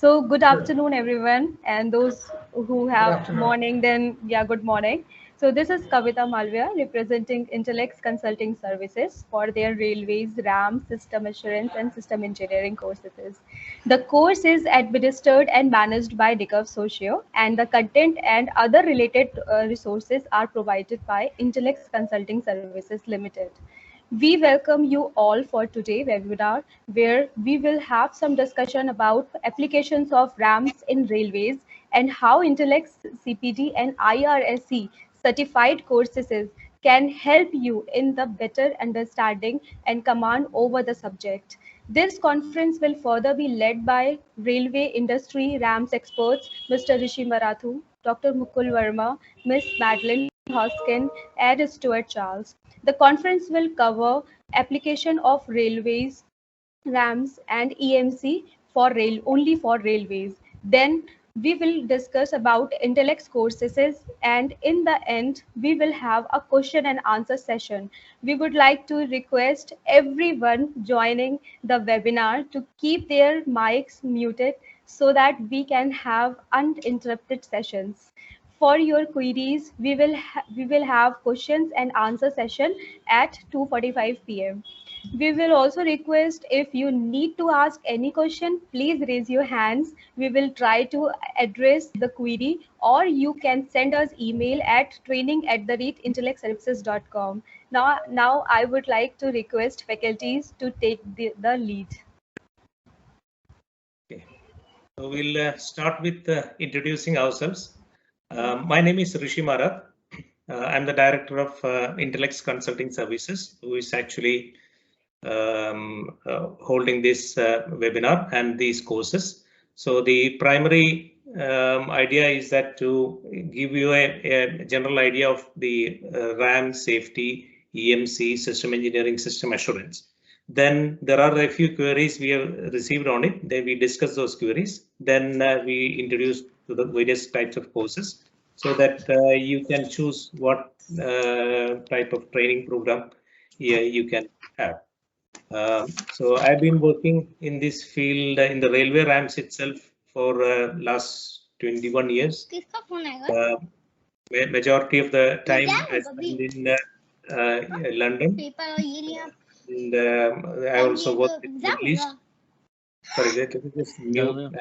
So good afternoon, everyone, and those who have morning, then yeah, good morning. So this is Kavita Malvia representing Intellex Consulting Services for their railways, RAMS, system assurance, and system engineering courses. The course is administered and managed by Dicov Socio, and the content and other related resources are provided by Intellex Consulting Services Limited. We welcome you all for today's webinar, where we will have some discussion about applications of RAMS in railways and how Intellex CPD and IRSC certified courses can help you in the better understanding and command over the subject. This conference will further be led by railway industry RAMS experts Mr. Rishi Marathu, Dr. Mukul Verma, Ms. Madeline Hoskin, and Stuart Charles. The conference will cover application of railways, RAMS and EMC for rail only for railways. Then we will discuss about Intellex courses, and in the end we will have a question and answer session. We would like to request everyone joining the webinar to keep their mics muted so that we can have uninterrupted sessions. For your queries, we will have questions and answer session at 2:45 p.m. We will also request, if you need to ask any question, please raise your hands. We will try to address the query, or you can send us email at training@intellexservices.com. Now I would like to request faculties to take the lead. Okay, so we'll start with introducing ourselves. My name is Rishi Marathu. I'm the director of Intellex Consulting Services, who is actually holding this webinar and these courses. So the primary idea is that to give you a general idea of the RAM, safety, EMC, system engineering, system assurance. Then there are a few queries we have received on it. Then we discuss those queries. Then we introduce to the various types of courses so that you can choose what type of training program you can have. So I've been working in this field in the railway RAMS itself for last 21 years. Majority of the time I spend in London, and I also work in the Middle East. Sorry, let me just mute.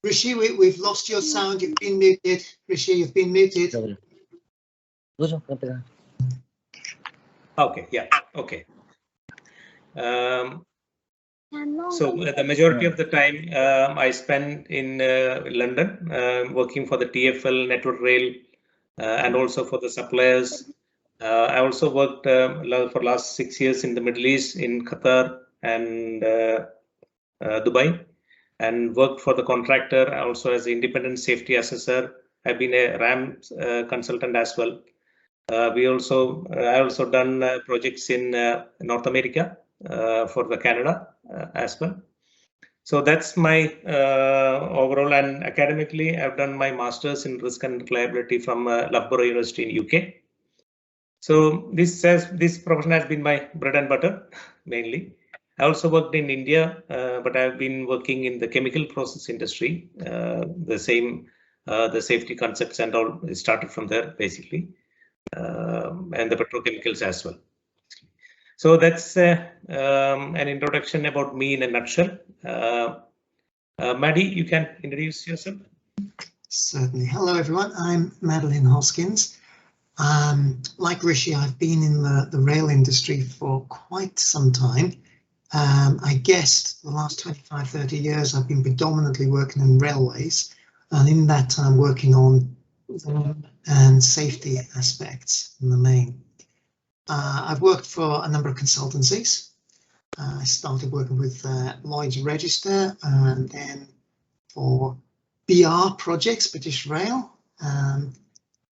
Rishi, we've lost your sound. You've been muted. Rishi, you've been muted. Okay, yeah, okay. So the majority of the time I spend in London working for the TfL, Network Rail, and also for the suppliers. I also worked for last 6 years in the Middle East, in Qatar and Dubai, and worked for the contractor also as an independent safety assessor. I've been a RAMS consultant as well. I also done projects in North America for the Canada as well. So that's my overall, and academically I've done my master's in risk and reliability from Loughborough University in UK. So this profession has been my bread and butter mainly. I also worked in India, but I've been working in the chemical process industry. The safety concepts and all started from there basically, and the petrochemicals as well. So that's an introduction about me in a nutshell. Maddie, you can introduce yourself. Certainly. Hello, everyone. I'm Madeline Hoskins. Like Rishi, I've been in the rail industry for quite some time. I guess the last 25, 30 years, I've been predominantly working in railways, and in that time working on and safety aspects in the main. I've worked for a number of consultancies. I started working with Lloyd's Register, and then for BR projects, British Rail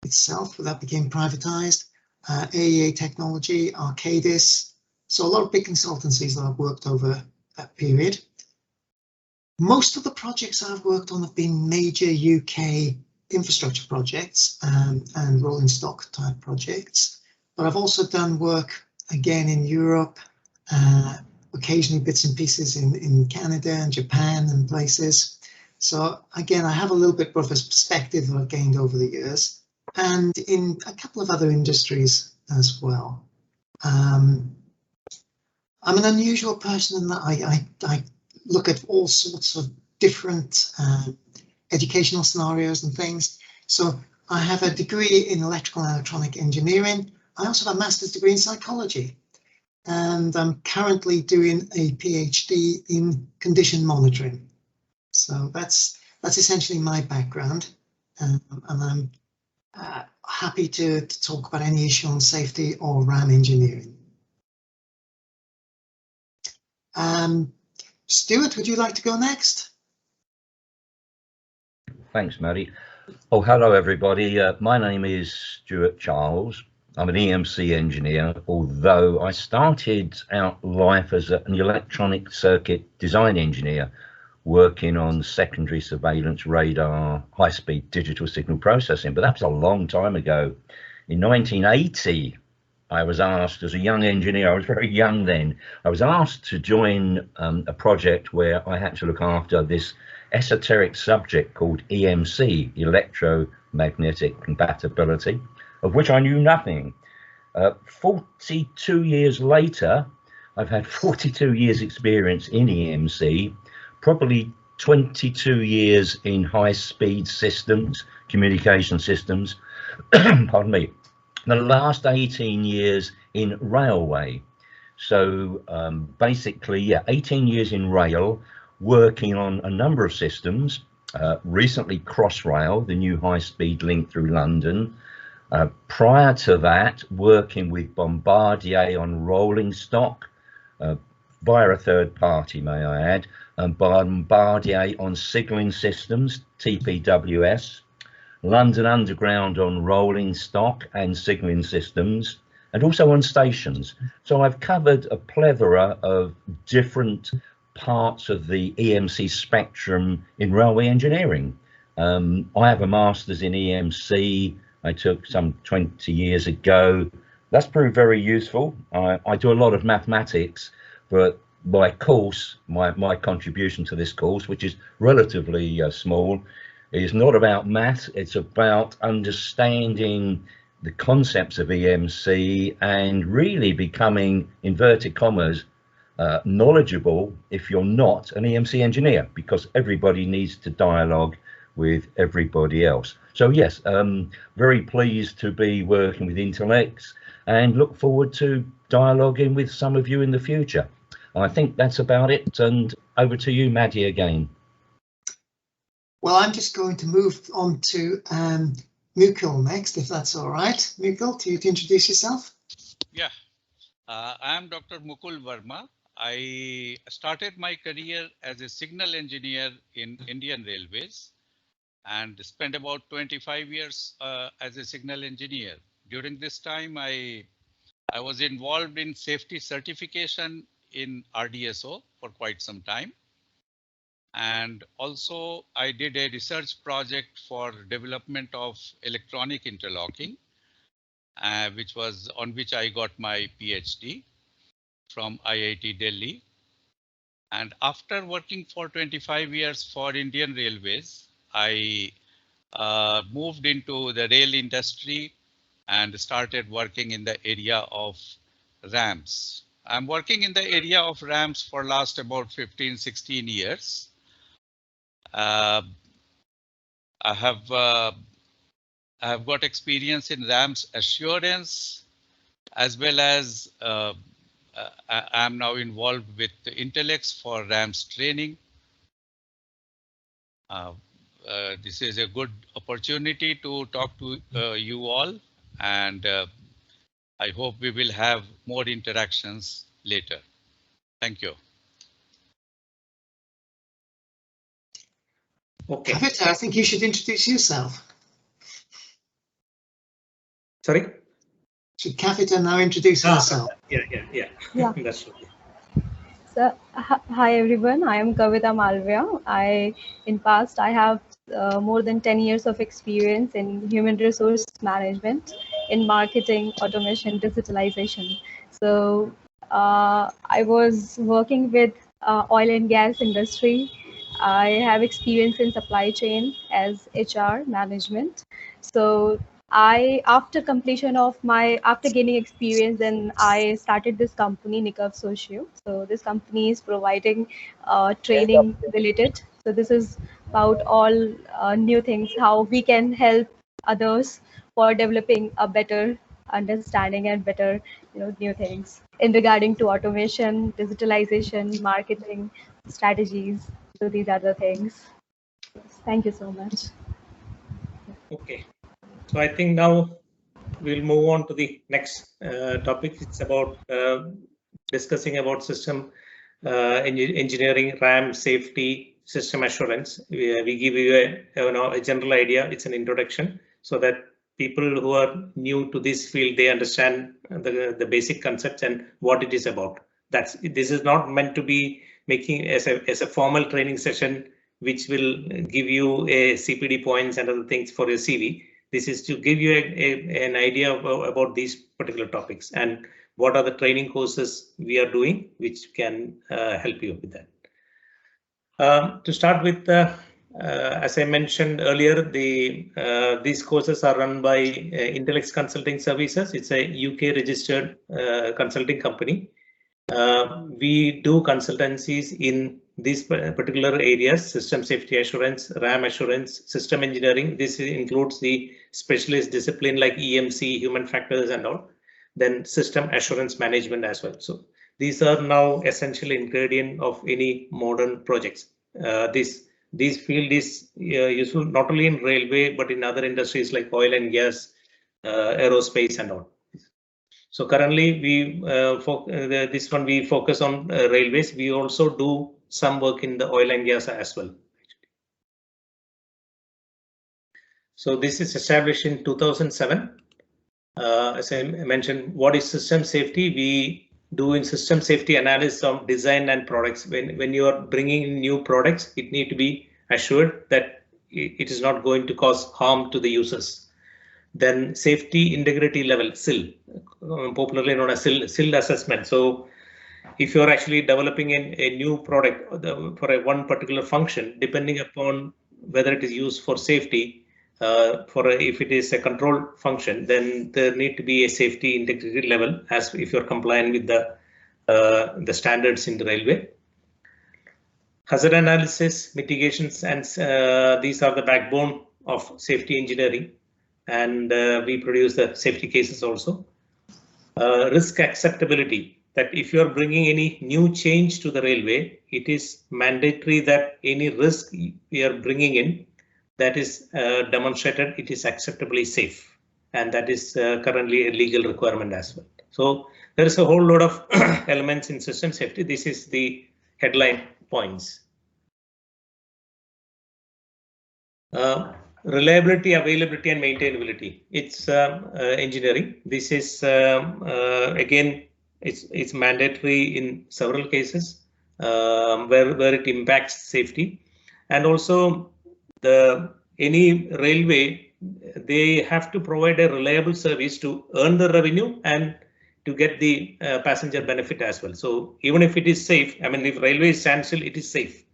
itself, that became privatized, AEA Technology, Arcadis. So a lot of big consultancies that I've worked over that period. Most of the projects I've worked on have been major UK infrastructure projects and rolling stock type projects. but I've also done work again in Europe, occasionally bits and pieces in Canada and Japan and places. So again, I have a little bit of a perspective that I've gained over the years, and in a couple of other industries as well. I'm an unusual person in that I look at all sorts of different educational scenarios and things. So I have a degree in electrical and electronic engineering. I also have a master's degree in psychology, and I'm currently doing a PhD in condition monitoring. So that's essentially my background, and I'm happy to talk about any issue on safety or RAM engineering. Stuart, would you like to go next? Thanks, Matty. Oh, hello, everybody. My name is Stuart Charles. I'm an EMC engineer, although I started out life as an electronic circuit design engineer, working on secondary surveillance radar, high-speed digital signal processing, but that was a long time ago. In 1980, I was asked, as a young engineer, I was very young then, I was asked to join a project where I had to look after this esoteric subject called EMC, electromagnetic compatibility, of which I knew nothing. 42 years later, I've had 42 years experience in EMC, probably 22 years in high-speed systems, communication systems, pardon me, the last 18 years in railway. So basically, yeah, 18 years in rail, working on a number of systems, recently Crossrail, the new high-speed link through London. Prior to that, working with Bombardier on rolling stock, via a third party, may I add, and Bombardier on signalling systems, TPWS, London Underground on rolling stock and signalling systems, and also on stations. So I've covered a plethora of different parts of the EMC spectrum in railway engineering. I have a master's in EMC I took some 20 years ago. That's proved very useful. I do a lot of mathematics, but my course, my contribution to this course, which is relatively small, is not about math. It's about understanding the concepts of EMC and really becoming, inverted commas, knowledgeable if you're not an EMC engineer, because everybody needs to dialogue with everybody else. So yes, very pleased to be working with Intellex and look forward to dialoguing with some of you in the future. I think that's about it, and over to you, Maddie, again. Well, I'm just going to move on to Mukul next, if that's all right. Mukul, to introduce yourself. Yeah, I am Dr. Mukul Verma. I started my career as a signal engineer in Indian Railways and spent about 25 years as a signal engineer. During this time, I was involved in safety certification in RDSO for quite some time. And also I did a research project for development of electronic interlocking, on which I got my PhD from IIT Delhi. And after working for 25 years for Indian Railways, I moved into the rail industry and started working in the area of RAMS. I'm working in the area of RAMS for last about 15-16 years. I have got experience in RAMS assurance, as well as I am now involved with Intellex for RAMS training. This is a good opportunity to talk to you all, and I hope we will have more interactions later. Thank you. Okay. Kavith, I think you should introduce yourself. Sorry? Should Kavith now introduce herself? Yeah. That's right. So, hi everyone, I am Kavith Verma. In past, I have more than 10 years of experience in human resource management in marketing, automation, digitalization. So I was working with oil and gas industry. I have experience in supply chain as HR management. So after completion of after gaining experience, then I started this company, Nikaf Socio. So this company is providing training related. So this is about all new things, how we can help others for developing a better understanding and better, new things in regarding to automation, digitalization, marketing, strategies. So these are the things. Thank you so much. Okay, so I think now we'll move on to the next topic. It's about discussing about system engineering, RAM, safety, system assurance. We give you a general idea. It's an introduction so that people who are new to this field, they understand the basic concepts and what it is about. This is not meant to be making as a formal training session, which will give you a CPD points and other things for your CV. This is to give you an idea about these particular topics and what are the training courses we are doing, which can help you with that. To start with, as I mentioned earlier, these courses are run by Intellex Consulting Services. It's a UK registered consulting company. We do consultancies in these particular areas: system safety assurance, RAM assurance, system engineering. This includes the specialist discipline like EMC, human factors and all. Then system assurance management as well. So these are now essential ingredient of any modern projects. This field is useful not only in railway but in other industries like oil and gas, aerospace and all. So currently this one we focus on railways. We also do some work in the oil and gas as well. So this is established in 2007. As I mentioned, what is system safety? We do in system safety analysis of design and products. When you are bringing in new products, it need to be assured that it is not going to cause harm to the users. Then safety integrity level, SIL, popularly known as SIL assessment. So if you're actually developing a new product for one particular function, depending upon whether it is used for safety, if it is a control function, then there need to be a safety integrity level as if you're compliant with the standards in the railway. Hazard analysis, mitigations, and these are the backbone of safety engineering. And we produce the safety cases also. Risk acceptability, that if you are bringing any new change to the railway, it is mandatory that any risk we are bringing in, that is demonstrated it is acceptably safe, and that is currently a legal requirement as well. So there is a whole lot of elements in system safety. This is the headline points. Reliability, availability, and maintainability. It's engineering. This is again, it's mandatory in several cases where it impacts safety, and also any railway, they have to provide a reliable service to earn the revenue and to get the passenger benefit as well. So even if it is safe, I mean, if railway stands still, it is safe.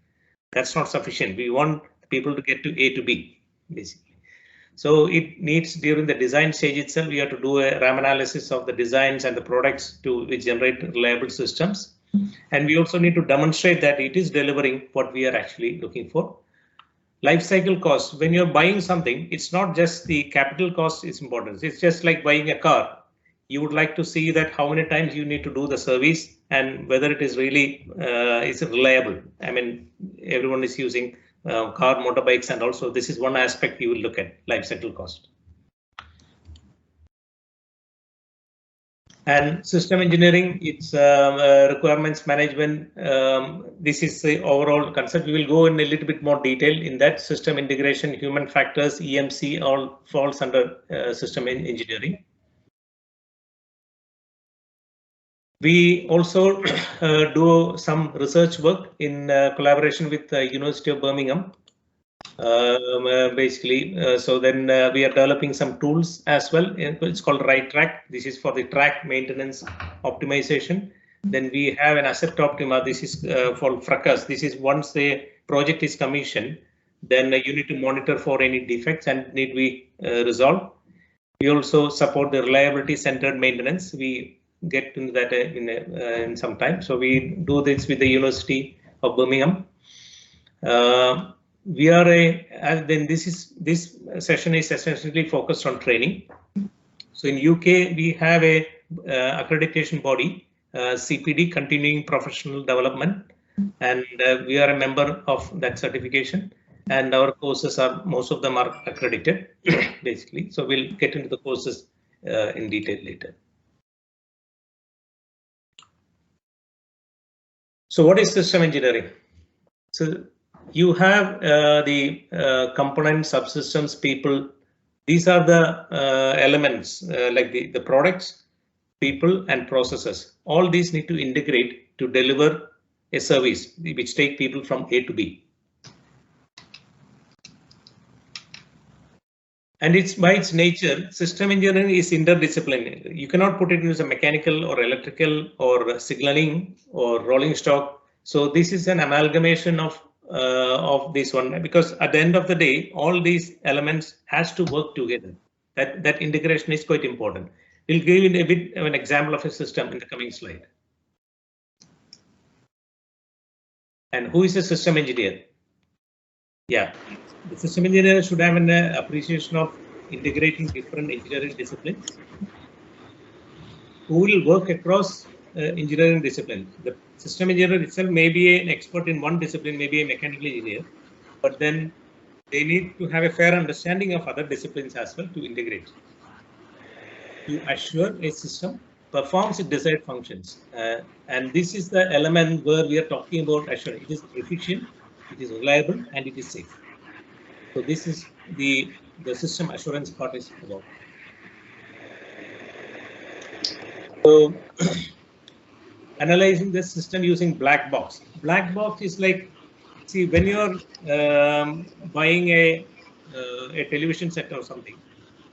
That's not sufficient. We want people to get to A to B. Basically. So it needs, during the design stage itself, we have to do a RAM analysis of the designs and the products to generate reliable systems. And we also need to demonstrate that it is delivering what we are actually looking for. Life cycle cost. When you're buying something, it's not just the capital cost is important. It's just like buying a car. You would like to see that how many times you need to do the service and whether it is really is reliable. I mean, everyone is using car, motorbikes, and also this is one aspect you will look at, life cycle cost. And system engineering, it's requirements management. This is the overall concept. We will go in a little bit more detail in that. System integration, human factors, EMC, all falls under system engineering. We also do some research work in collaboration with the University of Birmingham. basically. So then we are developing some tools as well. It's called Right Track. This is for the track maintenance optimization. Then we have an asset optima. This is for FRACAS. This is once the project is commissioned, then you need to monitor for any defects and need be resolved. We also support the reliability centered maintenance. We get into that in some time. So we do this with the University of Birmingham. We are then this session is essentially focused on training. So in UK we have a accreditation body, CPD, Continuing Professional Development, and we are a member of that certification. And our courses are, most of them are accredited, basically. So we'll get into the courses in detail later. So what is system engineering? So you have the components, subsystems, people. These are the elements like the products, people, and processes. All these need to integrate to deliver a service which take people from A to B. And it's by its nature, system engineering is interdisciplinary. You cannot put it into a mechanical or electrical or signaling or rolling stock. So this is an amalgamation of this one, because at the end of the day, all these elements has to work together. That integration is quite important. We'll give you a bit of an example of a system in the coming slide. And who is a system engineer? Yeah, the system engineer should have an appreciation of integrating different engineering disciplines, who will work across engineering disciplines. The system engineer itself may be an expert in one discipline, maybe a mechanical engineer, but then they need to have a fair understanding of other disciplines as well to integrate, to assure a system performs its desired functions. And this is the element where we are talking about assurance. It is efficient, it is reliable, and it is safe. So this is the system assurance part is about. So analyzing the system using black box. Black box is like, see, when you're buying a television set or something,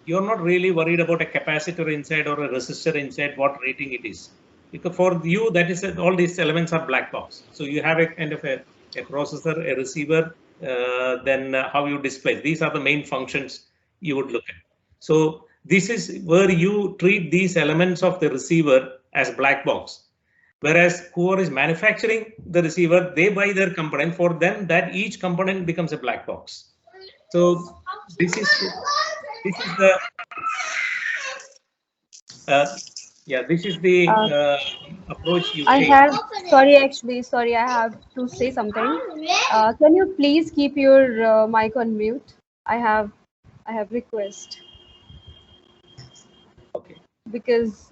you're not really worried about a capacitor inside or a resistor inside, what rating it is. Because for you, that is all these elements are black box. So you have a kind of a processor, a receiver, then how you display. These are the main functions you would look at. So this is where you treat these elements of the receiver as black box. Whereas whoever is manufacturing the receiver, they buy their component. For them, that each component becomes a black box. So this is the this is the approach you take. Sorry, I have to say something. Can you please keep your mic on mute? I have request. Okay. Because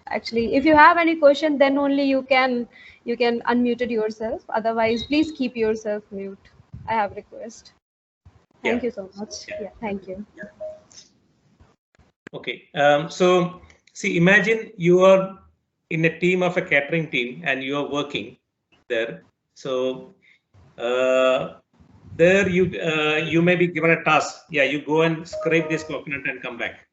actually, if you have any question, then only you can unmute it yourself. Otherwise, please keep yourself mute. I have request. Thank you so much. Yeah, thank you. Okay. So see, imagine you are in a team of a catering team and you are working there. So there you may be given a task. Yeah, you go and scrape this coconut and come back.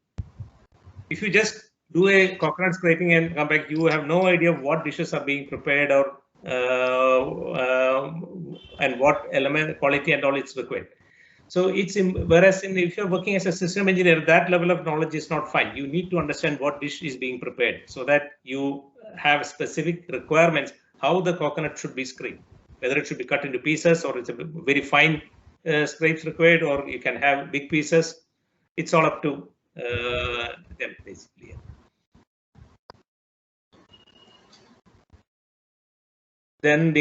If you just do a coconut scraping and come back, you have no idea what dishes are being prepared or and what element quality and all it's required. So it's whereas if you're working as a system engineer, that level of knowledge is not fine. You need to understand what dish is being prepared so that you have specific requirements how the coconut should be scraped, whether it should be cut into pieces or it's a very fine scrapes required, or you can have big pieces. It's all up to them basically. Then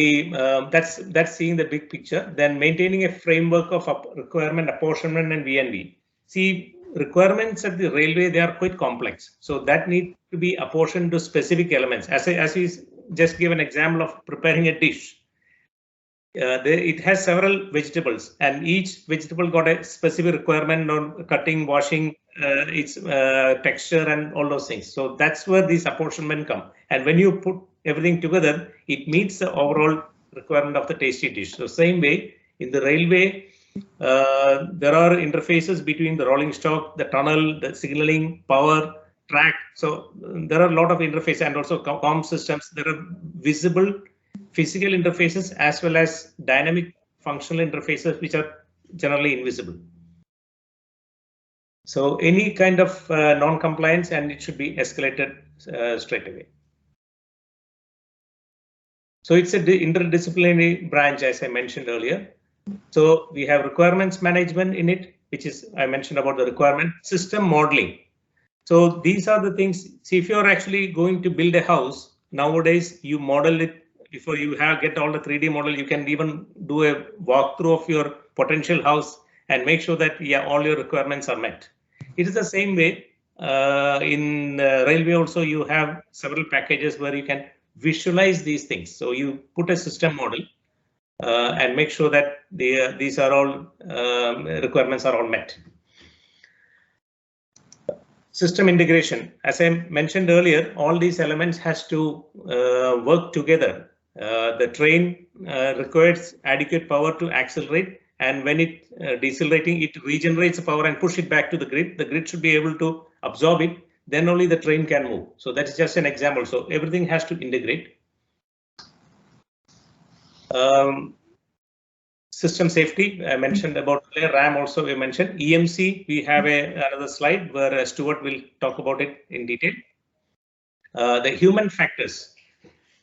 that's seeing the big picture. Then maintaining a framework of requirement apportionment and V&V. See, requirements at the railway, they are quite complex. So that need to be apportioned to specific elements. As we just give an example of preparing a dish. It has several vegetables, and each vegetable got a specific requirement on cutting, washing, its texture, and all those things. So that's where these apportionment come. And when you put everything together, it meets the overall requirement of the tasty dish. So same way in the railway, There are interfaces between the rolling stock, the tunnel, the signaling, power, track. So there are a lot of interfaces and also comm systems. There are visible physical interfaces as well as dynamic functional interfaces, which are generally invisible. So any kind of non-compliance, and it should be escalated straight away. So it's an interdisciplinary branch, as I mentioned earlier. So we have requirements management in it, which is I mentioned about the requirement system modeling. So these are the things. See, if you're actually going to build a house nowadays, you model it before you get all the 3D model. You can even do a walkthrough of your potential house and make sure that all your requirements are met. It is the same way in railway also. You have several packages where you can visualize these things. So you put a system model and make sure that these are all requirements are all met. System integration, as I mentioned earlier, all these elements has to work together. The train requires adequate power to accelerate, and when it decelerating, it regenerates the power and push it back to the grid. The grid should be able to absorb it. Then only the train can move. So that is just an example. So everything has to integrate. System safety, I mentioned about RAM also we mentioned. EMC, we have another slide where Stuart will talk about it in detail. The human factors.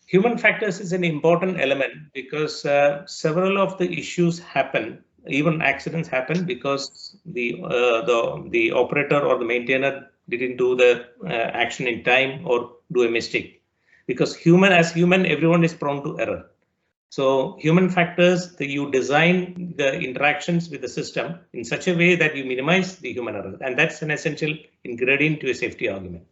Human factors is an important element because several of the issues happen, even accidents happen because the operator or the maintainer didn't do the action in time or do a mistake. Because as human, everyone is prone to error. So human factors, you design the interactions with the system in such a way that you minimize the human error, and that's an essential ingredient to a safety argument.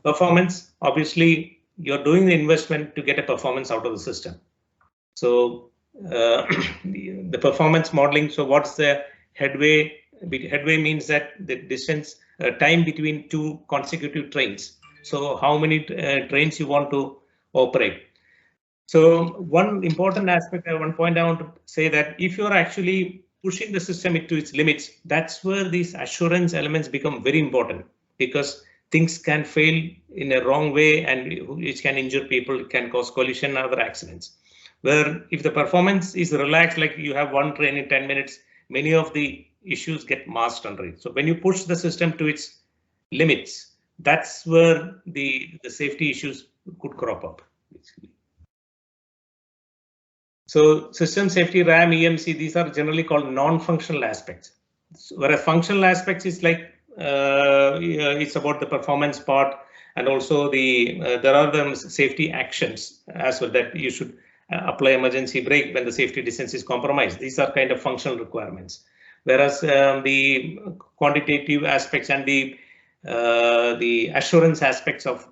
Performance, obviously, you're doing the investment to get a performance out of the system. So the performance modeling. So what's the headway? Headway means that the distance, time between two consecutive trains. So how many trains you want to operate. So one important aspect I want to point out to say that if you're actually pushing the system into its limits, that's where these assurance elements become very important, because things can fail in a wrong way and which can injure people, can cause collision and other accidents. Where if the performance is relaxed, like you have one train in 10 minutes, many of the issues get masked under it. So when you push the system to its limits, that's where the safety issues could crop up. Basically. So system safety, RAM, EMC, these are generally called non-functional aspects. Whereas functional aspects is like it's about the performance part, and also there are the safety actions as well, that you should apply emergency brake when the safety distance is compromised. These are kind of functional requirements. Whereas the quantitative aspects and the assurance aspects of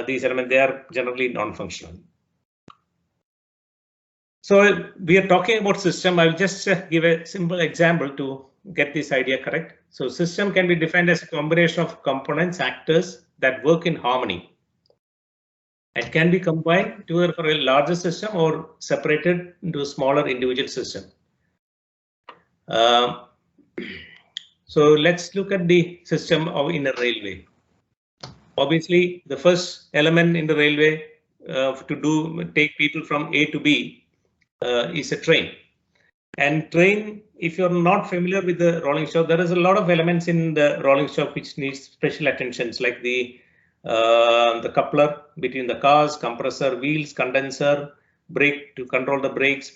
these elements, they are generally non-functional. So we are talking about system. I'll just give a simple example to get this idea correct. So system can be defined as a combination of components, actors that work in harmony. It can be combined for a larger system or separated into a smaller individual system. So let's look at the system in a railway. Obviously, the first element in the railway to take people from A to B is a train. And train, if you're not familiar with the rolling stock, there is a lot of elements in the rolling stock which needs special attentions, like the coupler between the cars, compressor, wheels, condenser, brake to control the brakes,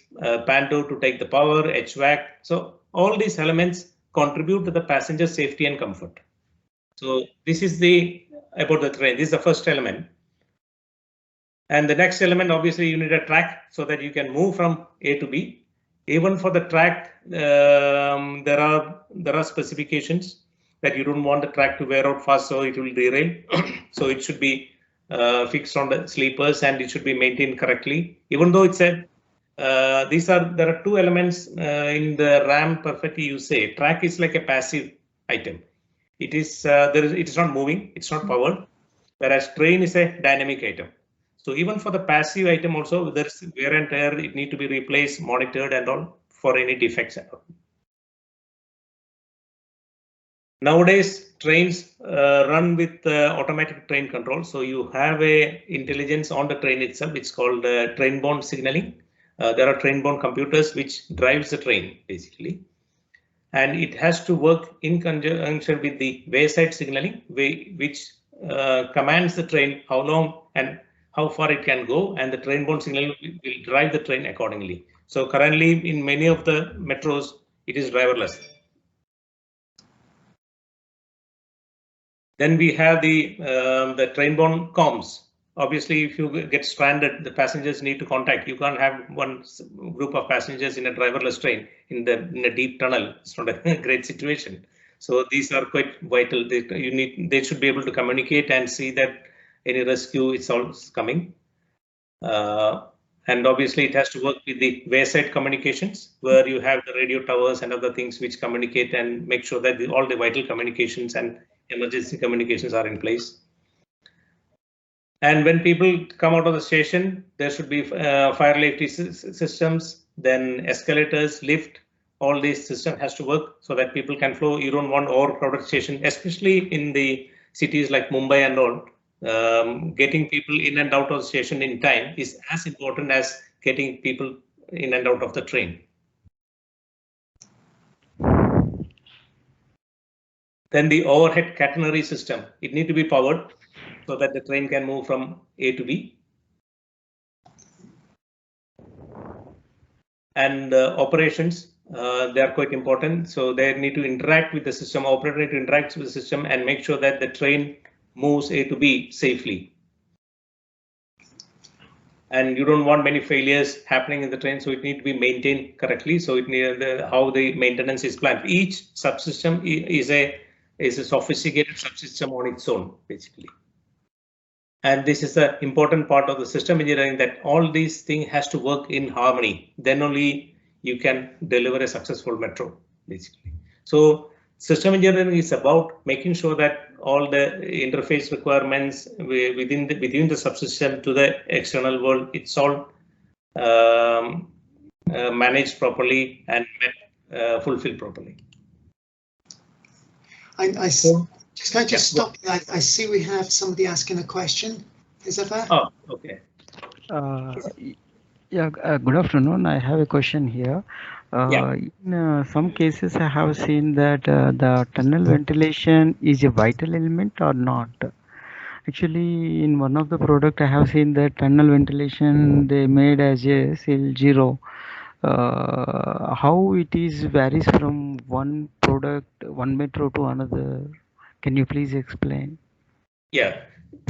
panto to take the power, HVAC. So all these elements contribute to the passenger safety and comfort. So this is about the train. This is the first element. And the next element, obviously, you need a track so that you can move from A to B. Even for the track, there are specifications that you don't want the track to wear out fast, so it will derail. So it should be fixed on the sleepers and it should be maintained correctly. Even though it's there are two elements in the RAM perfectly you say. Track is like a passive item. It is not moving, it's not powered, whereas train is a dynamic item. So even for the passive item also, there's wear and tear, it need to be replaced, monitored and all for any defects. Nowadays, trains run with automatic train control. So you have a intelligence on the train itself. It's called train-borne signaling. There are train-borne computers which drives the train basically, and it has to work in conjunction with the wayside signaling, which commands the train how long and how far it can go, and the train-borne signaling will drive the train accordingly. So currently, in many of the metros, it is driverless. Then we have the train-borne comms. Obviously, if you get stranded, the passengers need to contact. You can't have one group of passengers in a driverless train in a deep tunnel. It's not a great situation. So these are quite vital. They should be able to communicate and see that any rescue is all coming. And obviously, it has to work with the wayside communications, where you have the radio towers and other things which communicate and make sure that all the vital communications and emergency communications are in place. And when people come out of the station, there should be fire safety systems, then escalators, lift. All these systems has to work so that people can flow. You don't want overcrowded station, especially in the cities like Mumbai and all. Getting people in and out of the station in time is as important as getting people in and out of the train. Then the overhead catenary system, it needs to be powered so that the train can move from A to B. And operations, they are quite important. So they need to interact with the system, operator need to interact with the system and make sure that the train moves A to B safely. And you don't want many failures happening in the train, so it needs to be maintained correctly. So it needs how the maintenance is planned. Each subsystem is a sophisticated subsystem on its own, basically. And this is the important part of the system engineering, that all these things has to work in harmony. Then only you can deliver a successful metro, basically. So system engineering is about making sure that all the interface requirements within the subsystem to the external world, it's all managed properly and fulfilled properly. Can I just stop? I see we have somebody asking a question. Is that fair? Oh, okay. Good afternoon. I have a question here. In some cases, I have seen that the tunnel ventilation is a vital element or not. Actually, in one of the product, I have seen that tunnel ventilation they made as a SIL 0. How it is varies from one product, one metro to another. Can you please explain? Yeah,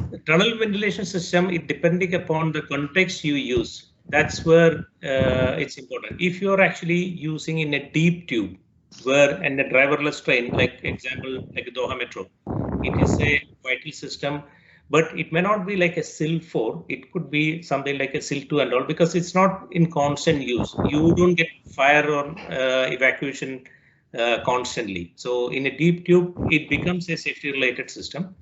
the tunnel ventilation system, it depending upon the context you use. That's where it's important. If you're actually using in a deep tube, where in a driverless train, like example, like a Doha Metro, it is a vital system, but it may not be like a SIL 4. It could be something like a SIL 2 and all, because it's not in constant use. You don't get fire or evacuation constantly. So in a deep tube, it becomes a safety related system.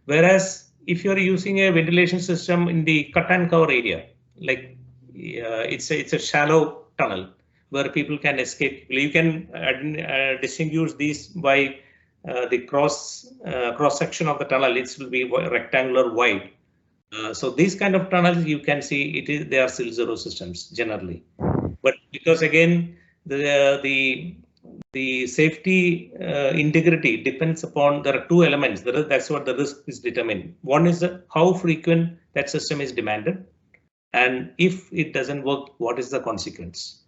Whereas if you're using a ventilation system in the cut and cover area, like it's a shallow tunnel where people can escape. You can distinguish these by the cross section of the tunnel. It will be rectangular wide. So these kind of tunnels you can see they are SIL 0 systems generally. But because again the safety integrity depends upon, there are two elements. That's what the risk is determined. One is how frequent that system is demanded, and if it doesn't work, what is the consequence?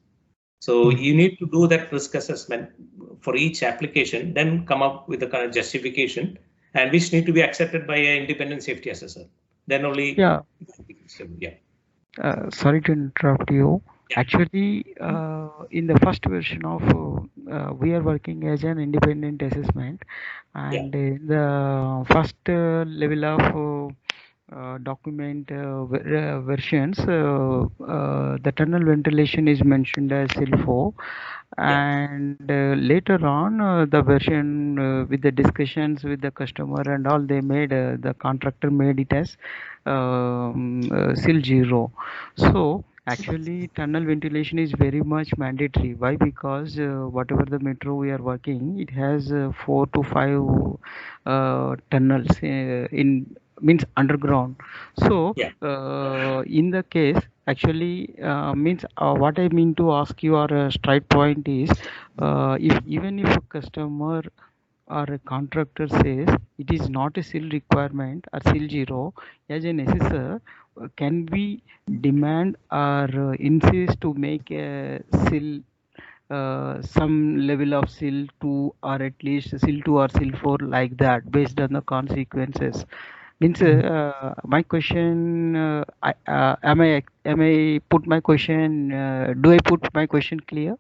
So you need to do that risk assessment for each application, then come up with a kind of justification, and which need to be accepted by an independent safety assessor. Then only. Yeah. Sorry to interrupt you. Actually, in the first version of we are working as an independent assessment, and in the first level of document versions, the tunnel ventilation is mentioned as SIL 4, and later on the version with the discussions with the customer and all, they made the contractor made it as SIL 0. So Actually, tunnel ventilation is very much mandatory. Why? Because whatever the metro we are working, it has 4 to 5 tunnels in means underground. So in the case, actually means what I mean to ask you, or a straight point is, if even if a customer or a contractor says it is not a seal requirement or seal 0, as an assessor, can we demand or insist to make a seal some level of seal 2, or at least seal 2 or seal 4, like that, based on the consequences? Means my question, am I put my question, do I put my question clear?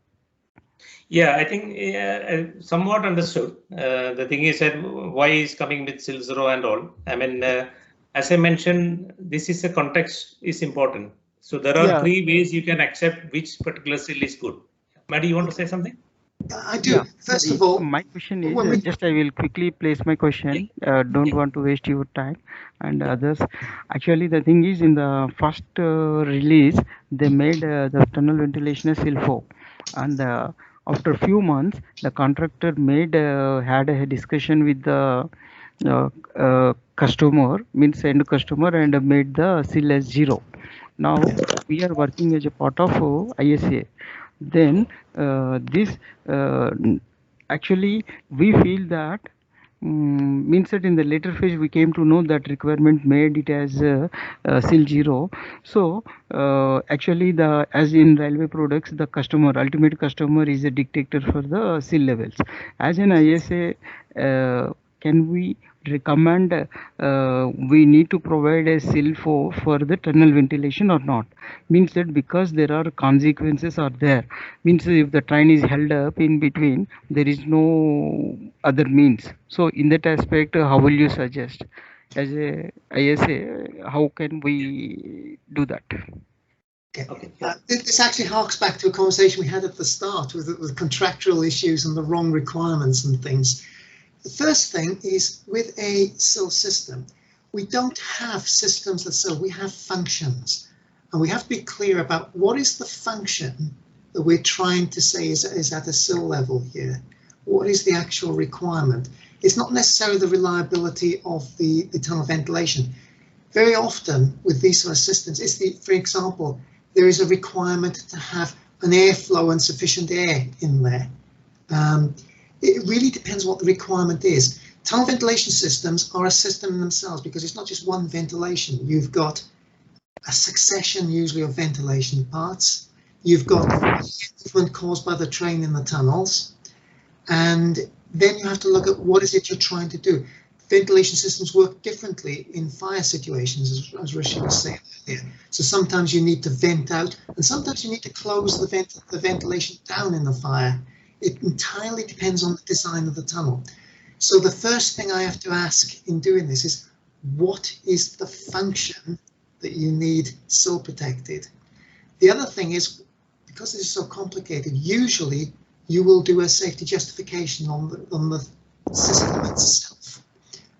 Yeah, I think somewhat understood. The thing is that why is coming with seal 0 and all. I mean, as I mentioned, this is a context is important. So there are 3 ways you can accept which particular seal is good. Maddie, you want to say something? I do. Yeah. First of all, my question is just I will quickly place my question. Don't want to waste your time and others. Actually, the thing is, in the first release, they made the tunnel ventilation as seal 4, and after a few months, the contractor had a discussion with the customer, means end customer, and made the seal as 0. Now we are working as a part of ISA. Then this actually we feel that means that in the later phase we came to know that requirement made it as seal 0. So actually, the as in railway products, the customer, ultimate customer, is a dictator for the seal levels. As an ISA, can we recommend we need to provide a seal for the tunnel ventilation or not? Means that because there are consequences are there, means if the train is held up in between, there is no other means. So in that aspect, how will you suggest as a ISA, how can we do that? Okay. This actually harks back to a conversation we had at the start with contractual issues and the wrong requirements and things. The first thing is, with a SIL system, we don't have systems that SIL, we have functions. And we have to be clear about what is the function that we're trying to say is at a SIL level here. What is the actual requirement? It's not necessarily the reliability of the tunnel ventilation. Very often with these sort of systems, for example, there is a requirement to have an airflow and sufficient air in there. It really depends what the requirement is. Tunnel ventilation systems are a system in themselves because it's not just one ventilation. You've got a succession usually of ventilation parts. You've got movement caused by the train in the tunnels. And then you have to look at what is it you're trying to do. Ventilation systems work differently in fire situations, as Rishi was saying earlier. So sometimes you need to vent out, and sometimes you need to close the ventilation down in the fire. It entirely depends on the design of the tunnel. So the first thing I have to ask in doing this is, what is the function that you need SIL protected? The other thing is, because this is so complicated, usually you will do a safety justification on the system itself,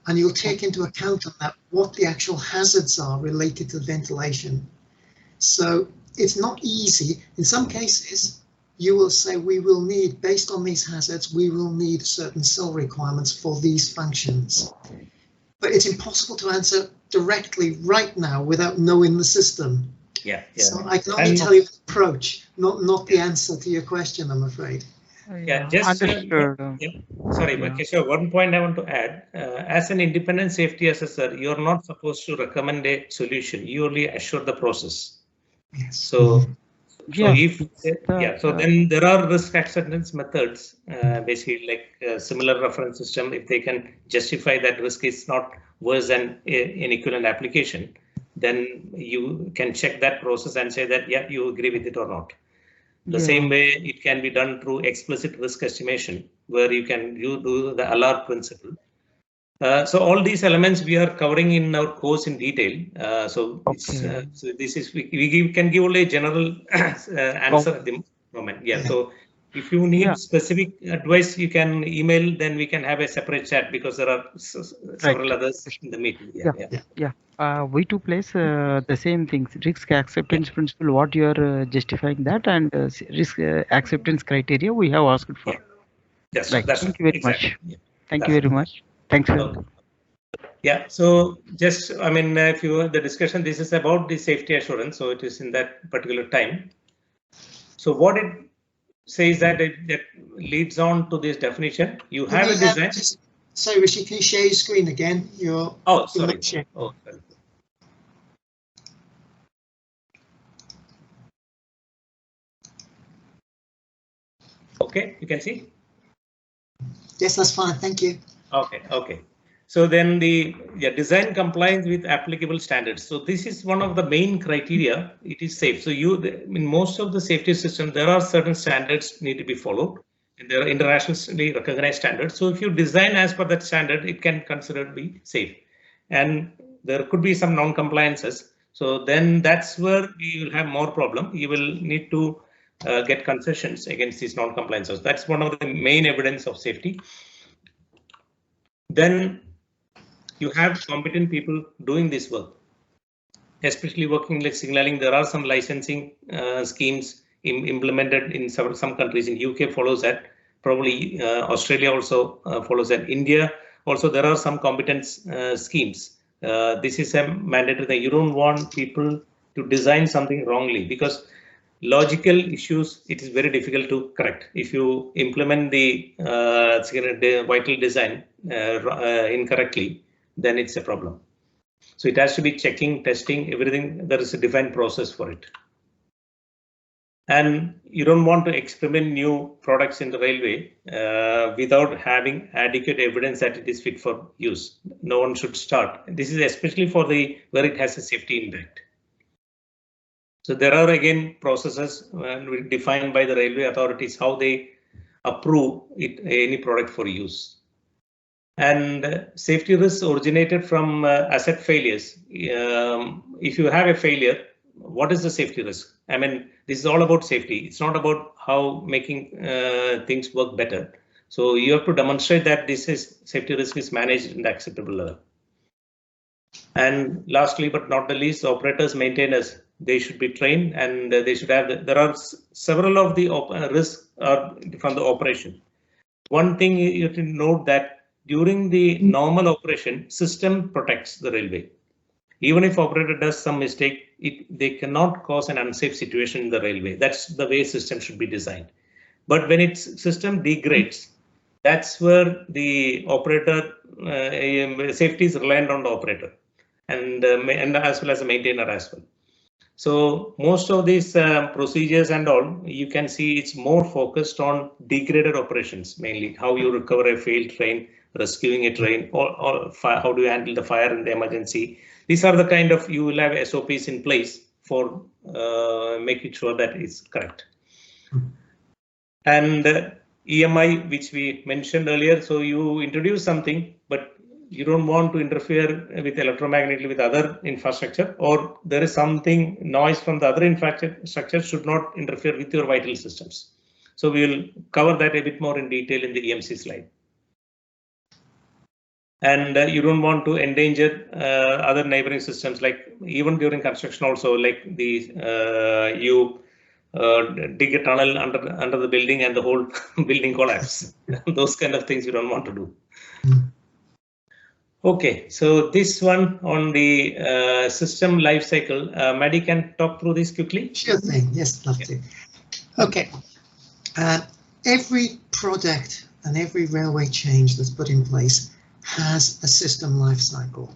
and you'll take into account on that what the actual hazards are related to ventilation. So it's not easy. In some cases, you will say we will need, based on these hazards, we will need certain SIL requirements for these functions. But it's impossible to answer directly right now without knowing the system. Yeah. So I can only tell you the approach, not the answer to your question, I'm afraid. Yeah, just sorry, Keshav, one point I want to add. As an independent safety assessor, you're not supposed to recommend a solution. You only assure the process. Yes. So then there are risk acceptance methods, basically like similar reference system. If they can justify that risk is not worse than an equivalent application, then you can check that process and say that, yeah, you agree with it or not. The same way it can be done through explicit risk estimation, where you do the ALAR principle. So all these elements we are covering in our course in detail. So this is we can give only a general answer at the moment. Yeah. So If you need specific advice, you can email, then we can have a separate chat because there are several others in the meeting. We to place the same things, risk acceptance principle, what you are justifying that, and risk acceptance criteria we have asked for. Yes, right. Thank you very much. Thank you very much. Thanks. Yeah, so just, I mean, if you the discussion, this is about the safety assurance, so it is in that particular time. So what it says that that leads on to this definition. You have a design. Sorry, Rishi, can you share your screen again? Sorry. Sorry. Okay, you can see. Yes, that's fine. Thank you. Okay. So then the design complies with applicable standards. So this is one of the main criteria. It is safe. So in most of the safety systems, there are certain standards need to be followed, and there are internationally recognized standards. So if you design as per that standard, it can considered to be safe. And there could be some non-compliances. So then that's where you will have more problem. You will need to get concessions against these non-compliances. That's one of the main evidence of safety. Then you have competent people doing this work, especially working like signaling. There are some licensing schemes implemented in some countries. In UK follows that, probably Australia also follows that. India also, there are some competence schemes. This is a mandatory that you don't want people to design something wrongly, because logical issues, it is very difficult to correct. If you implement the vital design incorrectly, then it's a problem. So it has to be checking, testing, everything. There is a defined process for it. And you don't want to experiment new products in the railway without having adequate evidence that it is fit for use. No one should start. This is especially for where it has a safety impact. So there are again processes defined by the railway authorities how they approve any product for use. And safety risks originated from asset failures. If you have a failure, what is the safety risk? I mean, this is all about safety. It's not about how making things work better. So you have to demonstrate that safety risk is managed in the acceptable level. And lastly, but not the least, operators, maintainers, they should be trained, and they should have. There are several of the risks from the operation. One thing you have to note that during the normal operation, system protects the railway. Even if operator does some mistake, they cannot cause an unsafe situation in the railway. That's the way system should be designed. But when its system degrades, that's where the operator safety is reliant on the operator, and as well as the maintainer as well. So most of these procedures and all, you can see it's more focused on degraded operations, mainly how you recover a failed train, rescuing a train, or how do you handle the fire in the emergency. These are the kind of, you will have SOPs in place for making sure that it's correct. And EMI, which we mentioned earlier, so you introduce something, but you don't want to interfere with electromagnetically with other infrastructure, or there is something noise from the other infrastructure should not interfere with your vital systems. So we will cover that a bit more in detail in the EMC slide. And you don't want to endanger other neighboring systems, like even during construction also, like you dig a tunnel under the building and the whole building collapse. Those kind of things you don't want to do. Okay, so this one on the system life cycle, Maddie can talk through this quickly. Sure thing. Yes, love to. Okay, every product and every railway change that's put in place has a system life cycle.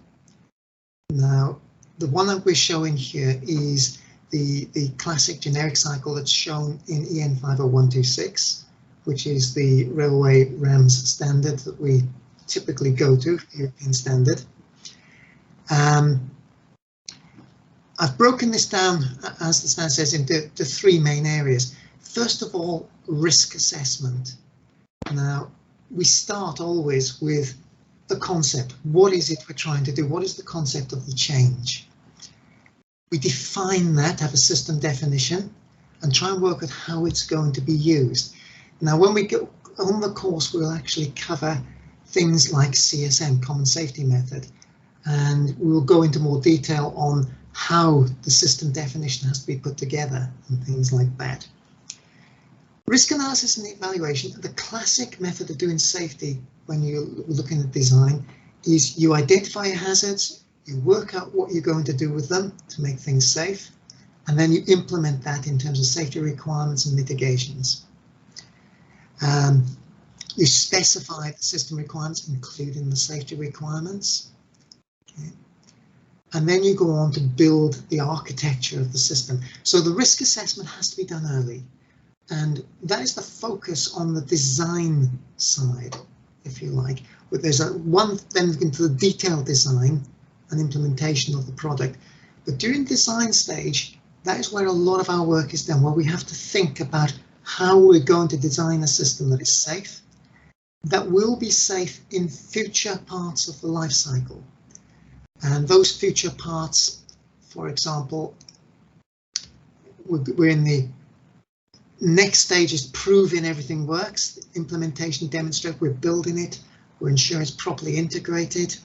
Now, the one that we're showing here is the classic generic cycle that's shown in EN 50126, which is the railway RAMS standard that we typically go to, European standard. I've broken this down, as the standard says, into three main areas. First of all, risk assessment. Now, we start always with the concept. What is it we're trying to do? What is the concept of the change? We define that, have a system definition, and try and work out how it's going to be used. Now, when we go on the course, we'll actually cover things like CSM, Common Safety Method, and we'll go into more detail on how the system definition has to be put together and things like that. Risk analysis and evaluation, the classic method of doing safety when you're looking at design is you identify your hazards, you work out what you're going to do with them to make things safe, and then you implement that in terms of safety requirements and mitigations. You specify the system requirements, including the safety requirements. Okay. And then you go on to build the architecture of the system. So the risk assessment has to be done early. And that is the focus on the design side, if you like. But there's then into the detailed design and implementation of the product. But during the design stage, that is where a lot of our work is done, where we have to think about how we're going to design a system that is safe, that will be safe in future parts of the life cycle. And those future parts, for example, we're in the next stage is proving everything works, implementation, demonstrate we're building it, we're ensuring it's properly integrated.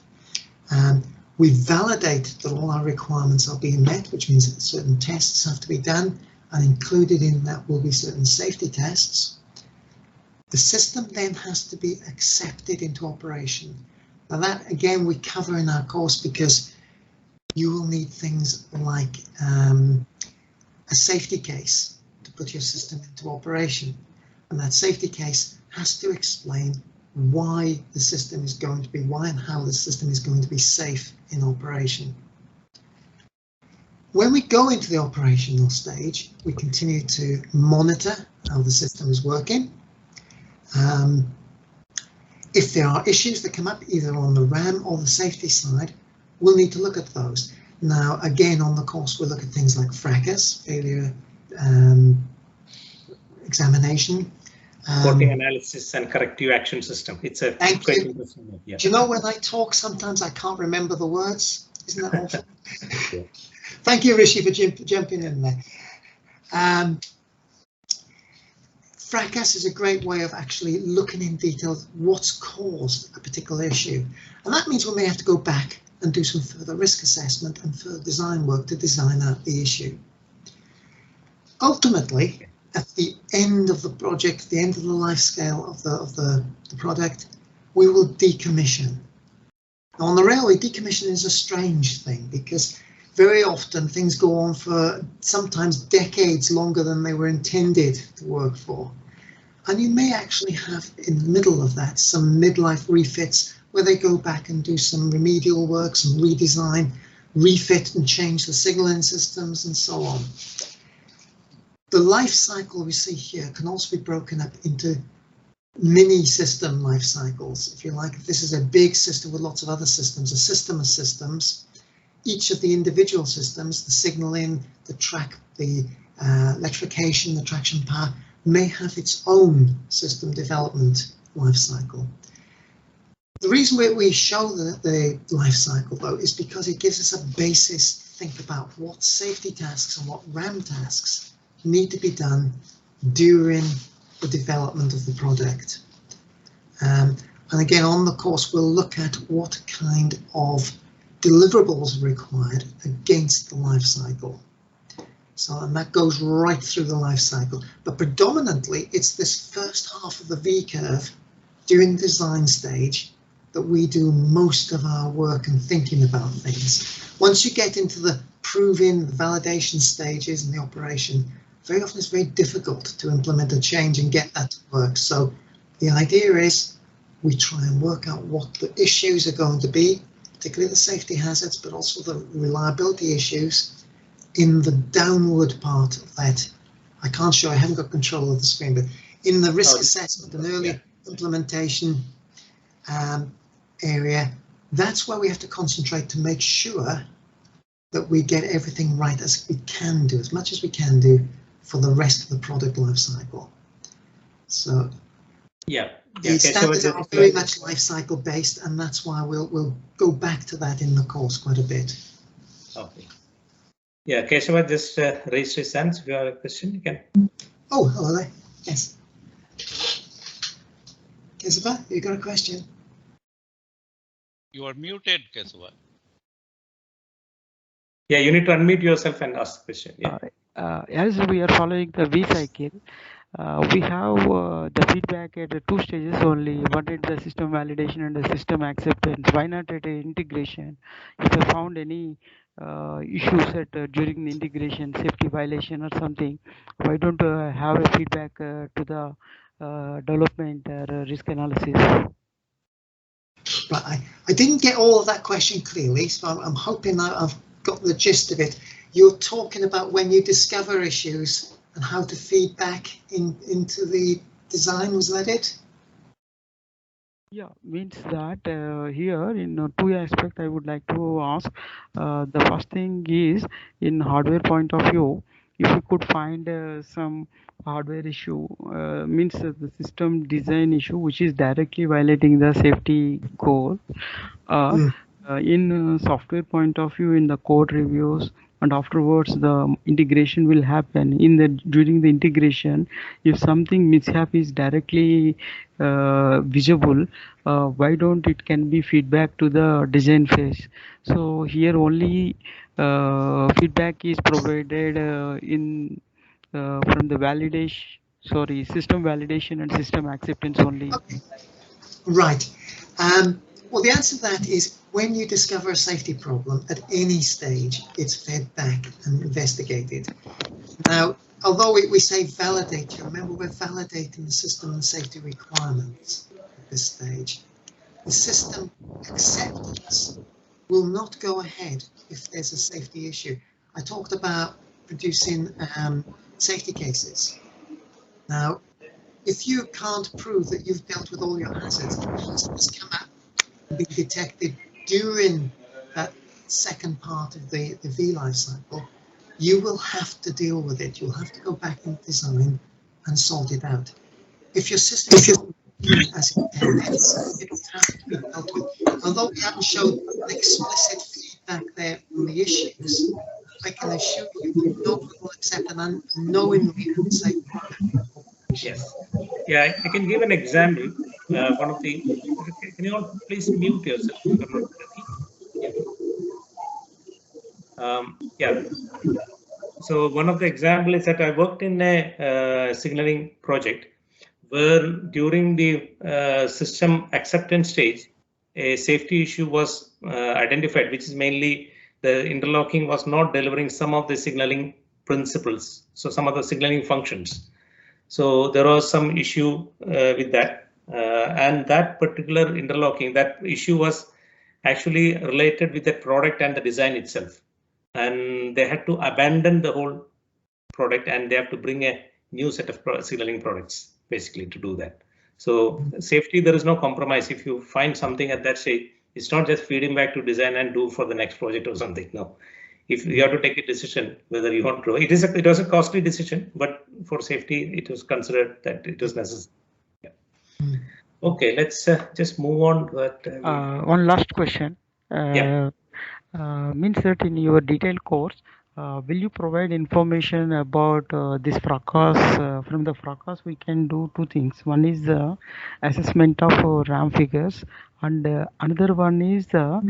We validate that all our requirements are being met, which means that certain tests have to be done, and included in that will be certain safety tests. The system then has to be accepted into operation. Now that again we cover in our course because you will need things like a safety case to put your system into operation, and that safety case has to explain why the system is going to be, why and how the system is going to be safe in operation. When we go into the operational stage, we continue to monitor how the system is working. If there are issues that come up either on the RAM or the safety side, we'll need to look at those. Now, again, on the course, we'll look at things like fracas, failure examination. Reporting analysis and corrective action system. It's a quite interesting. Yeah. Do you know when I talk, sometimes I can't remember the words? Isn't that awful? Yeah. Thank you, Rishi, for jumping in there. Fracas is a great way of actually looking in detail what's caused a particular issue. And that means we may have to go back and do some further risk assessment and further design work to design out the issue. Ultimately, at the end of the project, the end of the life scale of the product, we will decommission. Now, on the railway, decommission is a strange thing because very often things go on for sometimes decades longer than they were intended to work for. And you may actually have in the middle of that some midlife refits where they go back and do some remedial work, some redesign, refit and change the signalling systems and so on. The life cycle we see here can also be broken up into mini system life cycles. If you like, if this is a big system with lots of other systems, a system of systems, each of the individual systems, the signaling, the track, the electrification, the traction power, may have its own system development life cycle. The reason we show the life cycle, though, is because it gives us a basis to think about what safety tasks and what RAM tasks need to be done during the development of the product. And again, on the course, we'll look at what kind of deliverables are required against the life cycle. So, and that goes right through the life cycle, but predominantly it's this first half of the V curve during the design stage that we do most of our work and thinking about things. Once you get into the proving, the validation stages and the operation, very often it's very difficult to implement a change and get that to work. So the idea is we try and work out what the issues are going to be, particularly the safety hazards, but also the reliability issues in the downward part of that. I can't show, I haven't got control of the screen, but in the risk assessment and early implementation area, that's where we have to concentrate to make sure that we get everything right as we can do, as much as we can do for the rest of the product life cycle. So the standards are very much life cycle based, and that's why we'll go back to that in the course quite a bit. Okay. Yeah, Keshava just raised his hands. If you have a question, you can. Oh, hello there. Yes. Kesava, you got a question? You are muted, Kesava. Yeah, you need to unmute yourself and ask the question. Yeah. As we are following the V cycle, we have the feedback at the 2 stages only. One is the system validation and the system acceptance. Why not at integration? If I found any issues during the integration, safety violation or something, why don't have a feedback to the development risk analysis? Right, I didn't get all of that question clearly, so I'm hoping that I've got the gist of it. You're talking about when you discover issues and how to feed back into the design, was that it? Yeah, means that here in 2 aspects I would like to ask. The first thing is in hardware point of view, if you could find some hardware issue, means the system design issue which is directly violating the safety goal, in software point of view, in the code reviews, and afterwards the integration will happen. During the integration, if something mishap is directly visible, why don't it can be feedback to the design phase? So here only feedback is provided from the system validation and system acceptance only. Okay. Right. Well, the answer to that is when you discover a safety problem at any stage, it's fed back and investigated. Now, although we say validate, you remember we're validating the system and safety requirements at this stage. The system acceptance will not go ahead if there's a safety issue. I talked about producing safety cases. Now, if you can't prove that you've dealt with all your hazards, hazards come out and be detected during that second part of the V life cycle, you will have to deal with it. You'll have to go back in design and sort it out. If your system is not working as intended, it will have to be dealt with. Although we haven't shown explicit feedback there on the issues, I can assure you, no one will accept an unknowingly unsafe product. Yes. Yeah, I can give an example. One of the, can you all please mute yourself? Yeah. So one of the example is that I worked in a signaling project where during the system acceptance stage, a safety issue was identified, which is mainly the interlocking was not delivering some of the signaling principles. So some of the signaling functions. So there was some issue with that, and that particular interlocking, that issue was actually related with the product and the design itself. And they had to abandon the whole product and they have to bring a new set of signaling products basically to do that. So safety, there is no compromise. If you find something at that stage, it's not just feeding back to design and do for the next project or something. No. If you have to take a decision whether you want to, it was a costly decision, but for safety, it was considered that it was necessary. Yeah. Okay, let's just move on. But one last question. Means that in your detailed course, will you provide information about this fracas? From the fracas, we can do 2 things. One is the assessment of RAM figures, and another one is the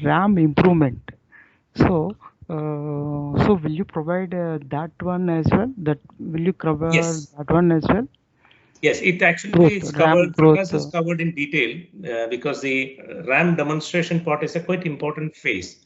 RAM improvement. So, so will you provide that one as well? Will you cover that one as well? Yes, it actually is covered. Fracas is covered in detail because the RAM demonstration part is a quite important phase.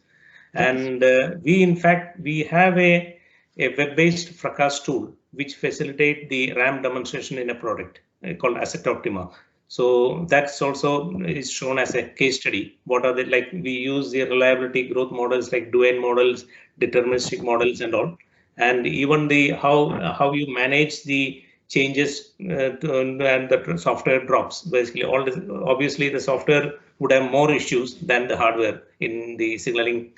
And we have a web-based fracas tool which facilitate the RAM demonstration in a product called Asset Optima. So that's also is shown as a case study. What are we use the reliability growth models like Duane models, deterministic models and all. And even the how you manage the changes and the software drops. Basically, obviously the software would have more issues than the hardware in the signaling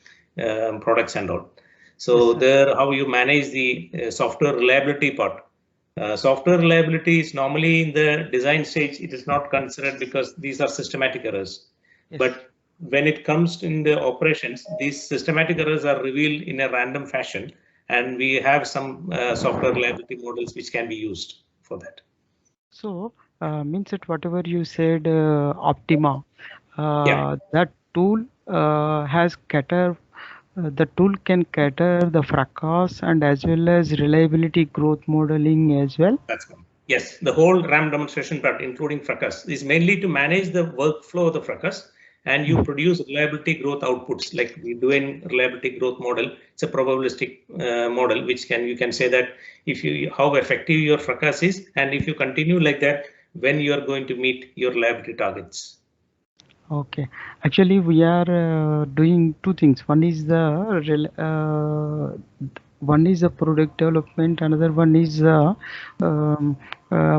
products and all. So there, how you manage the software reliability part. Software reliability is normally in the design stage, it is not considered because these are systematic errors. But when it comes in the operations, these systematic errors are revealed in a random fashion, and we have some software reliability models which can be used for that. So means that whatever you said, Optima, Yeah. that tool has cater. The tool can cater the fracas and as well as reliability growth modeling as well. That's one. Yes, the whole RAM demonstration part, including fracas, is mainly to manage the workflow of the fracas, and you produce reliability growth outputs like we do in reliability growth model. It's a probabilistic model, which you can say that if you how effective your fracas is, and if you continue like that, when you are going to meet your reliability targets. Okay, actually we are doing two things. One is the product development, another one is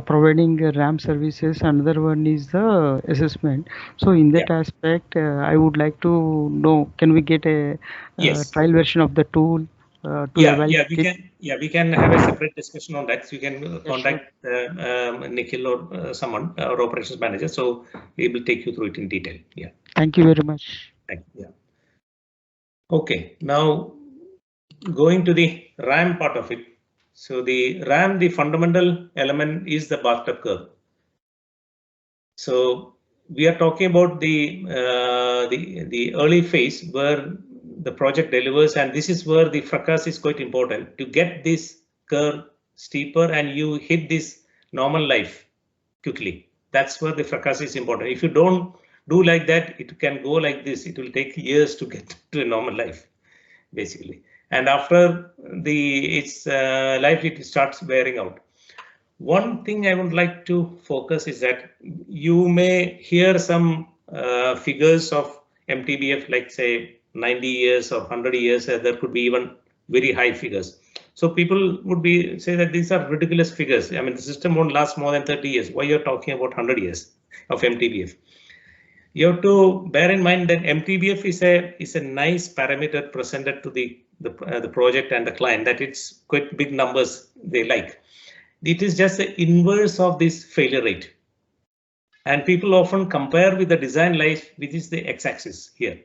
providing RAM services, another one is the assessment. So in that aspect, I would like to know, can we get a trial version of the tool to evaluate it? We can have a separate discussion on that. So you can contact Nikhil or someone, our operations manager. So we will take you through it in detail. Yeah. Thank you very much. Thank you. Yeah. Okay, now going to the RAM part of it. So the RAM, the fundamental element is the bathtub curve. So we are talking about the early phase where the project delivers, and this is where the fracas is quite important to get this curve steeper and you hit this normal life quickly. That's where the fracas is important. If you don't do like that, it can go like this. It will take years to get to a normal life, basically. And after its life, it starts wearing out. One thing I would like to focus is that you may hear some figures of MTBF, like say 90 years or 100 years. There could be even very high figures. So people would say that these are ridiculous figures. I mean, the system won't last more than 30 years. Why you're talking about 100 years of MTBF? You have to bear in mind that MTBF is a nice parameter presented to the project and the client, that it's quite big numbers they like. It is just the inverse of this failure rate. And people often compare with the design life, which is the x-axis here,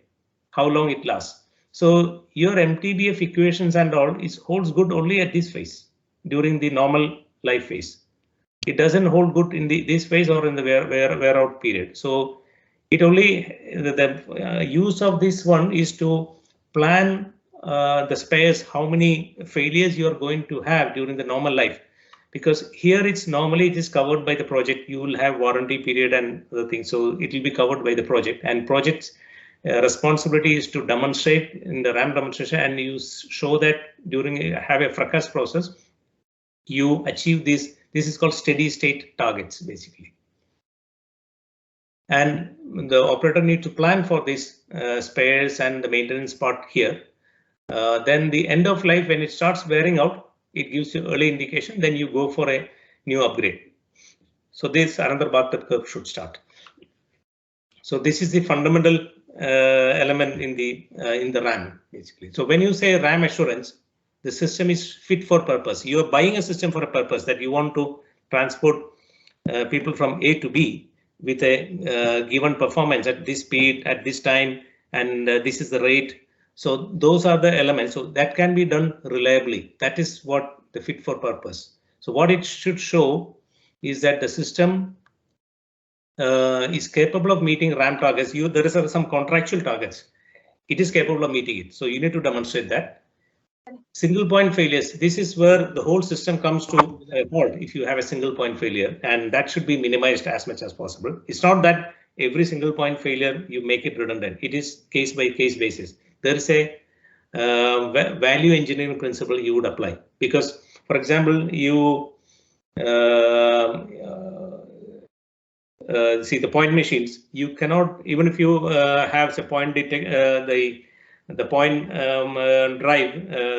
how long it lasts. So your MTBF equations and all holds good only at this phase during the normal life phase. It doesn't hold good in this phase or in the wear out period. So it only the use of this one is to plan the spares, how many failures you are going to have during the normal life. Because here it is covered by the project. You will have warranty period and other things, so it will be covered by the project. And project's responsibility is to demonstrate in the RAM demonstration, and you show that during have a fracas process, you achieve this. This is called steady state targets, basically. And the operator need to plan for this spares and the maintenance part here. Then the end of life, when it starts wearing out, it gives you early indication, then you go for a new upgrade. So this another bathtub curve should start. So this is the fundamental element in the RAM, basically. So when you say RAM assurance, the system is fit for purpose. You are buying a system for a purpose, that you want to transport people from A to B with a given performance at this speed, at this time, and this is the rate. So those are the elements. So that can be done reliably. That is what the fit for purpose. So what it should show is that the system is capable of meeting RAM targets. There is some contractual targets. It is capable of meeting it. So you need to demonstrate that. Single point failures. This is where the whole system comes to a halt if you have a single point failure, and that should be minimized as much as possible. It's not that every single point failure you make it redundant. It is case by case basis. There is a value engineering principle you would apply, because, for example, you see the point machines. You cannot, even if you have the point the point drive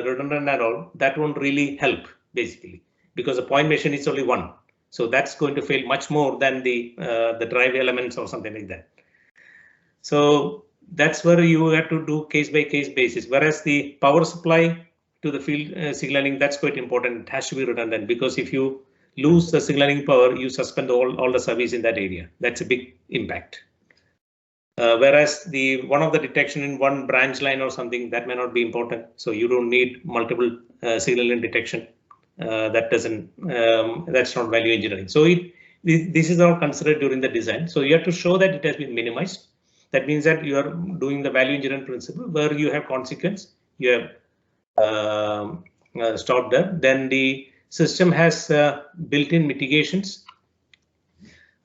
redundant and all, that won't really help, basically, because the point machine is only one. So that's going to fail much more than the drive elements or something like that. So that's where you have to do case by case basis. Whereas the power supply to the field signaling, that's quite important. It has to be redundant, because if you lose the signaling power, you suspend all the service in that area. That's a big impact. Whereas one of the detection in one branch line or something, that may not be important. So you don't need multiple signaling detection. That's not value engineering. So this is all considered during the design. So you have to show that it has been minimized. That means that you are doing the value engineering principle where you have consequence, you have stopped there. Then the system has built-in mitigations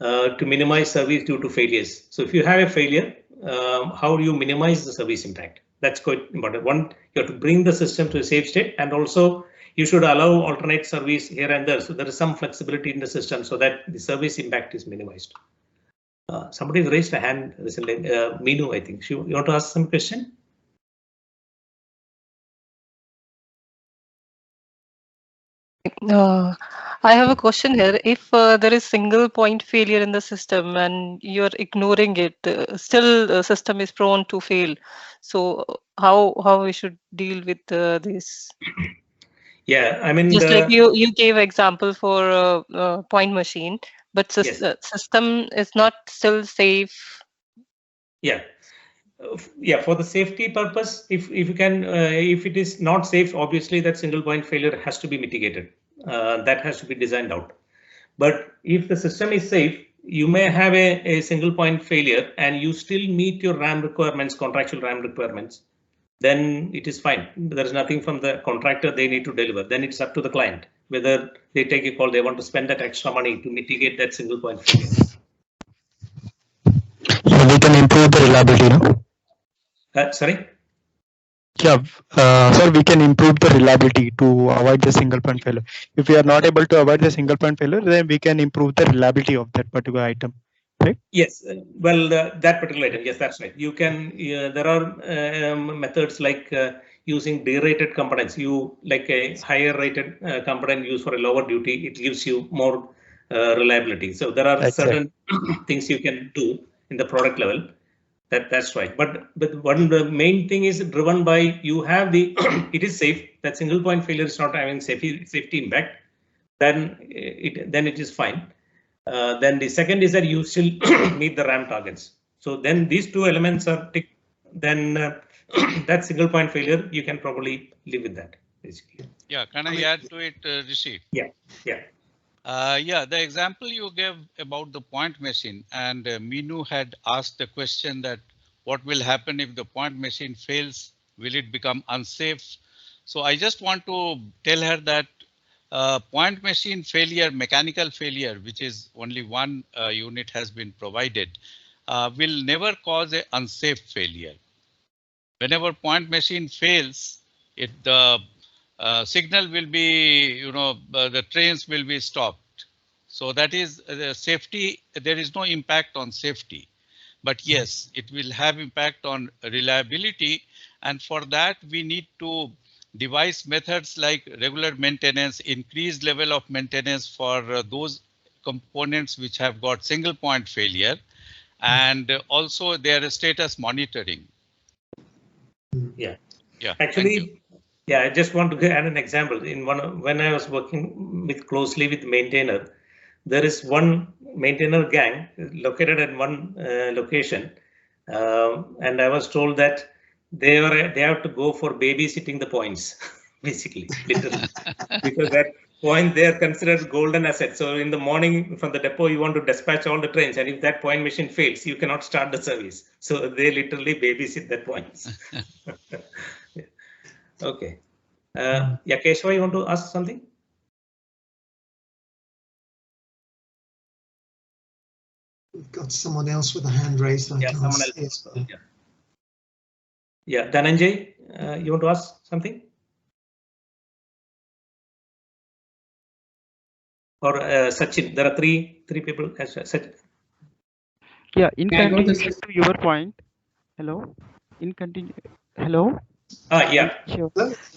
to minimize service due to failures. So if you have a failure, how do you minimize the service impact? That's quite important. One, you have to bring the system to a safe state, and also you should allow alternate service here and there. So there is some flexibility in the system so that the service impact is minimized. Somebody raised a hand recently, Meenu, I think. You want to ask some question? I have a question here. If there is single point failure in the system and you're ignoring it, still the system is prone to fail. So how we should deal with this? Yeah, I mean, just like you gave example for point machine, but system is not still safe. Yeah. Yeah, for the safety purpose, if you can, if it is not safe, obviously that single point failure has to be mitigated. That has to be designed out. But if the system is safe, you may have a single point failure and you still meet your RAM requirements, contractual RAM requirements, then it is fine. There is nothing from the contractor they need to deliver. Then it's up to the client whether they take a call, they want to spend that extra money to mitigate that single point failure. So we can improve the reliability, no? Sorry? Yeah, sir, we can improve the reliability to avoid the single point failure. If we are not able to avoid the single point failure, then we can improve the reliability of that particular item, right? Yes, well, that particular item, yes, that's right. You can, there are methods like using derated components. You like a higher rated component used for a lower duty, it gives you more reliability. So there are certain things you can do in the product level. That's right. But the main thing is driven by you have the it is safe. That single point failure is not having safety impact. Then it is fine. Then the second is that you still meet the RAM targets. So then these two elements are ticked. Then that single point failure you can probably live with that basically. Yeah. Can I add to it, Rishi? Yeah. Yeah. Yeah, the example you gave about the point machine, and Meenu had asked the question that what will happen if the point machine fails? Will it become unsafe? So I just want to tell her that point machine failure, mechanical failure, which is only one unit has been provided, will never cause an unsafe failure. Whenever point machine fails, the signal will be, the trains will be stopped. So that is the safety. There is no impact on safety, but yes, it will have impact on reliability. And for that, we need to devise methods like regular maintenance, increased level of maintenance for those components which have got single point failure, and also their status monitoring. Yeah. Yeah. Actually. Yeah, I just want to add an example. When I was working closely with maintainer, there is one maintainer gang located at one location, and I was told that they have to go for babysitting the points, basically, literally, because that point they are considered golden asset. So in the morning from the depot, you want to dispatch all the trains, and if that point machine fails, you cannot start the service. So they literally babysit that points. Okay. Yeah, Keshava, you want to ask something? We've got someone else with a hand raised. Yeah, someone else. Yeah, Dhananjay, you want to ask something? Or Sachin? There are three people. Yeah, in continuation to your point. Hello. Hello. Yeah. Sure.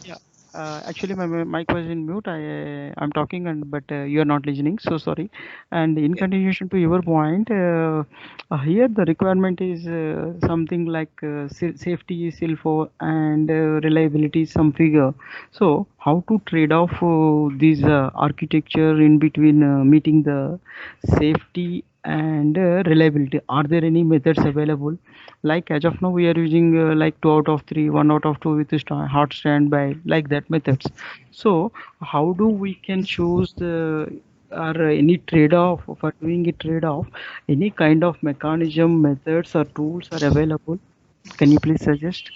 Yeah. Actually, my mic was in mute. I'm talking, but you are not listening. So sorry. And in continuation to your point, here the requirement is something like safety is SIL4 and reliability is some figure. So how to trade off this architecture in between meeting the safety and reliability? Are there any methods available? Like as of now, we are using like 2 out of 3, 1 out of 2 with hard standby, like that methods. So how do we can choose the or any trade-off for doing a trade-off, any kind of mechanism, methods, or tools are available? Can you please suggest?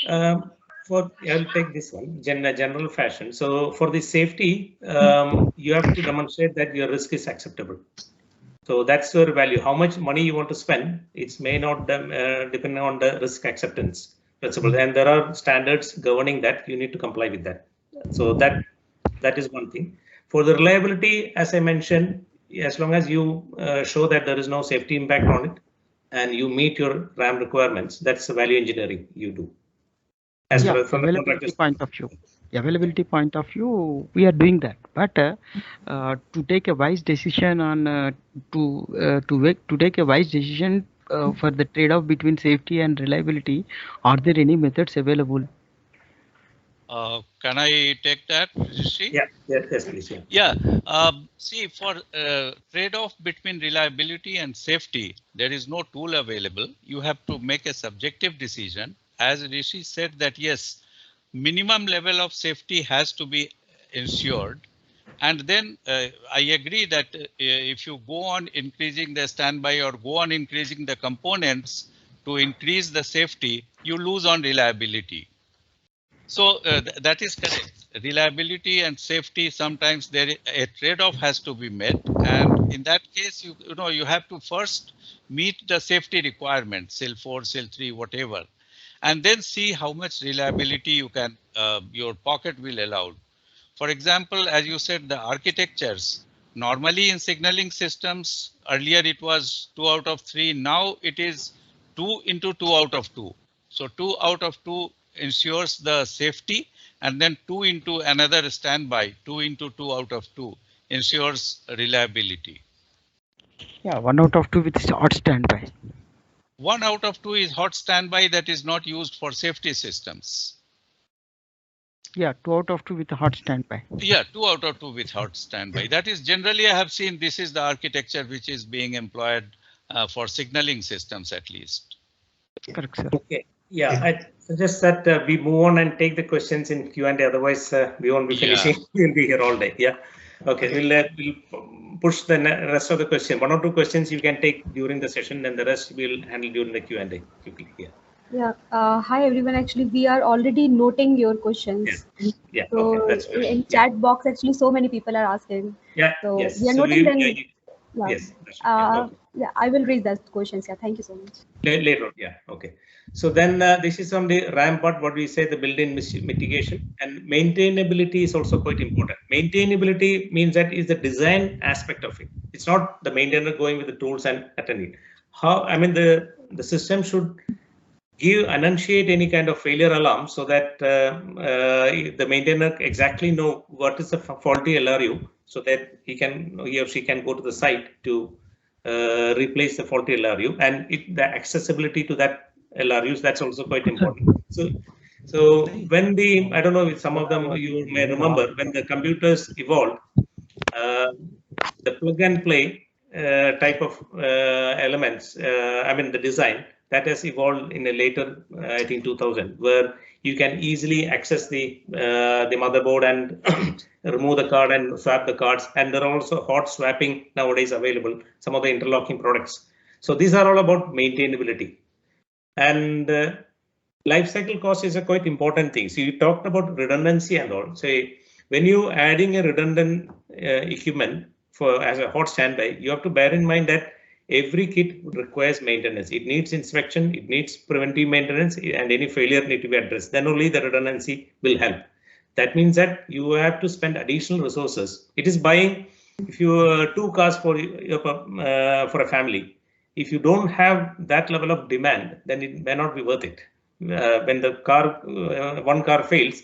I'll take this one, general fashion. So for the safety, you have to demonstrate that your risk is acceptable. So that's your value. How much money you want to spend, it may not depend on the risk acceptance principle. And there are standards governing that. You need to comply with that. So that is one thing. For the reliability, as I mentioned, as long as you show that there is no safety impact on it and you meet your RAM requirements, that's the value engineering you do. As from the availability point of view. Availability point of view, we are doing that, but to take a wise decision on to take a wise decision for the trade-off between safety and reliability, are there any methods available? Can I take that, Rishi? Yeah, yes, please. Yeah. See, for trade-off between reliability and safety, there is no tool available. You have to make a subjective decision. As Rishi said that yes, minimum level of safety has to be ensured. And then I agree that if you go on increasing the standby or go on increasing the components to increase the safety, you lose on reliability. So that is correct. Reliability and safety, sometimes a trade-off has to be met. And in that case, you have to first meet the safety requirements, SIL 4, SIL 3, whatever, and then see how much reliability you can, your pocket will allow. For example, as you said, the architectures, normally in signaling systems, earlier it was 2 out of 3. Now it is 2 into 2 out of 2. So 2 out of 2 ensures the safety, and then 2 into another standby, 2 into 2 out of 2 ensures reliability. Yeah, 1 out of 2 with hot standby. 1 out of 2 is hot standby that is not used for safety systems. Yeah, 2 out of 2 with hot standby. Yeah, 2 out of 2 with hot standby. That is generally, I have seen this is the architecture which is being employed for signaling systems at least. Correct, sir. Okay. Yeah, I suggest that we move on and take the questions in Q&A. Otherwise, we won't be finishing. We'll be here all day. Yeah. Okay. We'll push the rest of the question. 1 or 2 questions you can take during the session, and the rest we'll handle during the Q&A quickly. Yeah. Yeah. Hi everyone. Actually, we are already noting your questions. Yeah. So okay. That's good. in chat box, actually, so many people are asking. Yeah. So yes. we are So noting them. Yes. Yeah, I will raise that questions. Yeah. Thank you so much. Later on. Yeah. Okay. So then this is on the RAM part, what we say the built-in mitigation, and maintainability is also quite important. Maintainability means that is the design aspect of it. It's not the maintainer going with the tools and attending. The system should enunciate any kind of failure alarm so that the maintainer exactly know what is the faulty LRU, so that he or she can go to the site to replace the faulty LRU, and the accessibility to that LRUs, that's also quite important. So when I don't know if some of them you may remember, when the computers evolved, the plug and play type of elements, the design, that has evolved in a later, I think 2000, where you can easily access the motherboard and remove the card and swap the cards. And there are also hot swapping nowadays available, some of the interlocking products. So these are all about maintainability. And life cycle cost is a quite important thing. So you talked about redundancy and all. So when you adding a redundant equipment as a hot standby, you have to bear in mind that every kit requires maintenance. It needs inspection, it needs preventive maintenance, and any failure need to be addressed. Then only the redundancy will help. That means that you have to spend additional resources. It is buying, if you 2 cars for a family. If you don't have that level of demand, then it may not be worth it. When the car, one car fails,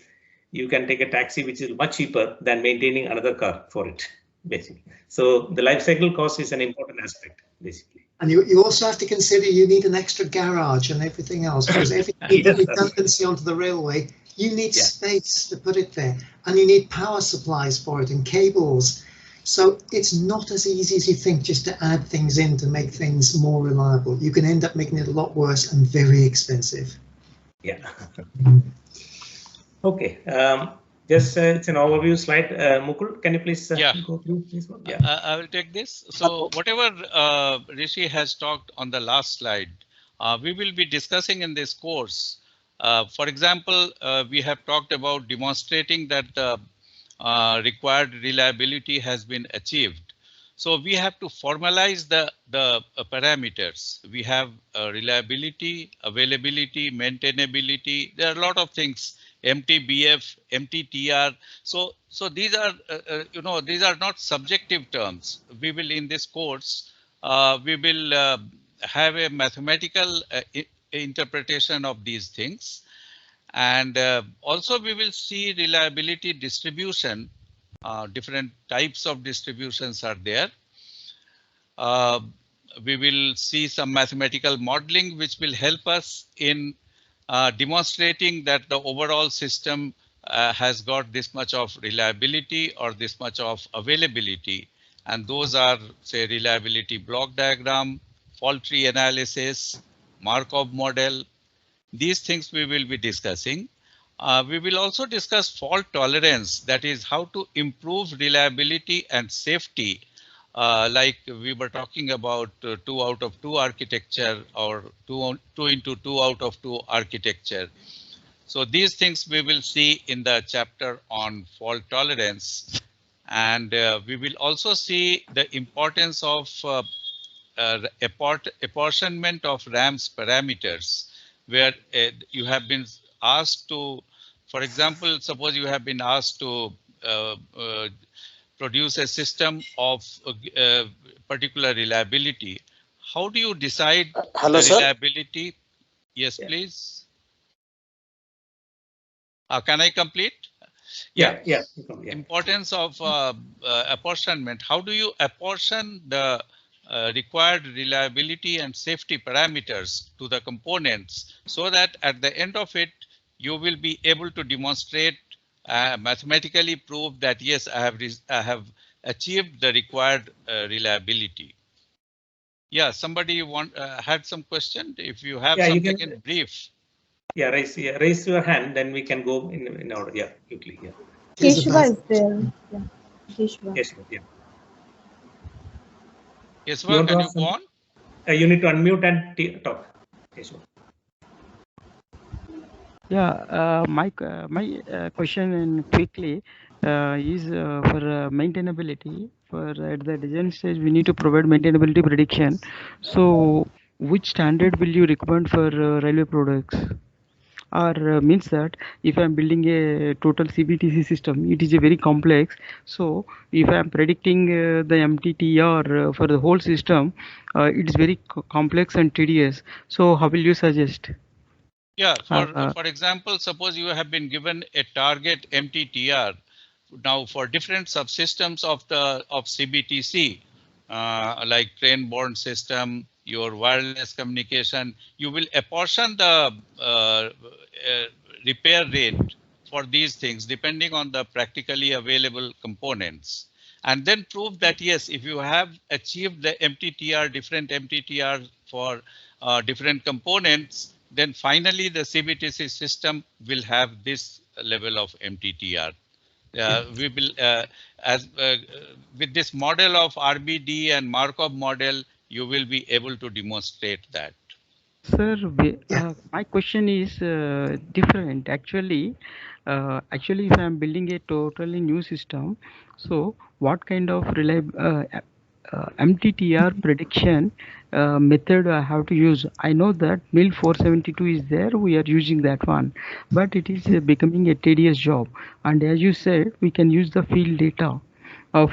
you can take a taxi, which is much cheaper than maintaining another car for it, basically. So the life cycle cost is an important aspect, basically. And you also have to consider you need an extra garage and everything else, because everything redundancy onto the railway, you need space to put it there, and you need power supplies for it and cables. So it's not as easy as you think just to add things in to make things more reliable. You can end up making it a lot worse and very expensive. Yeah. Okay. Just it's an overview slide. Mukul, can you please go through this one? Yeah, I will take this. So whatever Rishi has talked on the last slide, we will be discussing in this course. For example, we have talked about demonstrating that the required reliability has been achieved. So we have to formalize the parameters. We have reliability, availability, maintainability. There are a lot of things. MTBF, MTTR. So these are these are not subjective terms. We will in this course we will have a mathematical interpretation of these things, and also we will see reliability distribution. Different types of distributions are there. We will see some mathematical modeling which will help us in demonstrating that the overall system has got this much of reliability or this much of availability. And those are, say, reliability block diagram, fault tree analysis, Markov model. These things we will be discussing. We will also discuss fault tolerance, that is how to improve reliability and safety. Like we were talking about 2 out of 2 architecture or 2 into 2 out of 2 architecture. So these things we will see in the chapter on fault tolerance. And we will also see the importance of apportionment of RAMS parameters, where you have been asked to, for example, suppose you have been asked to produce a system of particular reliability. How do you decide Hello, the sir? reliability? Yes, please. Can I complete? Yeah. Importance of apportionment. How do you apportion the required reliability and safety parameters to the components so that at the end of it, you will be able to demonstrate, mathematically prove that yes, I have achieved the required reliability. Yeah, somebody had some question. If you have something in brief. Yeah, raise your hand, then we can go in order. Yeah, quickly. Yeah. Keshava is there. Yeah. Keshava. Yeah. Keshava, can you go on? You need to unmute and talk. Keshava. Yeah, my question in quickly is for maintainability. For at the design stage, we need to provide maintainability prediction. So, which standard will you recommend for railway products? Or means that if I'm building a total CBTC system, it is a very complex. So, if I'm predicting the MTTR for the whole system, it is very complex and tedious. So, how will you suggest? Yeah, for example, suppose you have been given a target MTTR. Now for different subsystems of CBTC, like train-borne system, your wireless communication, you will apportion the repair rate for these things depending on the practically available components. And then prove that yes, if you have achieved the MTTR, different MTTR for different components, then finally the CBTC system will have this level of MTTR. We will, with this model of RBD and Markov model, you will be able to demonstrate that. Sir, my question is different. Actually, if I'm building a totally new system, so what kind of MTTR prediction method I have to use? I know that MIL 472 is there, we are using that one, but it is becoming a tedious job. And as you said, we can use the field data of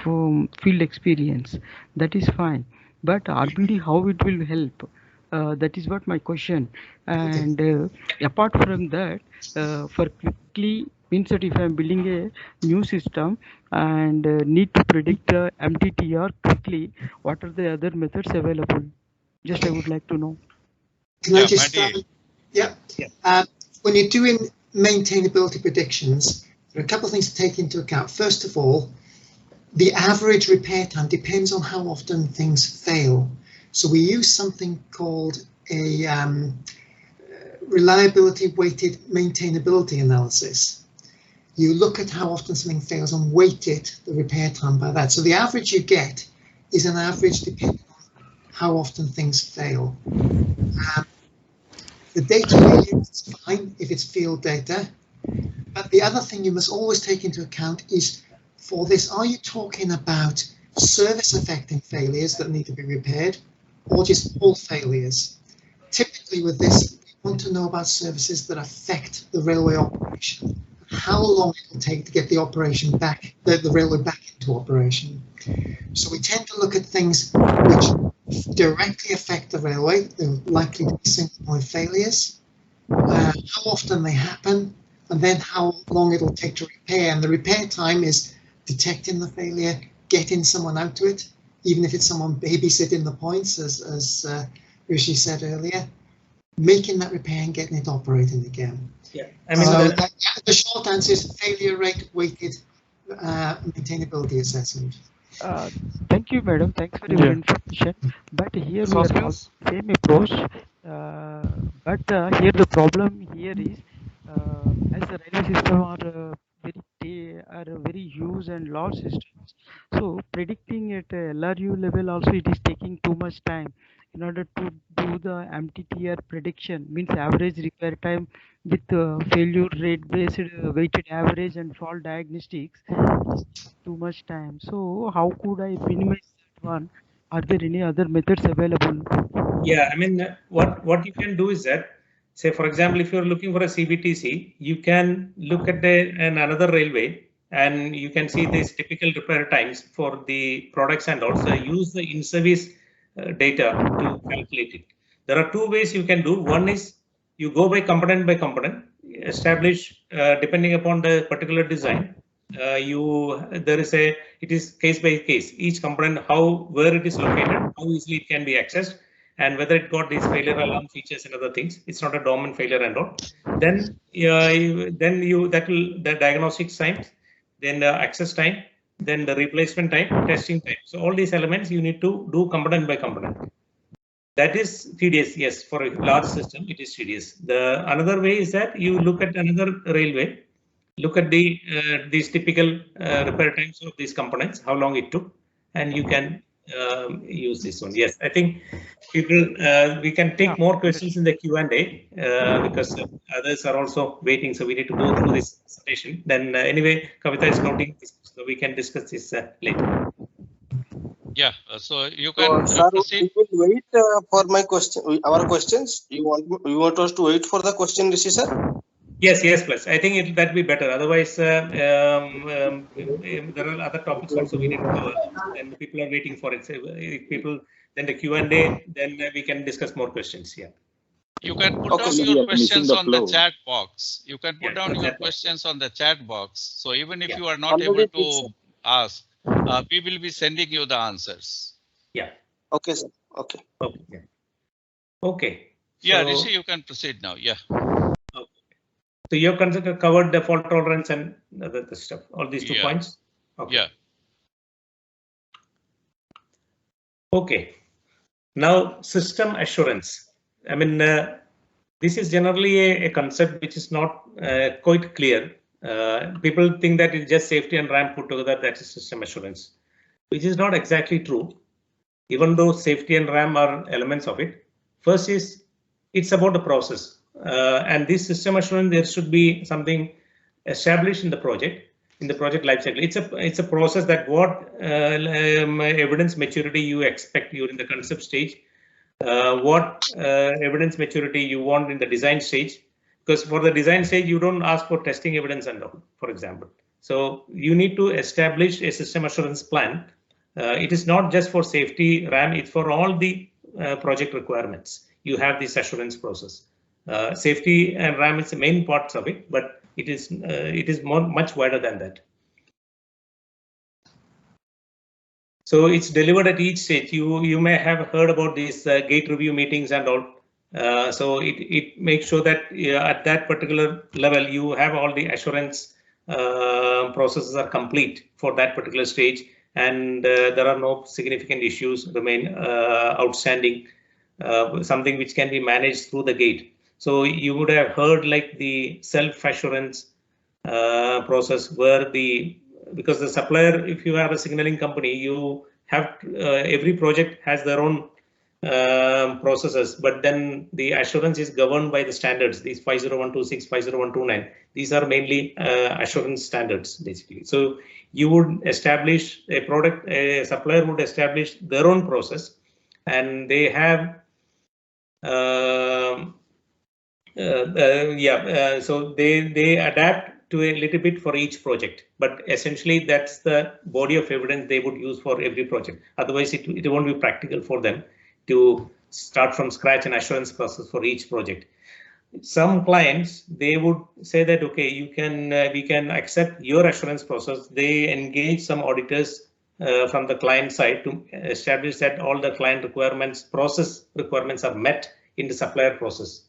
field experience. That is fine. But RBD, how it will help? That is what my question. And apart from that, for quickly means that if I'm building a new system and need to predict the MTTR quickly, what are the other methods available? Just I would like to know. Can I just start? Yeah. When you're doing maintainability predictions, there are a couple of things to take into account. First of all, the average repair time depends on how often things fail. So we use something called a reliability weighted maintainability analysis. you look at how often something fails and weight it, the repair time by that. So the average you get is an average depending on how often things fail. The data you use is fine if it's field data, but the other thing you must always take into account is, for this, are you talking about service affecting failures that need to be repaired, or just all failures? Typically with this, we want to know about services that affect the railway operation, how long it will take to get the operation back, the railway back into operation. So we tend to look at things which directly affect the railway. They're likely to be single point failures, how often they happen, and then how long it'll take to repair. And the repair time is detecting the failure, getting someone out to it, even if it's someone babysitting the points, as Rishi said earlier, making that repair and getting it operating again. Yeah, I mean, so the short answer is failure rate weighted maintainability assessment. Thank you, madam. Thanks for your information. But here we are following the same approach. Here the problem here is, as the railway system are very huge and large systems. So predicting at LRU level also it is taking too much time. In order to do the MTTR prediction, means average repair time with failure rate based weighted average and fault diagnostics, too much time. So how could I minimize that one? Are there any other methods available? Yeah, I mean, what you can do is that, say, for example, if you're looking for a CBTC, you can look at another railway and you can see these typical repair times for the products and also use the in-service data to calculate it. There are two ways you can do. One is you go by component, establish depending upon the particular design. It is case by case. Each component, where it is located, how easily it can be accessed, and whether it got these failure alarm features and other things. It's not a dormant failure and all. Then the diagnostic time, then the access time, then the replacement time, testing time. So all these elements you need to do component by component. That is tedious. Yes, for a large system, it is tedious. The another way is that you look at another railway, look at these typical repair times of these components, how long it took, and you can use this one. Yes, I think people we can take more questions in the Q&A because others are also waiting, so we need to go through this presentation. Then anyway, Kavitha is noting this, so we can discuss this later. Yeah, so you can sir, proceed. we will wait for my question. Our questions. You want us to wait for the question, Rishi sir? Yes, plus. I think that'd be better. Otherwise, there are other topics also we need to cover, and people are waiting for it. So if people, then the Q&A, then we can discuss more questions. Yeah. You can put down your questions on the chat box. You can put down your questions on the chat box. So even if you are not able to ask, we will be sending you the answers. Yeah. Okay, sir. Okay. Okay. Yeah. Okay. Yeah, Rishi, you can proceed now. Yeah. So you have covered the fault tolerance and the stuff, all these 2 points. Okay. Yeah. Okay. Now, system assurance. I mean, this is generally a concept which is not quite clear. People think that it's just safety and RAM put together, that is system assurance, which is not exactly true. Even though safety and RAM are elements of it, first is it's about the process. And this system assurance, there should be something established in the project lifecycle. It's a process that what evidence maturity you expect during the concept stage, what evidence maturity you want in the design stage, because for the design stage you don't ask for testing evidence and all, for example. So you need to establish a system assurance plan. It is not just for safety RAM, it's for all the project requirements. You have this assurance process. Safety and RAM is the main parts of it, but it is much wider than that. So it's delivered at each stage. You may have heard about these gate review meetings and all. So it makes sure that at that particular level you have all the assurance processes are complete for that particular stage, and there are no significant issues remain outstanding. Something which can be managed through the gate. So you would have heard like the self assurance process where because the supplier, if you have a signaling company, you have every project has their own processes, but then the assurance is governed by the standards, these 50126, 50129. These are mainly assurance standards basically. So you would establish a supplier would establish their own process, and they have so they adapt to a little bit for each project, but essentially that's the body of evidence they would use for every project. Otherwise it won't be practical for them to start from scratch an assurance process for each project. Some clients, they would say that, okay, you can we can accept your assurance process. They engage some auditors from the client side to establish that all the client requirements, process requirements are met in the supplier process.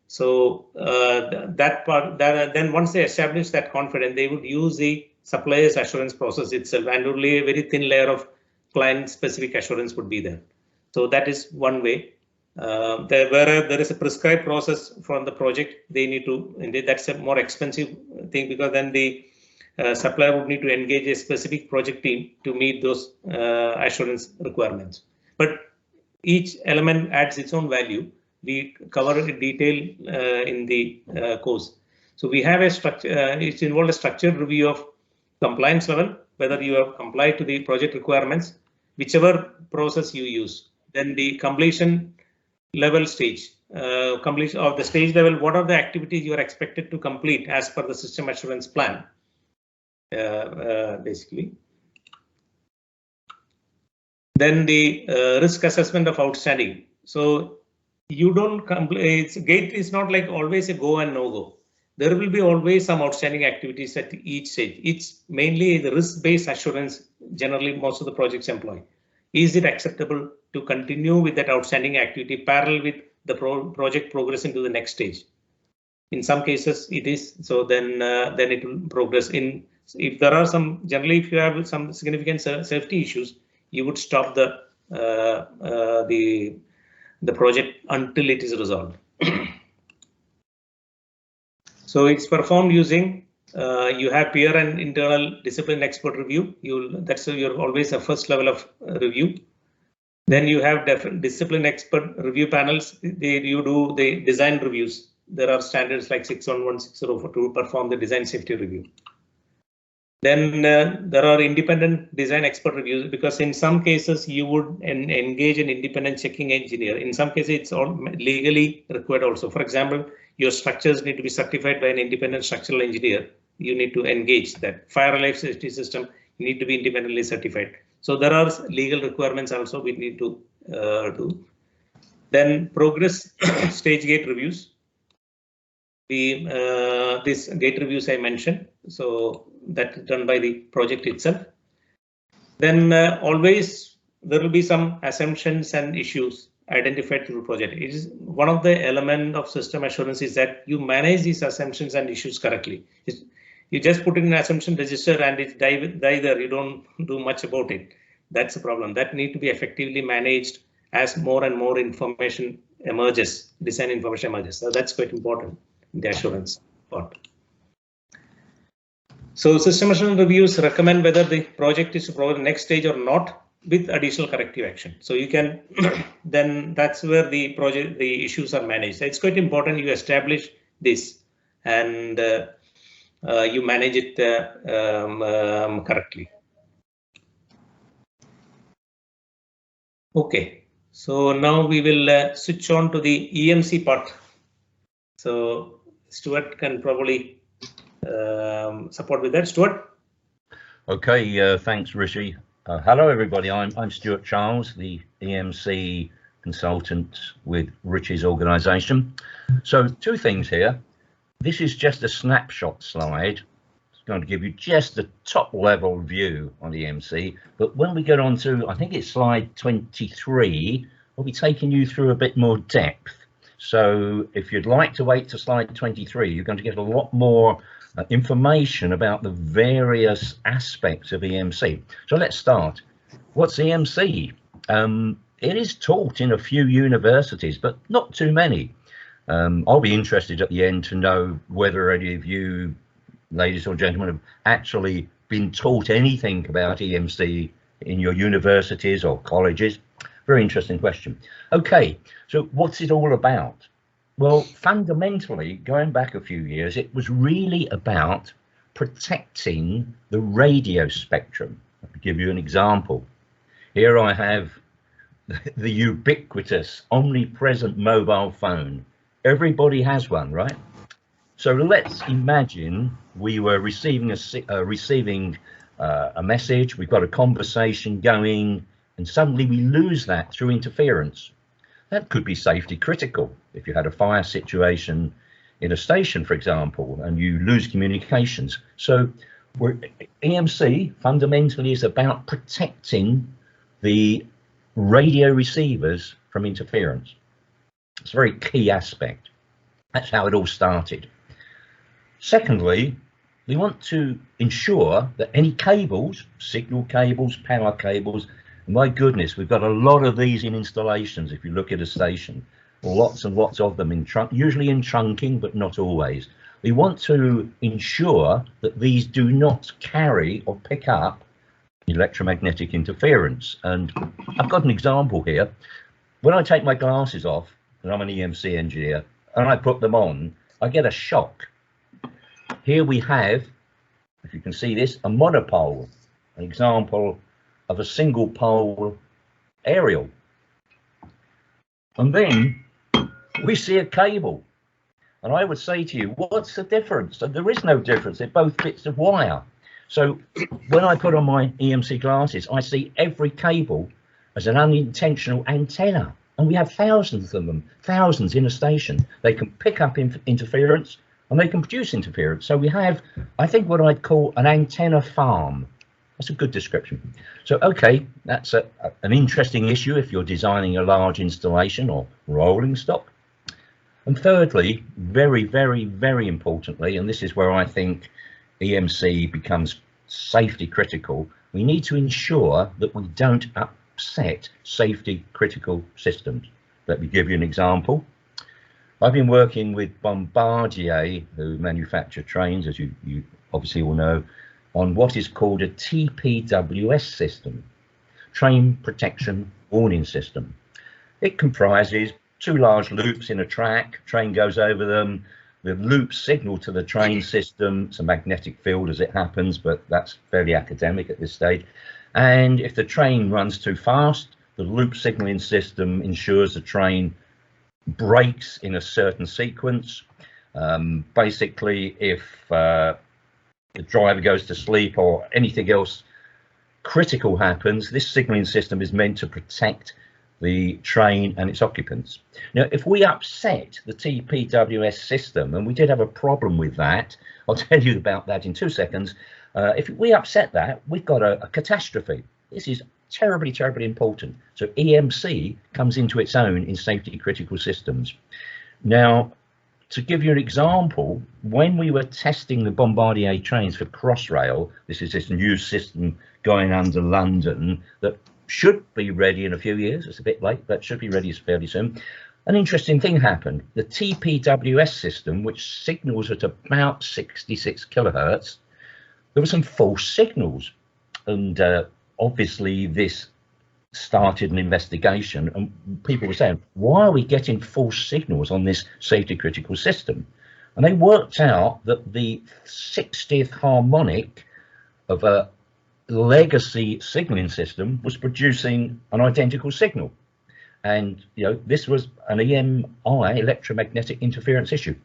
So that part, then once they establish that confidence, they would use the supplier's assurance process itself, and only a very thin layer of client-specific assurance would be there. So that is one way. Where there is a prescribed process from the project, they need to. That's a more expensive thing, because then the supplier would need to engage a specific project team to meet those assurance requirements. But each element adds its own value. We cover it in detail in the course. So we have a structure, it's involved a structured review of compliance level, whether you have complied to the project requirements, whichever process you use. Then the completion level stage, completion of the stage level, what are the activities you are expected to complete as per the system assurance plan, basically. Then the risk assessment of outstanding. So you don't complete, gate is not like always a go and no go. There will be always some outstanding activities at each stage. It's mainly the risk-based assurance, generally most of the projects employ. Is it acceptable to continue with that outstanding activity parallel with the project progressing to the next stage? In some cases it is, so then it will progress. If there are some, generally if you have some significant safety issues, you would stop the project until it is resolved. So it's performed using, you have peer and internal discipline expert review. That's you're always a first level of review. Then you have different discipline expert review panels. You do the design reviews. There are standards like 611, 604 to perform the design safety review. Then there are independent design expert reviews, because in some cases you would engage an independent checking engineer. In some cases it's all legally required also. For example, your structures need to be certified by an independent structural engineer. You need to engage that. Fire life safety system need to be independently certified. So there are legal requirements also we need to do. Then progress stage gate reviews. This gate reviews I mentioned, so that's done by the project itself. Then always there will be some assumptions and issues identified through the project. It is one of the elements of system assurance is that you manage these assumptions and issues correctly. You just put in an assumption register and it's die there. You don't do much about it. That's the problem. That need to be effectively managed as more and more information emerges, design information emerges. So that's quite important in the assurance part. So system assurance reviews recommend whether the project is to provide the next stage or not, with additional corrective action. So you can then that's where the issues are managed. It's quite important you establish this and you manage it correctly. Okay, so now we will switch on to the EMC part. So Stuart can probably support with that. Stuart. Okay, thanks, Rishi. Hello, everybody. I'm Stuart Charles, the EMC consultant with Richie's organisation. So 2 things here. This is just a snapshot slide. It's going to give you just a top level view on the EMC. But when we get on to, I think it's slide 23, we'll be taking you through a bit more depth. So if you'd like to wait to slide 23, you're going to get a lot more information about the various aspects of EMC. So let's start. What's EMC? It is taught in a few universities, but not too many. I'll be interested at the end to know whether any of you ladies or gentlemen, have actually been taught anything about EMC in your universities or colleges? Very interesting question. Okay, so what's it all about? Well, fundamentally, going back a few years, it was really about protecting the radio spectrum. I'll give you an example. Here I have the ubiquitous, omnipresent mobile phone. Everybody has one, right? So let's imagine we were receiving a message, we've got a conversation going, and suddenly we lose that through interference. That could be safety critical. If you had a fire situation in a station, for example, and you lose communications. So EMC fundamentally is about protecting the radio receivers from interference. It's a very key aspect. That's how it all started. Secondly, we want to ensure that any cables, signal cables, power cables, my goodness, we've got a lot of these in installations. If you look at a station, lots and lots of them in usually in trunking, but not always. We want to ensure that these do not carry or pick up electromagnetic interference. And I've got an example here. When I take my glasses off, and I'm an EMC engineer, and I put them on, I get a shock. Here we have, if you can see this, a monopole, an example of a single pole aerial. And then we see a cable. And I would say to you, what's the difference? And there is no difference. They're both bits of wire. So when I put on my EMC glasses, I see every cable as an unintentional antenna. And we have thousands of them, thousands in a station. They can pick up interference and they can produce interference. So we have, I think, what I'd call an antenna farm. That's a good description. So, okay, that's an interesting issue if you're designing a large installation or rolling stock. And thirdly, very, very, very importantly, and this is where I think EMC becomes safety critical, we need to ensure that we don't upset safety critical systems. Let me give you an example. I've been working with Bombardier, who manufacture trains, as you obviously all know, on what is called a TPWS system, Train Protection Warning System. It comprises two large loops in a track, train goes over them, the loops signal to the train system, it's a magnetic field as it happens, but that's fairly academic at this stage. And if the train runs too fast, the loop signaling system ensures the train brakes in a certain sequence. Basically, if the driver goes to sleep or anything else critical happens, this signaling system is meant to protect the train and its occupants. Now, if we upset the TPWS system, and we did have a problem with that, I'll tell you about that in 2 seconds. If we upset that, we've got a catastrophe. This is terribly, terribly important. So EMC comes into its own in safety critical systems. Now, to give you an example, when we were testing the Bombardier trains for Crossrail, this is this new system going under London that should be ready in a few years. It's a bit late, but should be ready fairly soon. An interesting thing happened. The TPWS system, which signals at about 66 kilohertz, there were some false signals. And obviously this started an investigation, and people were saying, why are we getting false signals on this safety critical system? And they worked out that the 60th harmonic of a legacy signaling system was producing an identical signal. And this was an EMI, electromagnetic interference issue.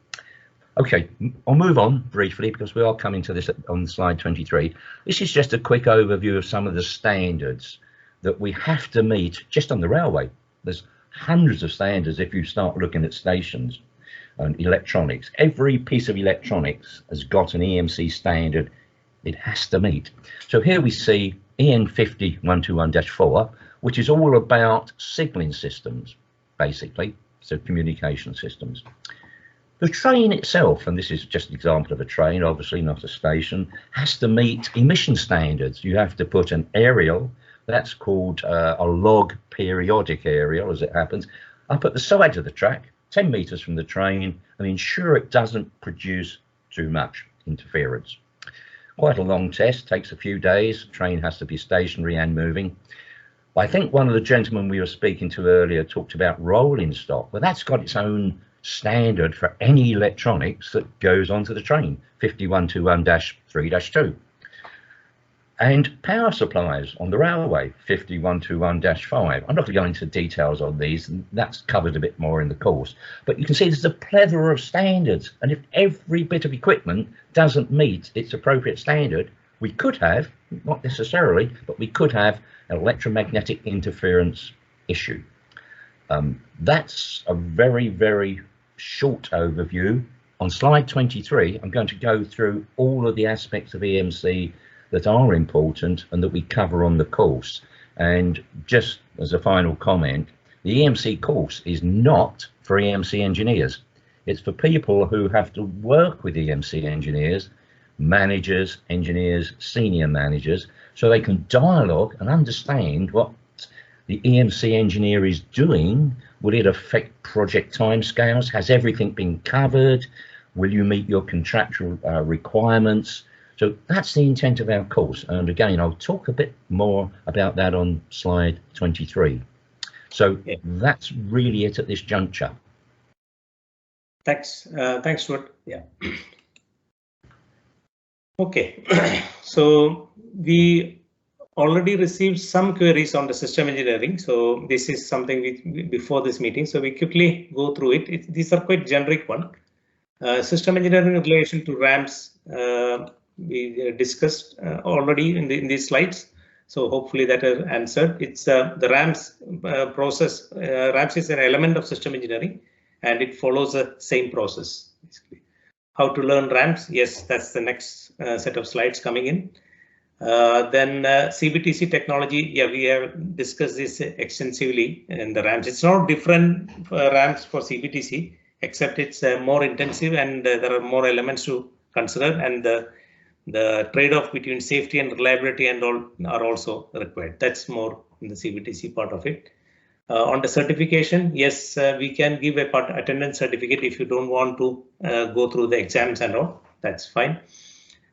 Okay, I'll move on briefly because we are coming to this on slide 23. This is just a quick overview of some of the standards that we have to meet just on the railway. There's hundreds of standards if you start looking at stations and electronics. Every piece of electronics has got an EMC standard it has to meet. So here we see EN 50121-4, which is all about signaling systems, basically, so communication systems. The train itself, and this is just an example of a train, obviously not a station, has to meet emission standards. You have to put an aerial, that's called a log periodic aerial, as it happens, up at the side of the track, 10 meters from the train, and ensure it doesn't produce too much. interference. Quite a long test, takes a few days. Train has to be stationary and moving. I think one of the gentlemen we were speaking to earlier talked about rolling stock. Well, that's got its own standard for any electronics that goes onto the train, 5121-3-2. And power supplies on the railway, 5121-5. I'm not going to go into details on these, and that's covered a bit more in the course. But you can see there's a plethora of standards, and if every bit of equipment doesn't meet its appropriate standard, we could have, not necessarily, but we could have an electromagnetic interference issue. That's a very, very short overview. On slide 23, I'm going to go through all of the aspects of EMC that are important and that we cover on the course. And just as a final comment, the EMC course is not for EMC engineers. It's for people who have to work with EMC engineers, managers, engineers, senior managers, so they can dialogue and understand what the EMC engineer is doing. Will it affect project timescales? Has everything been covered? Will you meet your contractual requirements? So that's the intent of our course. And again, I'll talk a bit more about that on slide 23. So that's really it at this juncture. Thanks. Thanks, Stuart. Yeah. Okay. So we already received some queries on the system engineering. So this is something before this meeting. So we quickly go through it. These are quite generic one. System engineering in relation to RAMS. We discussed already in these slides, so hopefully that is answered. It's the RAMS process. RAMS is an element of system engineering, and it follows the same process. Basically, how to learn RAMS? Yes, that's the next set of slides coming in. Then CBTC technology. Yeah, we have discussed this extensively in the RAMS. It's not different RAMS for CBTC, except it's more intensive and there are more elements to consider, and the trade-off between safety and reliability and all are also required. That's more in the CBTC part of it. On the certification, yes, we can give a attendance certificate if you don't want to go through the exams and all. That's fine.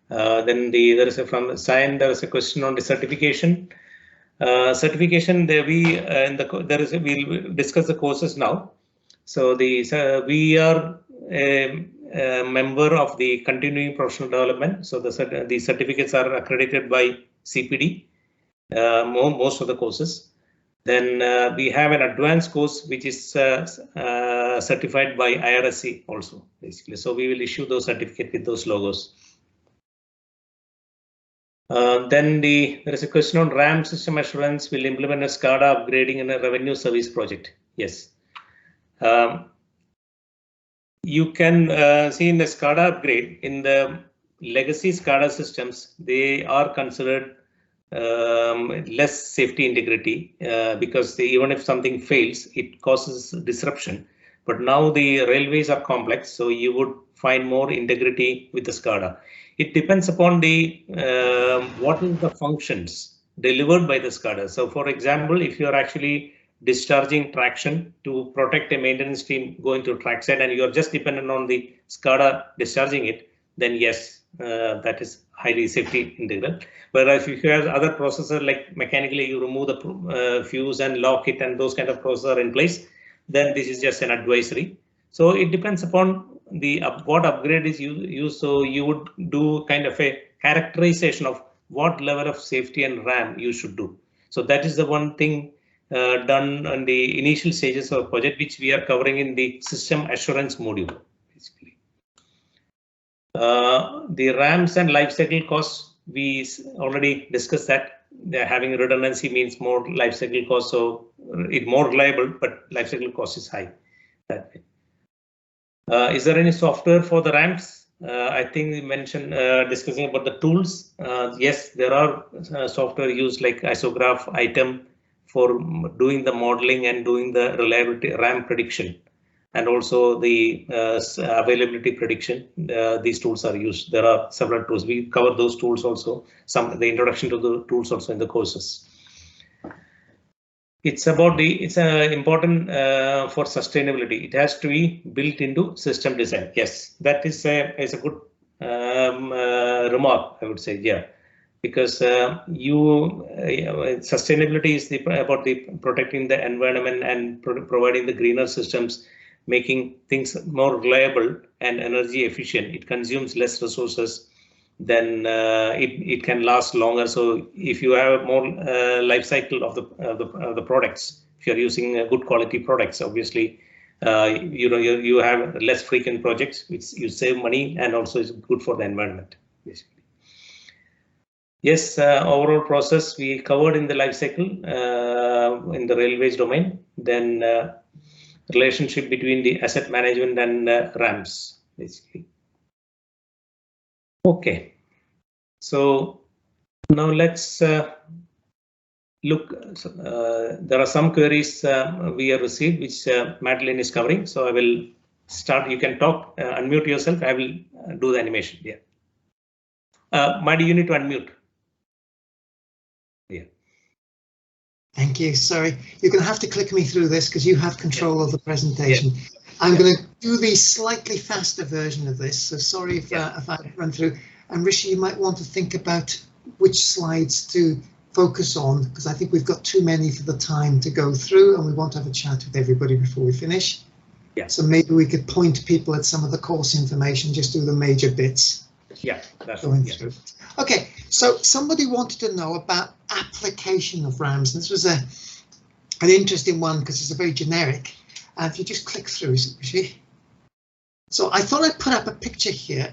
Then there is from Sayan, there is a question on the certification. Certification, we'll discuss the courses now. So we are a member of the continuing professional development. So the certificates are accredited by CPD, most of the courses. Then we have an advanced course which is certified by IRSC also, basically. So we will issue those certificates with those logos. Then there is a question on RAM system assurance. Will implement a SCADA upgrading in a revenue service project? Yes. You can see in the SCADA upgrade, in the legacy SCADA systems, they are considered less safety integrity because even if something fails, it causes disruption. But now the railways are complex, so you would find more integrity with the SCADA. It depends upon the what is the functions delivered by the SCADA. So for example, if you are actually discharging traction to protect a maintenance team going through trackside and you are just dependent on the SCADA discharging it, then yes, that is highly safety integral. Whereas if you have other processor like mechanically you remove the fuse and lock it and those kind of processors are in place, then this is just an advisory. So it depends upon the what upgrade is used. So you would do kind of a characterization of what level of safety and RAM you should do. So that is the one thing done on the initial stages of project, which we are covering in the system assurance module. Basically, the RAMs and lifecycle costs, we already discussed that. They're having redundancy means more lifecycle costs, so it's more reliable, but lifecycle cost is high. That way. Is there any software for the RAMs? I think we mentioned discussing about the tools. Yes, there are software used like isograph, item for doing the modeling and doing the reliability RAM prediction, and also the availability prediction. These tools are used. There are several tools. We cover those tools also. The introduction to the tools also in the courses. It's about it's important for sustainability. It has to be built into system design. Yes, that is a good remark, I would say, yeah, because sustainability is about the protecting the environment and providing the greener systems, making things more reliable and energy efficient. It consumes less resources, then it can last longer. So if you have more life cycle of the products, if you're using good quality products, obviously you have less frequent projects, which you save money and also is good for the environment, basically. Yes, overall process we covered in the life cycle in the railways domain. Then relationship between the asset management and RAMS, basically. Okay, so now let's look. There are some queries we have received, which Madeline is covering. So I will start. You can talk, unmute yourself. I will do the animation. Yeah. Maddie, you need to unmute. Yeah. Thank you. Sorry, you're going to have to click me through this because you have control of the presentation. Yeah. I'm going to do the slightly faster version of this. So sorry if I run through. And Rishi, you might want to think about which slides to focus on, because I think we've got too many for the time to go through and we want to have a chat with everybody before we finish. Yeah. So maybe we could point people at some of the course information, just do the major bits. Yeah, that's going through. Okay, so somebody wanted to know about application of RAMS. This was an interesting one because it's a very generic. If you just click through, Rishi. So I thought I'd put up a picture here.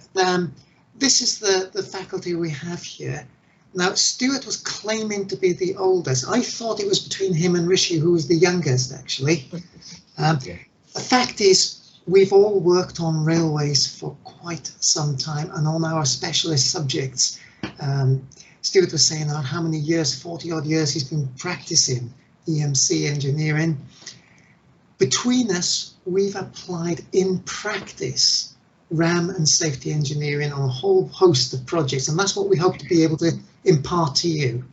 This is the faculty we have here. Now, Stuart was claiming to be the oldest. I thought it was between him and Rishi, who was the youngest, actually. The fact is, we've all worked on railways for quite some time and on our specialist subjects. Stuart was saying how many years, 40 odd years, he's been practicing EMC engineering. Between us, we've applied in practice RAM and safety engineering on a whole host of projects, and that's what we hope to be able to impart to you.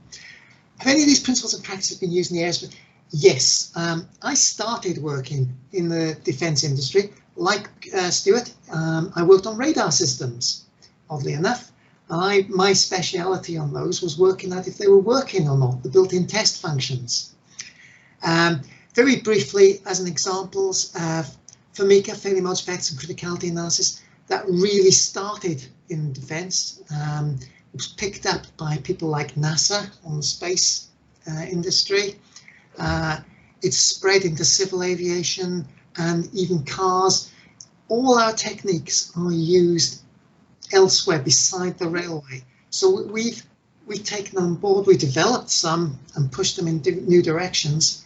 Have any of these principles and practices been used in the aerospace? Yes, I started working in the defence industry. Like Stuart, I worked on radar systems, oddly enough. My speciality on those was working out if they were working or not, the built-in test functions. Very briefly, as an example, FAMICA, failure mode specs and criticality analysis, that really started in defence. It was picked up by people like NASA on the space industry. It's spread into civil aviation and even cars. All our techniques are used elsewhere beside the railway. So we've taken on board, we developed some and pushed them in new directions,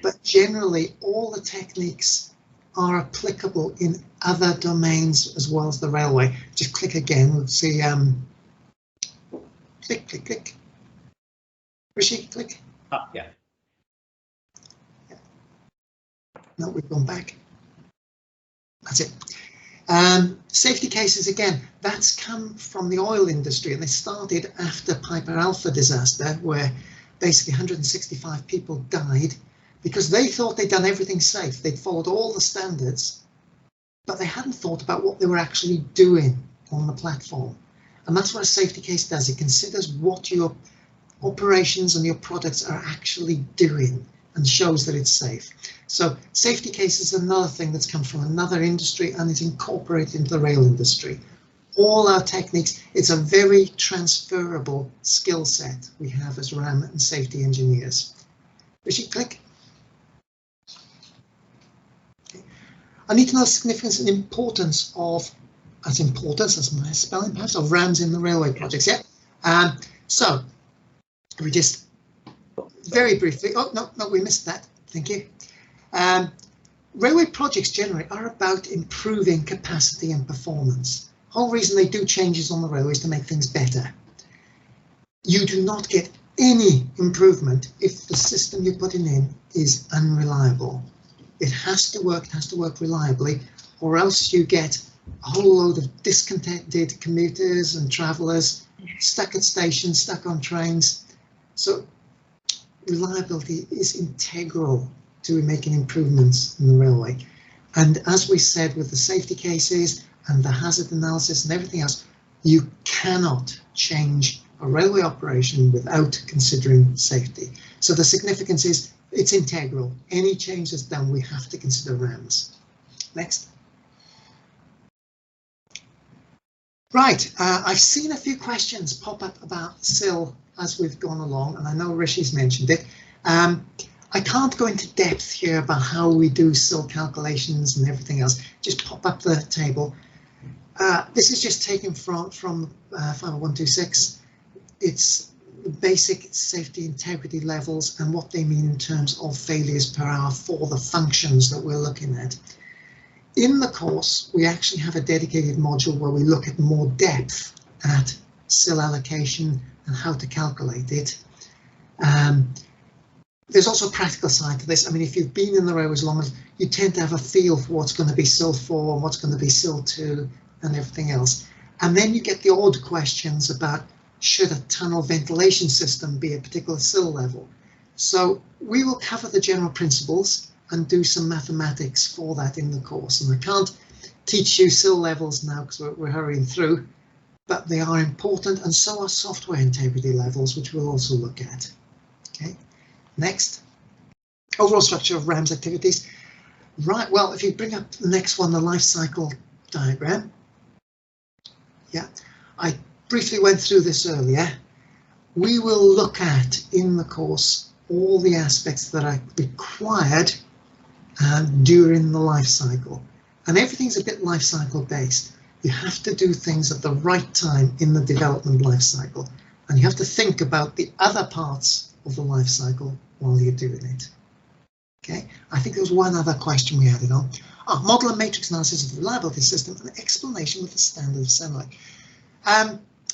but generally all the techniques are applicable in other domains as well as the railway. Just click again, we'll see, click, click, click. Rishi, click. Yeah. No, we've gone back. That's it. Safety cases, again, that's come from the oil industry, and they started after Piper Alpha disaster, where basically 165 people died because they thought they'd done everything safe. They'd followed all the standards, but they hadn't thought about what they were actually doing on the platform. And that's what a safety case does. It considers what your operations and your products are actually doing and shows that it's safe. So safety case is another thing that's come from another industry and is incorporated into the rail industry. All our techniques, it's a very transferable skill set we have as RAM and safety engineers. Rishi, click. Okay. I need to know the significance and importance of, that's my spelling perhaps, of RAMs in the railway projects, yeah? So we just very briefly, oh, no, we missed that, thank you. Railway projects generally are about improving capacity and performance. The whole reason they do changes on the railway is to make things better. You do not get any improvement if the system you're putting in is unreliable. It has to work reliably, or else you get a whole load of discontented commuters and travellers stuck at stations, stuck on trains. So reliability is integral to making improvements in the railway. And as we said with the safety cases and the hazard analysis and everything else, You cannot change a railway operation without considering safety. So the significance is it's integral. Any change that's done, we have to consider RAMS. Next. Right, I've seen a few questions pop up about SIL as we've gone along, and I know Rishi's mentioned it. I can't go into depth here about how we do SIL calculations and everything else. Just pop up the table. This is just taken from 50126. It's the basic safety integrity levels and what they mean in terms of failures per hour for the functions that we're looking at. In the course, we actually have a dedicated module where we look at more depth at SIL allocation and how to calculate it. There's also a practical side to this. I mean, if you've been in the railways long enough, you tend to have a feel for what's going to be SIL 4 and what's going to be SIL 2 and everything else. And then you get the odd questions about should a tunnel ventilation system be a particular SIL level. So we will cover the general principles and do some mathematics for that in the course. And I can't teach you SIL levels now because we're hurrying through, but they are important, and so are software integrity levels, which we'll also look at. Okay, next. Overall structure of RAMS activities. Right, well, if you bring up the next one, the life cycle diagram. Yeah, I briefly went through this earlier. We will look at in the course all the aspects that are required during the life cycle, and everything's a bit life cycle based. You have to do things at the right time in the development life cycle, and you have to think about the other parts of the life cycle while you're doing it. Okay, I think there was one other question we added on. Model and matrix analysis of the reliability system and explanation with the standard assembly.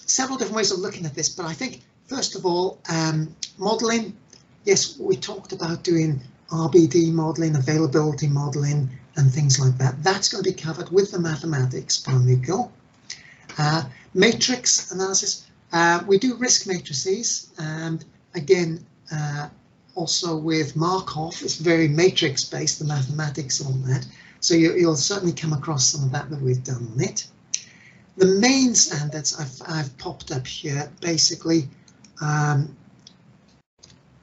Several different ways of looking at this, but I think first of all, modeling. Yes, we talked about doing RBD modeling, availability modeling, and things like that. That's going to be covered with the mathematics by Mukul. Matrix analysis. We do risk matrices, and again, also with Markov, it's very matrix based, the mathematics on that. So you'll certainly come across some of that we've done on it. The main standards I've popped up here basically are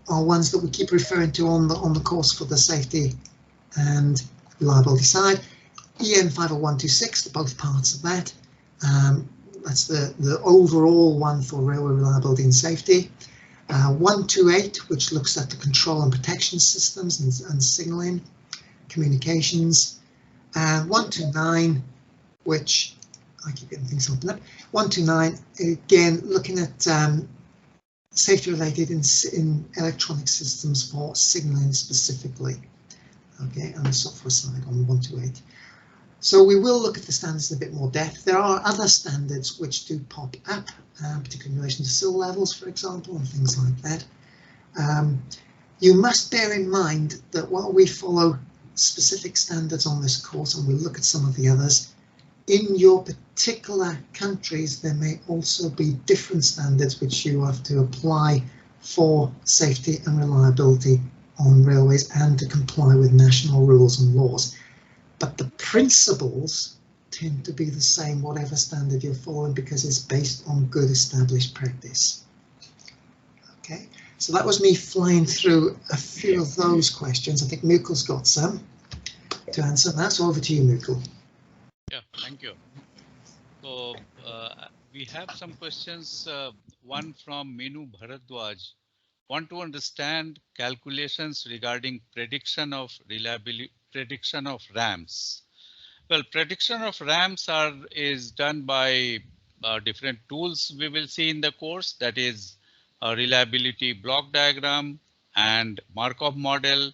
ones that we keep referring to on the course for the safety and reliability side. EN 50126, both parts of that. That's the overall one for railway reliability and safety. 128, which looks at the control and protection systems and signaling, communications. 129, which I keep getting things open up. 129, again, looking at safety related in electronic systems for signaling specifically. Okay, and the software side on 128. So we will look at the standards in a bit more depth. There are other standards which do pop up, particularly in relation to SIL levels, for example, and things like that. You must bear in mind that while we follow specific standards on this course, and we'll look at some of the others, in your particular countries, there may also be different standards which you have to apply for safety and reliability on railways and to comply with national rules and laws. But the principles tend to be the same, whatever standard you're following, because it's based on good established practice. Okay, so that was me flying through a few of those questions. I think Mukul's got some to answer that, so over to you, Mukul. Yeah, thank you. So we have some questions. One from Minu Bharadwaj. Want to understand calculations regarding prediction of reliability, prediction of RAMS. Well, prediction of RAMS is done by different tools we will see in the course. That is a reliability block diagram and Markov model.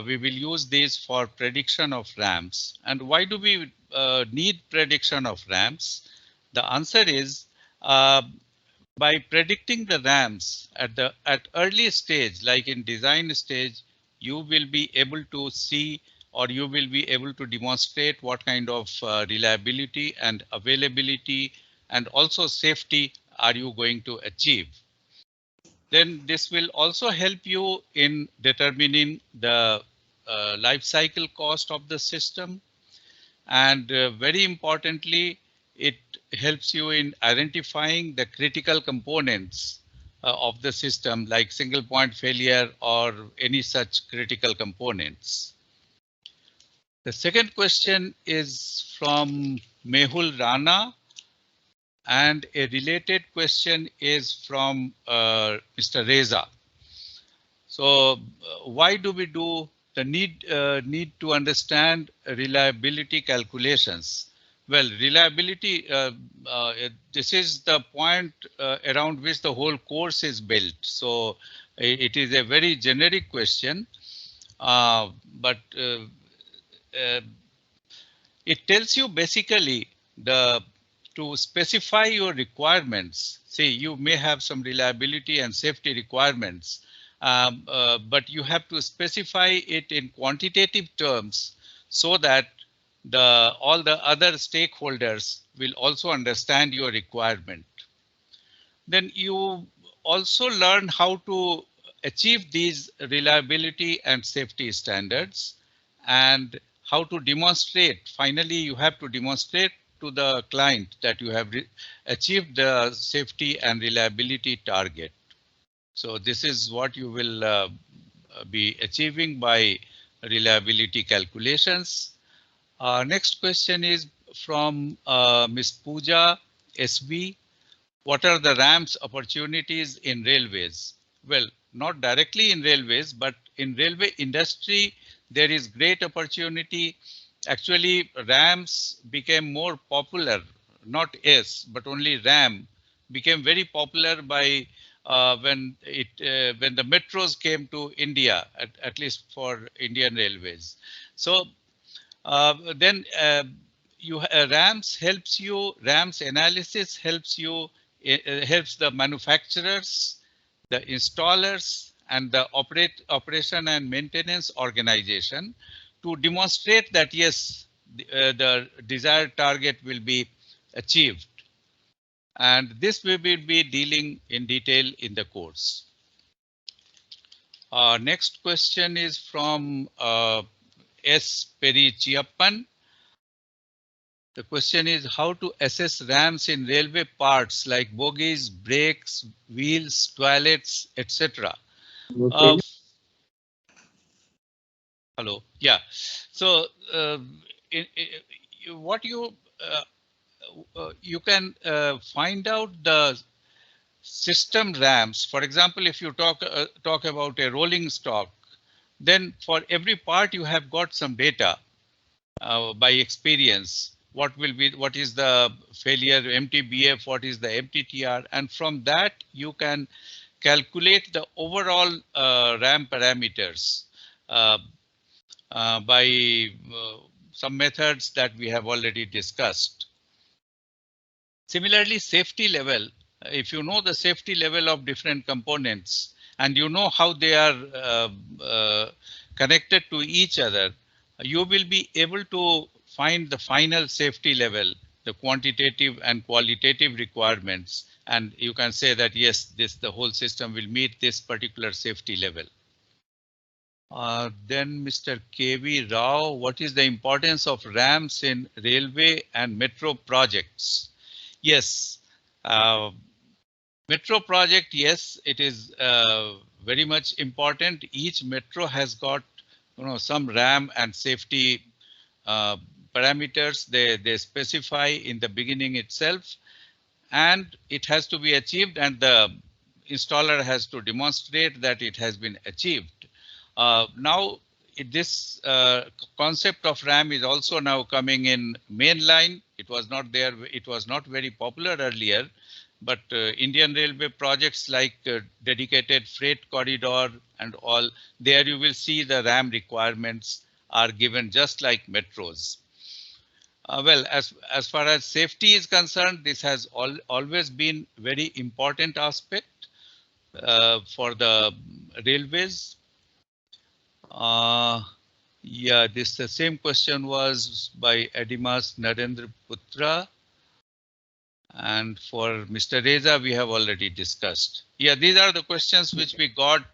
We will use these for prediction of RAMS. And why do we need prediction of RAMS? The answer is by predicting the RAMS at early stage, like in design stage, you will be able to see, or you will be able to demonstrate what kind of reliability and availability and also safety are you going to achieve. Then this will also help you in determining the life cycle cost of the system. And very importantly, it helps you in identifying the critical components of the system, like single point failure or any such critical components. The second question is from Mehul Rana, and a related question is from Mr. Reza. So why do we do the need to understand reliability calculations? Well, reliability, this is the point around which the whole course is built. So it is a very generic question, but it tells you basically to specify your requirements. Say you may have some reliability and safety requirements, but you have to specify it in quantitative terms so that all the other stakeholders will also understand your requirement. Then you also learn how to achieve these reliability and safety standards and how to demonstrate. Finally, you have to demonstrate to the client that you have achieved the safety and reliability target. So this is what you will be achieving by reliability calculations. Next question is from Ms. Pooja SB. What are the RAMS opportunities in railways? Well, not directly in railways, but in railway industry, there is great opportunity. Actually, RAMS became more popular, not S, but only RAM became very popular by when the metros came to India, at least for Indian Railways. So then RAMS helps you, RAMS analysis helps you, helps the manufacturers, the installers, and the operation and maintenance organization to demonstrate that yes, the desired target will be achieved. And this we will be dealing in detail in the course. Next question is from S. Peri Chiappan. The question is how to assess RAMS in railway parts like bogies, brakes, wheels, toilets, etc. Hello. Yeah. So what you can find out the system RAMS. For example, if you talk about a rolling stock, then for every part you have got some data by experience. What is the failure MTBF? What is the MTTR? And from that you can calculate the overall RAM parameters by some methods that we have already discussed. Similarly, safety level. If you know the safety level of different components and you know how they are connected to each other, you will be able to find the final safety level, the quantitative and qualitative requirements, and you can say that yes, the whole system will meet this particular safety level. Then Mr. KV Rao, what is the importance of RAMS in railway and metro projects? Yes, metro project, yes, it is very much important. Each metro has got some RAM and safety parameters they specify in the beginning itself, and it has to be achieved, and the installer has to demonstrate that it has been achieved. Now this concept of RAM is also now coming in mainline. It was not there, it was not very popular earlier, but Indian Railway projects like dedicated freight corridor and all, there you will see the RAM requirements are given just like metros. Well, as far as safety is concerned, this has always been very important aspect for the railways. Yeah, the same question was by Adimas Narendra Putra. And for Mr. Reza, we have already discussed. Yeah, these are the questions which we got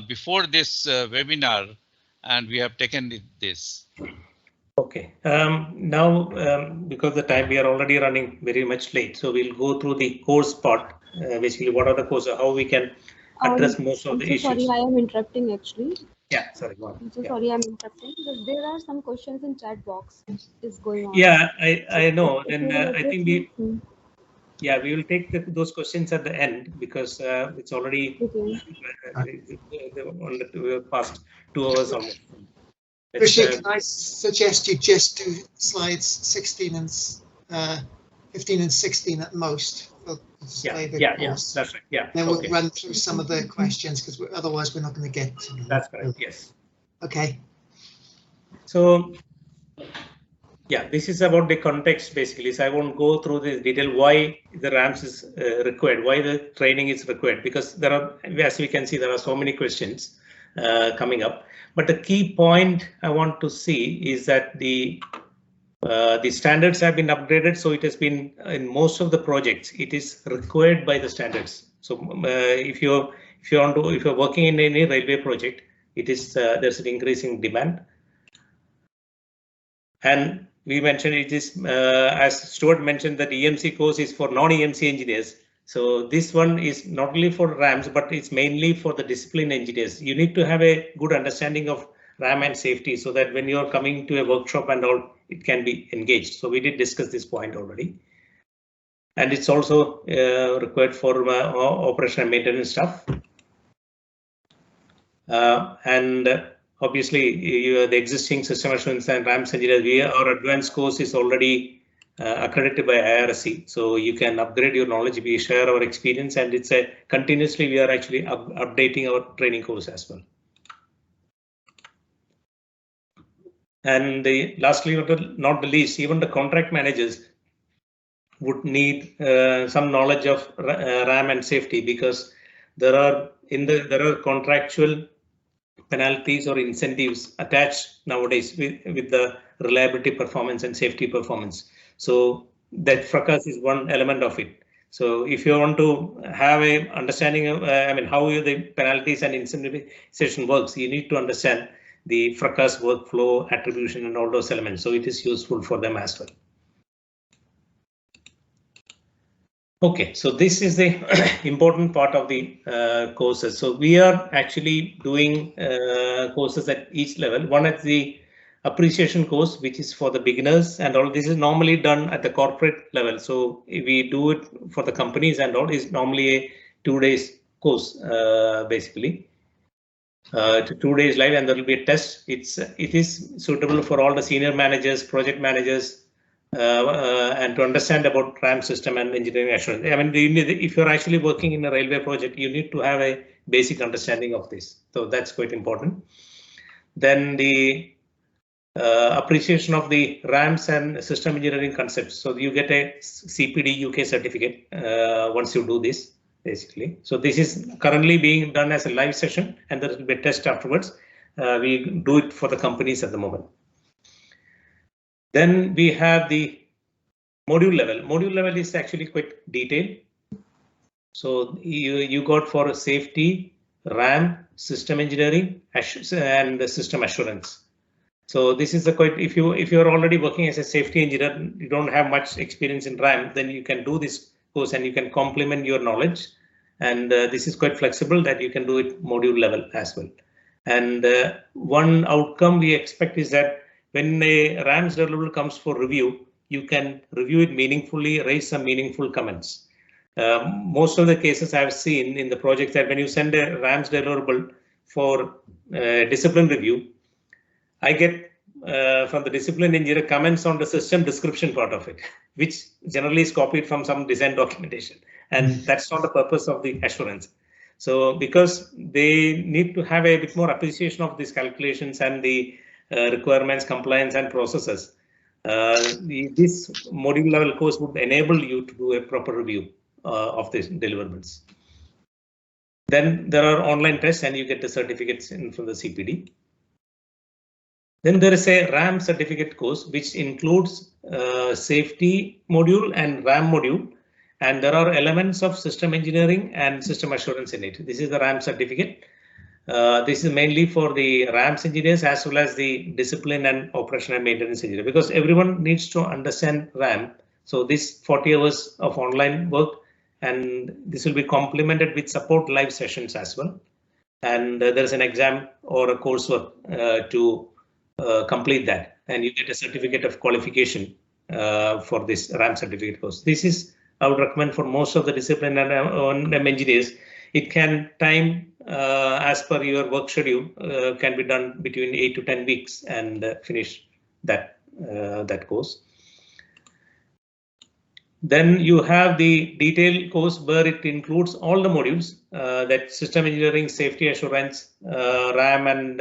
before this webinar, and we have taken this. Okay, now because the time we are already running very much late, so we'll go through the course part. Basically, what are the courses, how we can address most of the issues. Sorry, I am interrupting actually. Yeah, sorry, go on. I'm so sorry, I'm interrupting. There are some questions in chat box is going on. Yeah, I know. Then I think we will take those questions at the end because it's already past 2 hours almost. Rishi, can I suggest you just do slides 16 and 15 and 16 at most? Yeah, that's right. Yeah. Then we'll run through some of the questions because otherwise we're not going to get to them. That's correct. Yes. Okay. So, yeah, this is about the context basically. So I won't go through the detail why the RAMS is required, why the training is required, because there are, as we can see, there are so many questions coming up. But the key point I want to see is that the standards have been upgraded, so it has been in most of the projects. It is required by the standards. So if you're working in any railway project, it is there's an increasing demand. And we mentioned it is as Stuart mentioned that EMC course is for non-EMC engineers. So this one is not only for RAMS, but it's mainly for the discipline engineers. You need to have a good understanding of RAM and safety so that when you're coming to a workshop and all, it can be engaged. So we did discuss this point already. And it's also required for operation and maintenance stuff. And obviously, the existing system assurance and RAMS engineers, our advanced course is already accredited by IRSC, so you can upgrade your knowledge. We share our experience, and it's a continuously we are actually updating our training course as well. And lastly, not the least, even the contract managers would need some knowledge of RAM and safety, because there are contractual penalties or incentives attached nowadays with the reliability performance and safety performance. So that fracas is one element of it. So if you want to have a understanding of, how the penalties and incentivization works, you need to understand the fracas workflow, attribution, and all those elements. So it is useful for them as well. Okay, so this is the important part of the courses. So we are actually doing courses at each level. One at the appreciation course, which is for the beginners, and all this is normally done at the corporate level. So if we do it for the companies and all, is normally a 2 days course, basically. 2 days live, and there will be a test. It is suitable for all the senior managers, project managers, and to understand about RAM system and engineering assurance. If you're actually working in a railway project, you need to have a basic understanding of this. So that's quite important. Then the appreciation of the RAMS and system engineering concepts. So you get a CPD UK certificate once you do this, basically. So this is currently being done as a live session, and there will be a test afterwards. We do it for the companies at the moment. Then we have the module level. Module level is actually quite detailed. So you got for safety, RAM, system engineering, and the system assurance. So this is if you're already working as a safety engineer, you don't have much experience in RAM, then you can do this course and you can complement your knowledge. And this is quite flexible that you can do it module level as well. And one outcome we expect is that when a RAMS deliverable comes for review, you can review it meaningfully, raise some meaningful comments. Most of the cases I've seen in the project that when you send a RAMS deliverable for discipline review, I get from the discipline engineer comments on the system description part of it, which generally is copied from some design documentation. And that's not the purpose of the assurance. So because they need to have a bit more appreciation of these calculations and the requirements, compliance, and processes, this module level course would enable you to do a proper review of these deliverables. Then there are online tests and you get the certificates from the CPD. Then there is a RAM certificate course which includes safety module and RAM module, and there are elements of system engineering and system assurance in it. This is the RAM certificate. This is mainly for the RAMS engineers as well as the discipline and operation and maintenance engineer, because everyone needs to understand RAM. So this 40 hours of online work, and this will be complemented with support live sessions as well. And there's an exam or a coursework to complete that, and you get a certificate of qualification for this RAM certificate course. This is, I would recommend for most of the discipline and engineers. It can time as per your work schedule, can be done between 8 to 10 weeks and finish that that course. Then you have the detailed course where it includes all the modules that system engineering, safety assurance, RAM and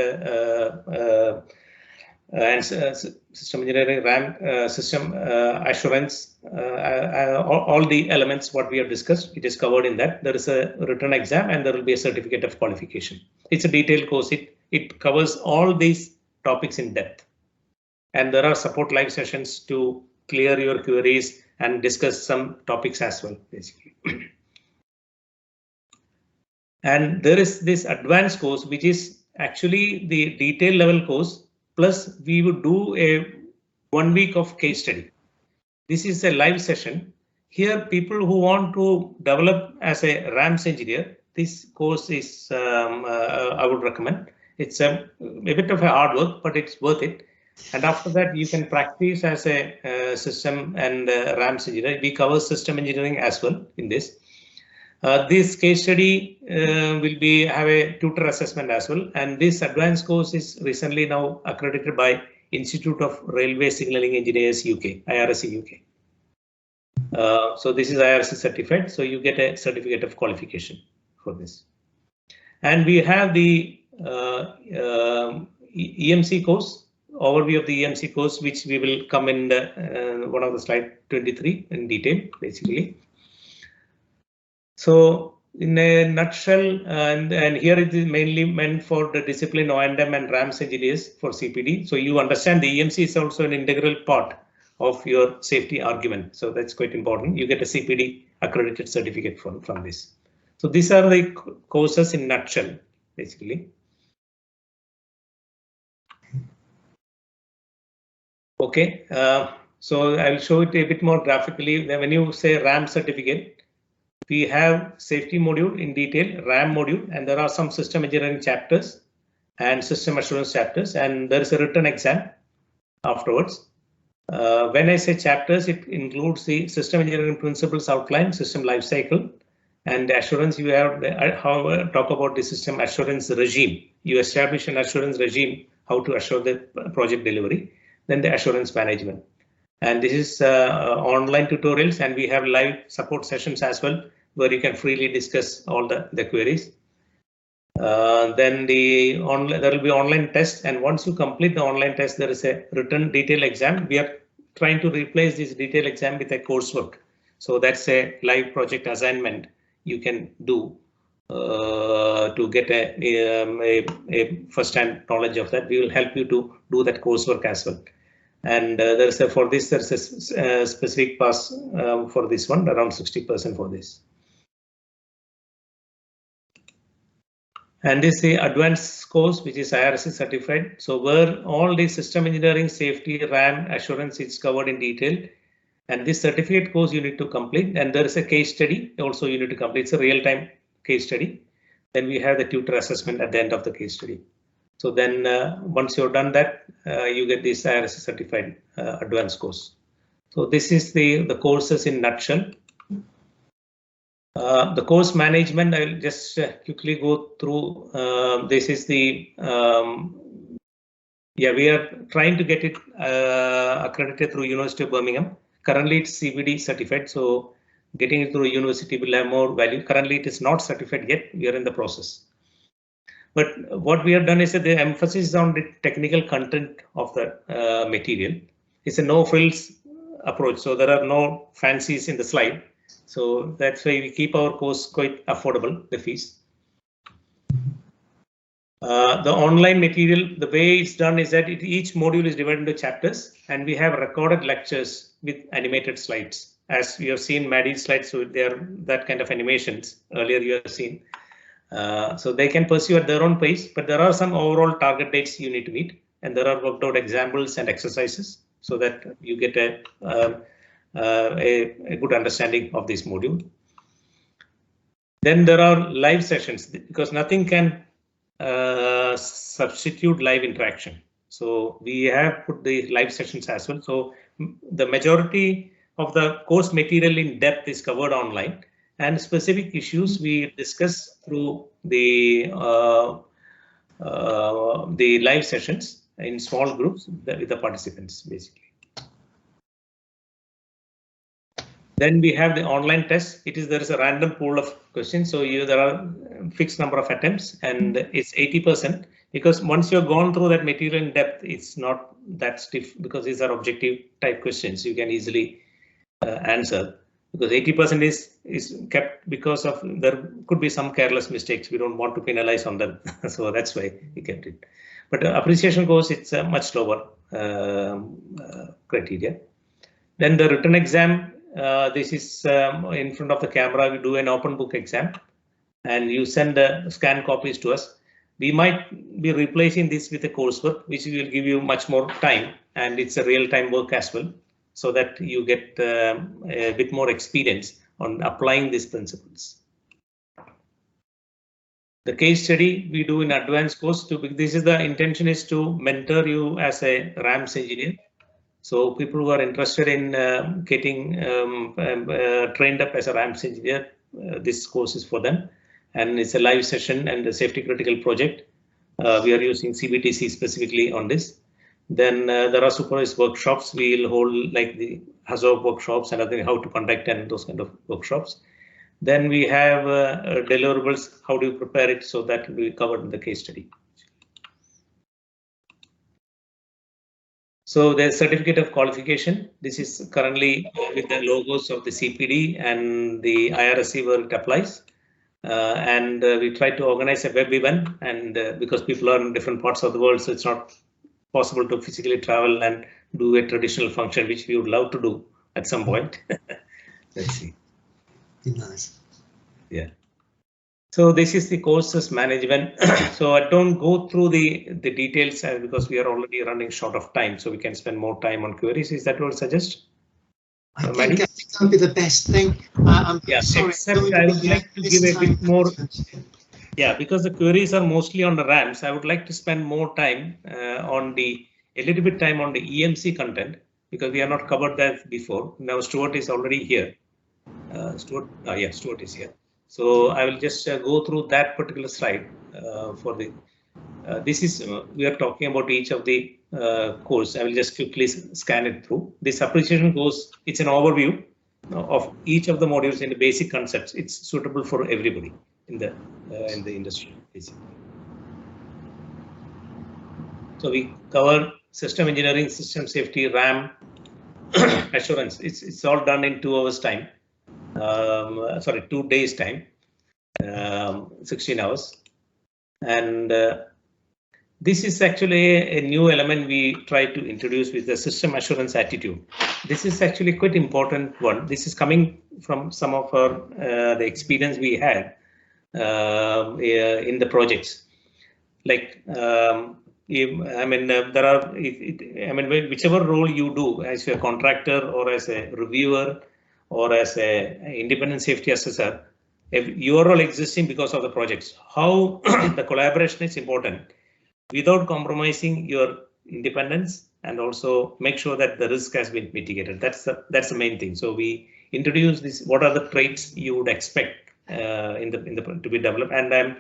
system engineering, RAM, system assurance, all the elements what we have discussed, it is covered in that. There is a written exam and there will be a certificate of qualification. It's a detailed course. It covers all these topics in depth. And there are support live sessions to clear your queries and discuss some topics as well, basically. And there is this advanced course, which is actually the detail level course. Plus, we would do a 1 week of case study. This is a live session. Here, people who want to develop as a RAMS engineer, this course is, I would recommend. It's a bit of a hard work, but it's worth it. And after that, you can practice as a system and RAMS engineer. We cover system engineering as well in this. This case study will have a tutor assessment as well, and this advanced course is recently now accredited by Institute of Railway Signaling Engineers UK, IRSC UK. So this is IRSC certified, so you get a certificate of qualification for this. And we have the EMC course, overview of the EMC course, which we will come in the, one of the slide 23 in detail, basically. So in a nutshell, and here it is mainly meant for the discipline O&M and RAMS engineers for CPD. So you understand the EMC is also an integral part of your safety argument. So that's quite important. You get a CPD accredited certificate from this. So these are the courses in nutshell, basically. Okay, so I'll show it a bit more graphically. When you say RAM certificate, we have safety module in detail, RAM module, and there are some system engineering chapters and system assurance chapters, and there is a written exam afterwards. When I say chapters, it includes the system engineering principles outline, system life cycle, and assurance. You have talk about the system assurance regime. You establish an assurance regime, how to assure the project delivery, then the assurance management. And this is online tutorials, and we have live support sessions as well, where you can freely discuss all the queries. Then there will be online tests, and once you complete the online test, there is a written detailed exam. We are trying to replace this detailed exam with a coursework. So that's a live project assignment you can do to get a first-hand knowledge of that. We will help you to do that coursework as well. And there's a specific pass for this one, around 60% for this. And this is the advanced course, which is IRSC certified. So where all the system engineering, safety, RAM, assurance is covered in detail. And this certificate course you need to complete. And there is a case study also you need to complete. It's a real-time case study. Then we have the tutor assessment at the end of the case study. So then once you've done that, you get this IRSC certified advanced course. So this is the courses in nutshell. The course management, I'll just quickly go through. This is the, we are trying to get it accredited through University of Birmingham. Currently it's CPD certified, so getting it through university will have more value. Currently it is not certified yet, we are in the process. But what we have done is that the emphasis is on the technical content of the material. It's a no frills approach, so there are no fancies in the slide. So that's why we keep our course quite affordable, the fees. The online material, the way it's done is that each module is divided into chapters, and we have recorded lectures with animated slides. As you have seen Maddie's slides, so they are that kind of animations earlier you have seen. So they can pursue at their own pace, but there are some overall target dates you need to meet, and there are worked out examples and exercises so that you get a good understanding of this module. Then there are live sessions, because nothing can substitute live interaction. So we have put the live sessions as well. So the majority of the course material in depth is covered online, and specific issues we discuss through the live sessions in small groups with the participants, basically. Then we have the online test. There is a random pool of questions. So there are fixed number of attempts, and it's 80%, because once you've gone through that material in depth, it's not that stiff, because these are objective type questions you can easily answer, because 80% is kept because of there could be some careless mistakes. We don't want to penalize on them. So that's why we kept it. But appreciation course, it's a much lower criteria. Then the written exam. This is in front of the camera. We do an open book exam, and you send the scan copies to us. We might be replacing this with a coursework, which will give you much more time, and it's a real-time work as well, so that you get a bit more experience on applying these principles. The case study we do in advanced course. This is the intention is to mentor you as a RAMS engineer. So people who are interested in getting trained up as a RAMS engineer, this course is for them, and it's a live session and a safety critical project. We are using CBTC specifically on this. Then there are supervised workshops. We'll hold like the HAZOP workshops and other how to conduct and those kind of workshops. Then we have deliverables. How do you prepare it? So that will be covered in the case study. So there's certificate of qualification. This is currently with the logos of the CPD and the IRSC where it applies. And we try to organize a web event, and because people are in different parts of the world, so it's not possible to physically travel and do a traditional function, which we would love to do at some point. Let's see. Nice. Yeah. So this is the courses management. So I don't go through the details because we are already running short of time, so we can spend more time on queries. Is that what you suggest? I think that would be the best thing. I'm sorry, except I would like to give a bit more. Yeah, because the queries are mostly on the RAMS. I would like to spend more time on a little bit time on the EMC content, because we have not covered that before. Now Stuart is already here. Stuart is here. So I will just go through that particular slide for the. This is we are talking about each of the course. I will just quickly scan it through. This appreciation course, it's an overview of each of the modules in the basic concepts. It's suitable for everybody in the industry, basically. So we cover system engineering, system safety, RAM, assurance. It's all done in 2 hours time. 2 days time, 16 hours. And this is actually a new element we try to introduce with the system assurance attitude. This is actually quite important one. This is coming from some of our the experience we had in the projects. Like there are whichever role you do as a contractor or as a reviewer or as a independent safety assessor, you are all existing because of the projects. How the collaboration is important without compromising your independence, and also make sure that the risk has been mitigated. That's the main thing. So we introduce this. What are the traits you would expect to be developed, and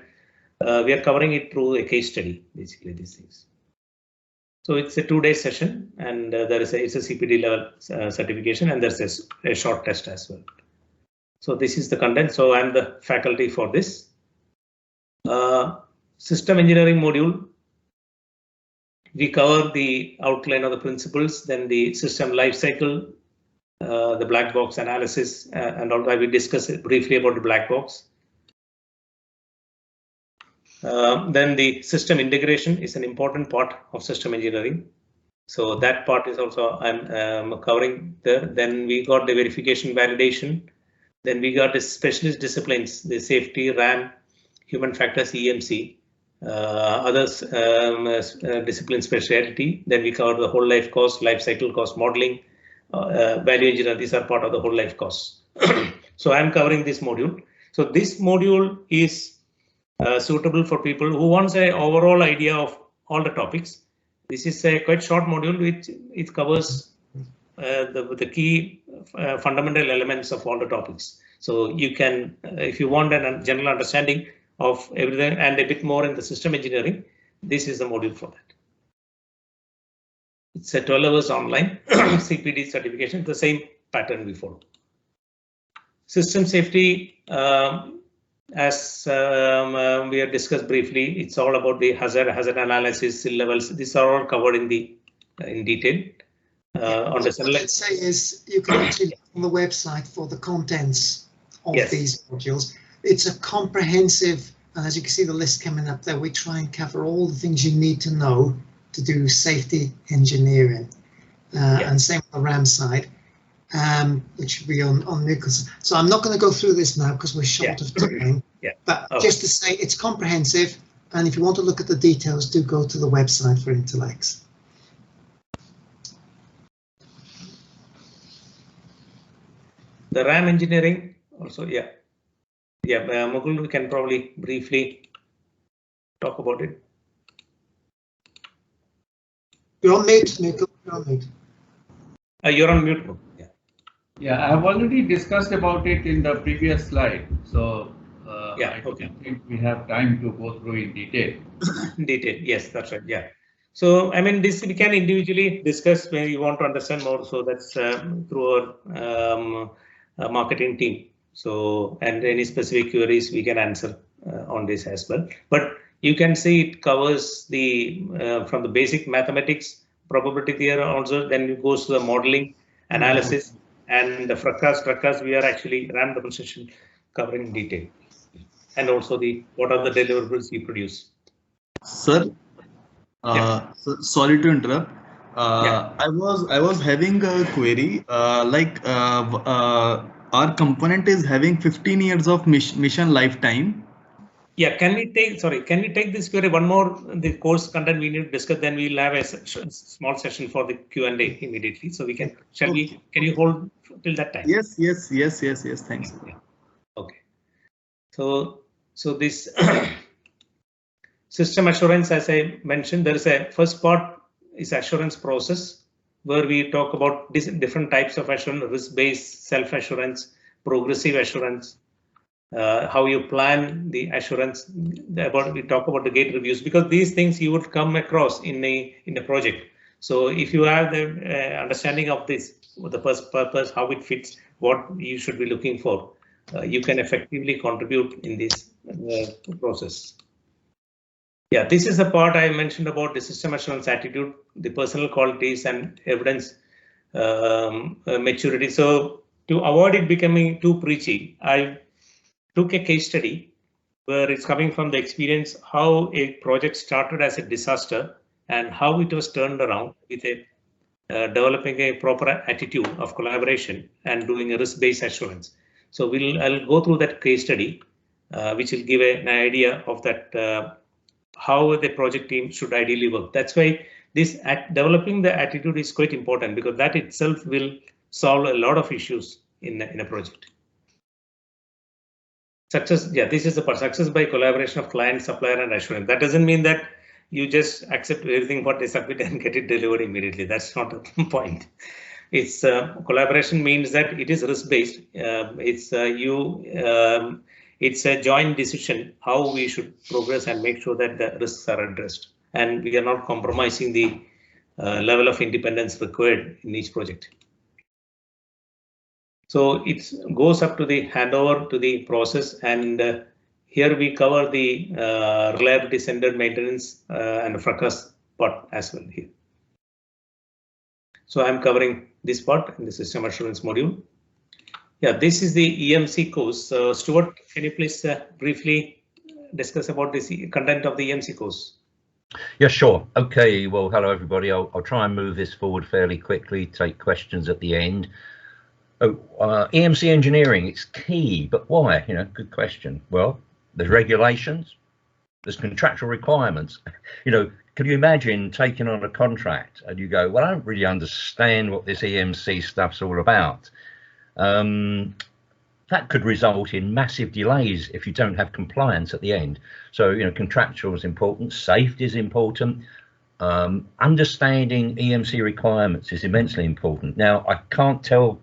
we are covering it through a case study, basically these things. So it's a 2-day session, and it's a CPD level certification, and there's a short test as well. So this is the content. So I'm the faculty for this system engineering module. We cover the outline of the principles, then the system life cycle, the black box analysis, and all that. We discuss briefly about the black box. Then the system integration is an important part of system engineering. So that part is also I'm covering there. Then we got the verification validation. Then we got the specialist disciplines, the safety, RAM, human factors EMC, others discipline specialty. Then we cover the whole life cost, life cycle cost modeling, value engineering. These are part of the whole life cost. So I'm covering this module. So this module is suitable for people who wants an overall idea of all the topics. This is a quite short module which it covers the key fundamental elements of all the topics. So you can, if you want a general understanding of everything and a bit more in the system engineering, this is the module for that. It's a 12 hours online CPD certification, the same pattern we follow. System safety, as we have discussed briefly, it's all about the hazard analysis, SIL levels. These are all covered in detail. On the what I'd say is you can actually look on the website for the contents of these modules. It's a comprehensive, and as you can see the list coming up there, we try and cover all the things you need to know to do safety engineering, and same on the RAMS side, which would be on Mukul. So I'm not going to go through this now because we're short of time, but just to say it's comprehensive, and if you want to look at the details, do go to the website for Intellex. The RAM engineering also, Mukul, we can probably briefly talk about it. You're on mute, Mukul. You're on mute. You're on mute. Yeah, I have already discussed about it in the previous slide. So I don't think we have time to go through in detail. Yes, that's right. So, I mean, this we can individually discuss when you want to understand more. So that's through our marketing team. So, and any specific queries we can answer on this as well. But you can see it covers the from the basic mathematics, probability theory also, then it goes to the modeling, analysis, and the fracas. We are actually ran the session covering in detail, and also what are the deliverables you produce. Sir, so sorry to interrupt. I was having a query. Our component is having 15 years of mission lifetime. Yeah, can we take this query one more? The course content we need to discuss. Then we'll have a small session for the Q&A immediately. So we can. Can you hold till that time? Yes. Thanks. Okay. So this system assurance, as I mentioned, there is a first part is assurance process, where we talk about different types of assurance: risk-based, self-assurance, progressive assurance, how you plan the assurance. We talk about the gate reviews, because these things you would come across in a project. So if you have the understanding of this, the purpose, how it fits, what you should be looking for, you can effectively contribute in this process. Yeah, this is the part I mentioned about the system assurance attitude, the personal qualities and evidence maturity. So to avoid it becoming too preachy, I took a case study where it's coming from the experience how a project started as a disaster and how it was turned around with developing a proper attitude of collaboration and doing a risk-based assurance. So I'll go through that case study, which will give an idea of that. How the project team should ideally work. That's why this developing the attitude is quite important, because that itself will solve a lot of issues in a project. Success, this is the part. Success by collaboration of client, supplier, and assurance. That doesn't mean that you just accept everything what they submit and get it delivered immediately. That's not the point. It's collaboration means that it is risk-based. It's a joint decision how we should progress and make sure that the risks are addressed, and we are not compromising the level of independence required in each project. So it goes up to the handover to the process, and here we cover the reliability centered maintenance and fracas part as well here. So I'm covering this part in the system assurance module. Yeah, this is the EMC course. Stuart, can you please briefly discuss about this content of the EMC course? Yeah, sure. Okay, well, hello, everybody. I'll try and move this forward fairly quickly, take questions at the end. EMC engineering, it's key, but why? Good question. Well, There's regulations, there's contractual requirements. You know, can you imagine taking on a contract and you go, well, I don't really understand what this EMC stuff's all about. That could result in massive delays if you don't have compliance at the end. So, you know, contractual is important, safety is important, understanding EMC requirements is immensely important. Now, I can't tell,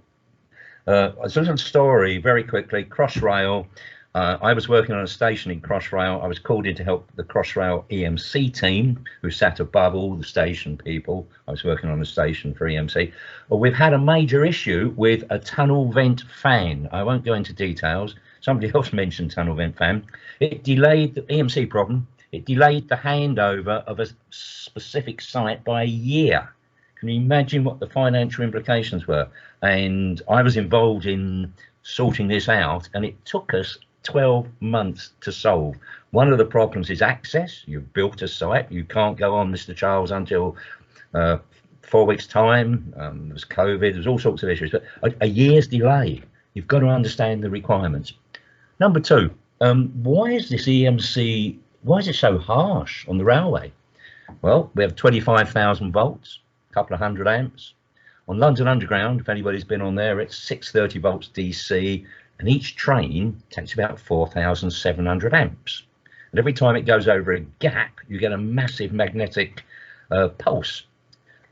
it's a little story very quickly. Crossrail, I was working on a station in Crossrail. I was called in to help the Crossrail EMC team, who sat above all the station people. I was working on a station for EMC. Well, we've had a major issue with a tunnel vent fan. I won't go into details. Somebody else mentioned tunnel vent fan. It delayed the EMC problem. It delayed the handover of a specific site by a year. Can you imagine what the financial implications were? And I was involved in sorting this out, and it took us 12 months to solve. One of the problems is access. You've built a site, you can't go on, Mr. Charles, until 4 weeks time. There's COVID, there's all sorts of issues, but a year's delay. You've got to understand the requirements. Number two, why is this EMC, why is it so harsh on the railway? Well, we have 25,000 volts, a couple of 100 amps. On London Underground, if anybody's been on there, it's 630 volts DC, and each train takes about 4,700 amps. And every time it goes over a gap, you get a massive magnetic pulse.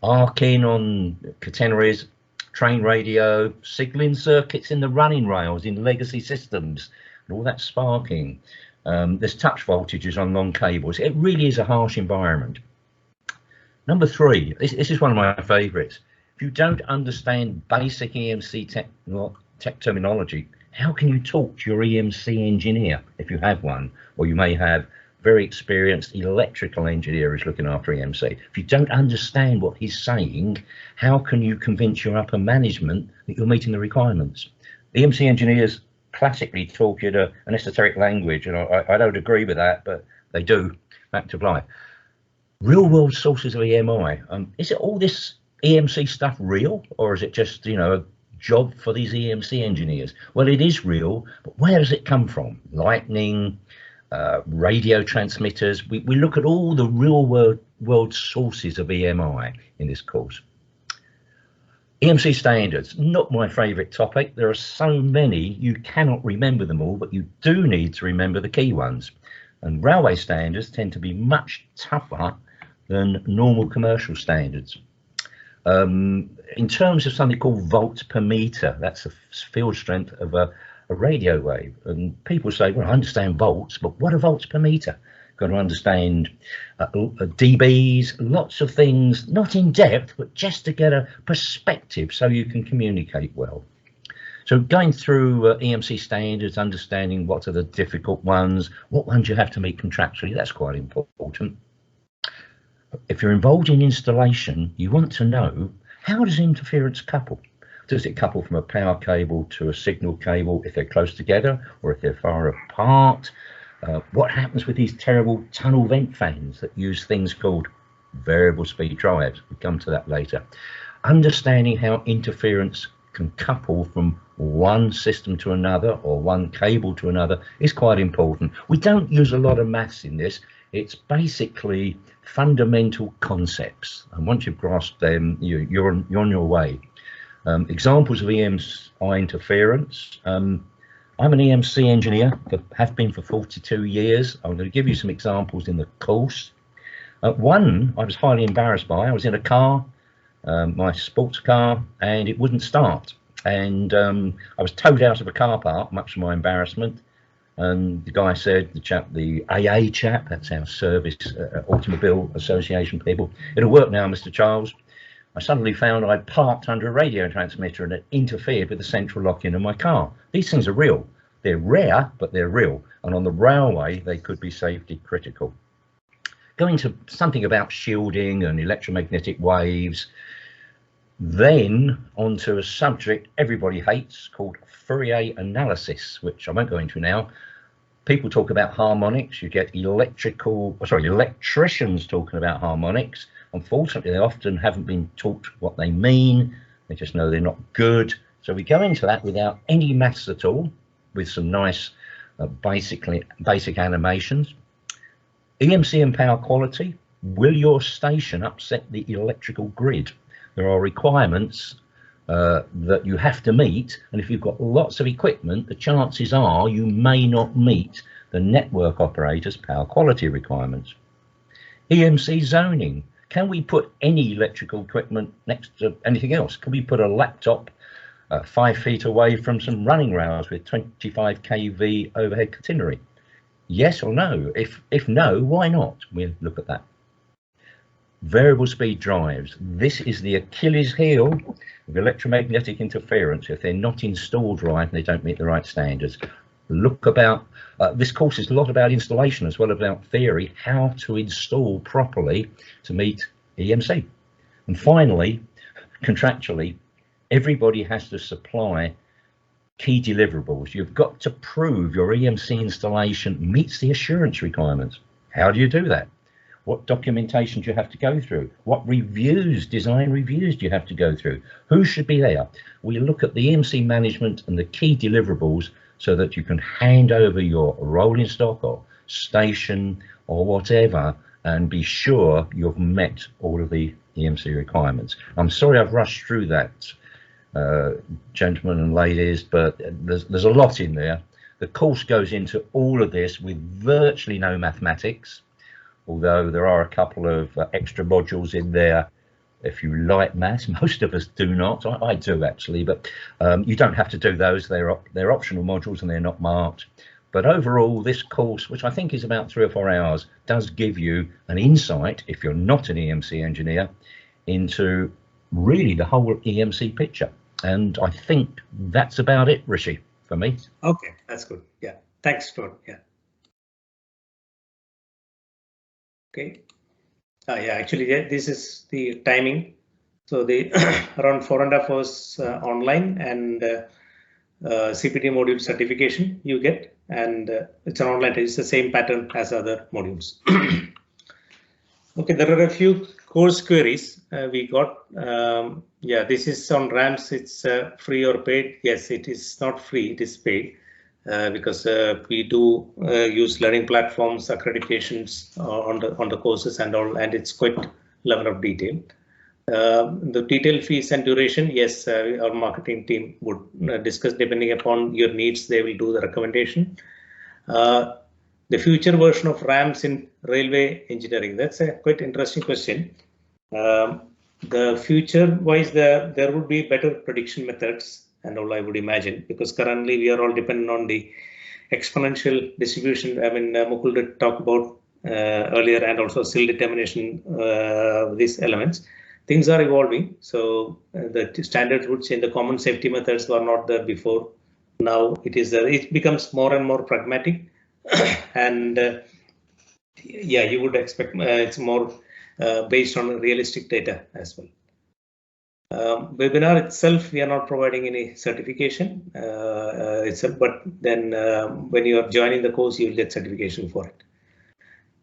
Arcing on catenaries, train radio, signalling circuits in the running rails, in legacy systems, and all that sparking. There's touch voltages on long cables. It really is a harsh environment. Number three, this is one of my favourites. If you don't understand basic EMC tech terminology, how can you talk to your EMC engineer if you have one? Or you may have very experienced electrical engineer who's looking after EMC. If you don't understand what he's saying, how can you convince your upper management that you're meeting the requirements? EMC engineers classically talk in an esoteric language, and I don't agree with that, but they do. Fact of life. Real world sources of EMI. Is it all this EMC stuff real, or is it just, you know, a job for these EMC engineers? Well, it is real, but where does it come from? Lightning, radio transmitters. We look at all the real world sources of EMI in this course. EMC standards, not my favorite topic. There are so many, you cannot remember them all, but you do need to remember the key ones. And railway standards tend to be much tougher than normal commercial standards. In terms of something called volts per meter, that's the field strength of a radio wave. And people say, well, I understand volts, but what are volts per meter? Got to understand dBs, lots of things, not in depth, but just to get a perspective so you can communicate well. So going through EMC standards, understanding what are the difficult ones, what ones you have to meet contractually, that's quite important. If you're involved in installation, you want to know, how does interference couple? Does it couple from a power cable to a signal cable if they're close together or if they're far apart? What happens with these terrible tunnel vent fans that use things called variable speed drives? We'll come to that later. Understanding how interference can couple from one system to another or one cable to another is quite important. We don't use a lot of maths in this. It's basically fundamental concepts, and once you've grasped them, you're on your way. Examples of EMI interference. I'm an EMC engineer, have been for 42 years. I'm going to give you some examples in the course. One I was highly embarrassed by. I was in a car, my sports car, and it wouldn't start. And I was towed out of a car park, much to my embarrassment. And the guy said, the AA chap, that's our service automobile association people, it'll work now, Mr. Charles. I suddenly found I'd parked under a radio transmitter and it interfered with the central lock-in of my car. These things are real. They're rare, but they're real. And on the railway, they could be safety critical. Going to something about shielding and electromagnetic waves, then onto a subject everybody hates called Fourier analysis, which I won't go into now. People talk about harmonics. You get electricians talking about harmonics. Unfortunately, they often haven't been taught what they mean. They just know they're not good. So we go into that without any maths at all, with some nice basic animations. EMC and power quality. Will your station upset the electrical grid? There are requirements that you have to meet, and if you've got lots of equipment, the chances are you may not meet the network operator's power quality requirements. EMC zoning. Can we put any electrical equipment next to anything else? Can we put a laptop 5 feet away from some running rails with 25 kV overhead catenary? Yes or no? If no, why not? We'll look at that. Variable speed drives. This is the Achilles heel of electromagnetic interference. If they're not installed right, they don't meet the right standards. Look about, this course is a lot about installation as well as about theory, how to install properly to meet EMC. And finally, contractually, everybody has to supply key deliverables. You've got to prove your EMC installation meets the assurance requirements. How do you do that? What documentation do you have to go through? What reviews, design reviews do you have to go through? Who should be there? We look at the EMC management and the key deliverables so that you can hand over your rolling stock or station or whatever and be sure you've met all of the EMC requirements. I'm sorry I've rushed through that, gentlemen and ladies, but there's a lot in there. The course goes into all of this with virtually no mathematics, although there are a couple of extra modules in there if you like maths. Most of us do not. I do actually, but you don't have to do those. They're optional modules and they're not marked. But overall, this course, which I think is about 3 or 4 hours, does give you an insight, if you're not an EMC engineer, into really the whole EMC picture. And I think that's about it, Rishi, for me. Okay, that's good. Yeah, thanks, Stuart. Yeah. Okay. Yeah, actually, yeah, this is the timing. So the around 4.5 hours online and CPT module certification you get, and it's an online. It's the same pattern as other modules. Okay, there are a few course queries we got. Yeah, this is on RAMS. It's free or paid? Yes, it is not free. It is paid. Because we do use learning platforms, accreditations on the courses and all, and it's quite level of detail. The detailed fees and duration, yes, our marketing team would discuss depending upon your needs. They will do the recommendation. The future version of RAMS in railway engineering. That's a quite interesting question. The future wise, there would be better prediction methods and all, I would imagine, because currently we are all dependent on the exponential distribution. I mean, Mukul did talk about earlier, and also SIL determination, these elements. Things are evolving, so the standards would change. The common safety methods were not there before. Now it is there. It becomes more and more pragmatic, and yeah, you would expect it's more based on realistic data as well. Webinar itself, we are not providing any certification itself, but then when you are joining the course, you will get certification for it.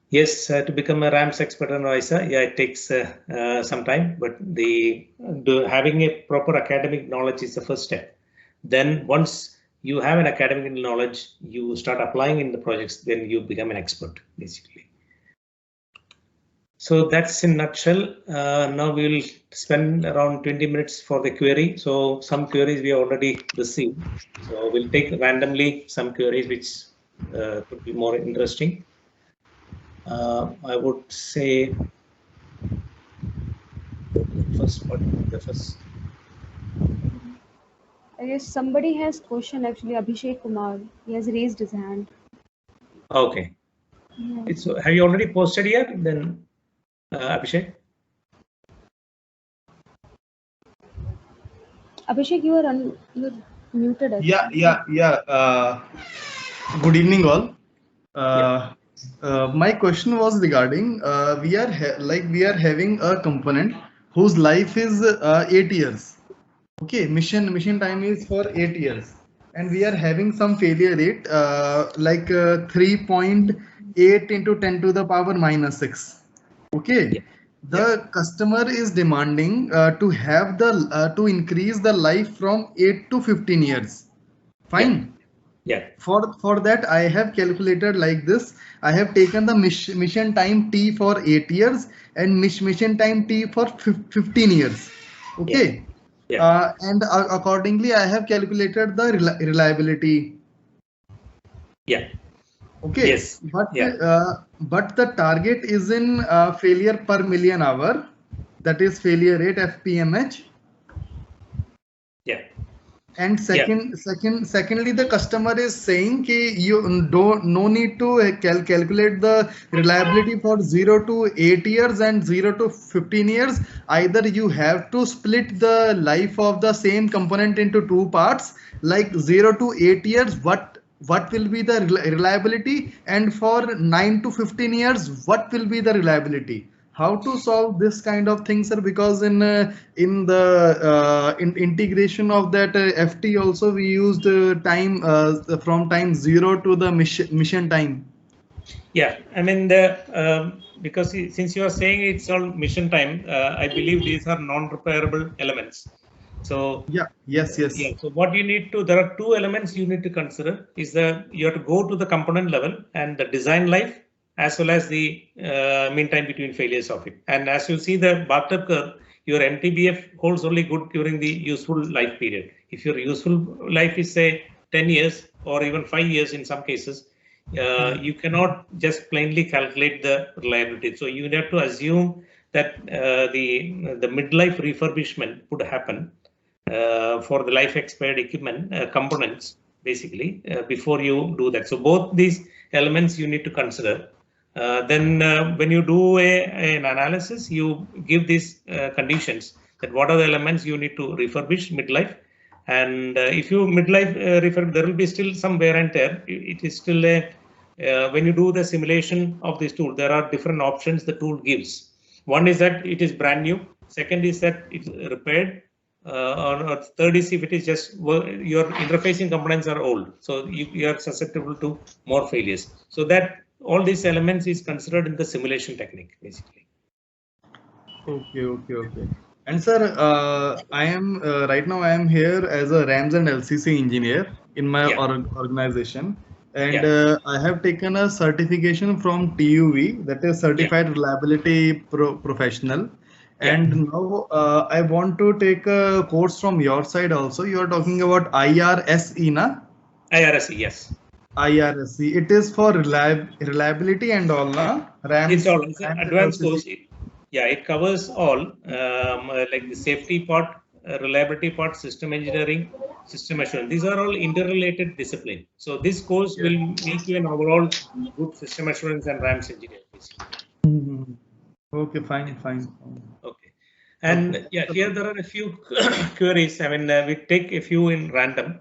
Yes, to become a RAMS expert on ISA, yeah, it takes some time, but having a proper academic knowledge is the first step. Then once you have an academic knowledge, you start applying in the projects, then you become an expert, basically. So that's in a nutshell. Now we will spend around 20 minutes for the query. So some queries we already received. So we'll take randomly some queries which could be more interesting. I would say the first. I guess somebody has question actually. Abhishek Kumar, he has raised his hand. Okay. Yeah. Have you already posted yet? Then. Abhishek? Abhishek, you're muted. Yeah. Good evening, all. My question was regarding we are having a component whose life is 8 years. Okay, mission time is for 8 years, and we are having some failure rate 3.8 into 10 to the power minus 6. Okay, the customer is demanding to have to increase the life from 8 to 15 years. Fine. Yeah. For that, I have calculated like this. I have taken the mission time T for 8 years and mission time T for 15 years. Okay. Yeah. And accordingly, I have calculated the reliability. Yeah. Okay. Yes. But the target is in failure per million hour. That is failure rate, FPMH. Yeah. And secondly, the customer is saying that you no need to calculate the reliability for 0 to 8 years and 0 to 15 years. Either you have to split the life of the same component into two parts, like 0 to 8 years, what will be the reliability, and for 9 to 15 years, what will be the reliability. How to solve this kind of thing, sir? Because in the integration of that FT also we used time from time 0 to the mission time. Yeah, I mean because since you are saying it's all mission time, I believe these are non-repairable elements. So yeah, yes. Yeah. So what you need to, there are two elements you need to consider. Is that you have to go to the component level and the design life, as well as the mean time between failures of it. And as you see the bathtub curve, your MTBF holds only good during the useful life period. If your useful life is say 10 years or even 5 years in some cases, you cannot just plainly calculate the reliability. So you have to assume that the midlife refurbishment would happen for the life expired equipment components, basically, before you do that. So both these elements you need to consider. Then when you do an analysis, you give these conditions that what are the elements you need to refurbish midlife. And if you midlife refurbish, there will be still some wear and tear. It is still a, when you do the simulation of this tool, there are different options the tool gives. One is that it is brand new. Second is that it's repaired. Or third is if it is just your interfacing components are old, so you are susceptible to more failures. So that all these elements is considered in the simulation technique, basically. Okay. And sir, I am right now I am here as a RAMS and LCC engineer in my organization, and I have taken a certification from TUV, that is Certified Reliability Professional. And now I want to take a course from your side also. You are talking about IRSE, na? IRSE, yes. IRSE. It is for reliability and all, na? RAMS. It's all. It's an advanced course. Yeah, it covers all, like the safety part, reliability part, system engineering, system assurance. These are all interrelated discipline. So this course will make you an overall good system assurance and RAMS engineer, basically. Okay, fine. Okay. And yeah, here there are a few queries. I mean, we take a few in random.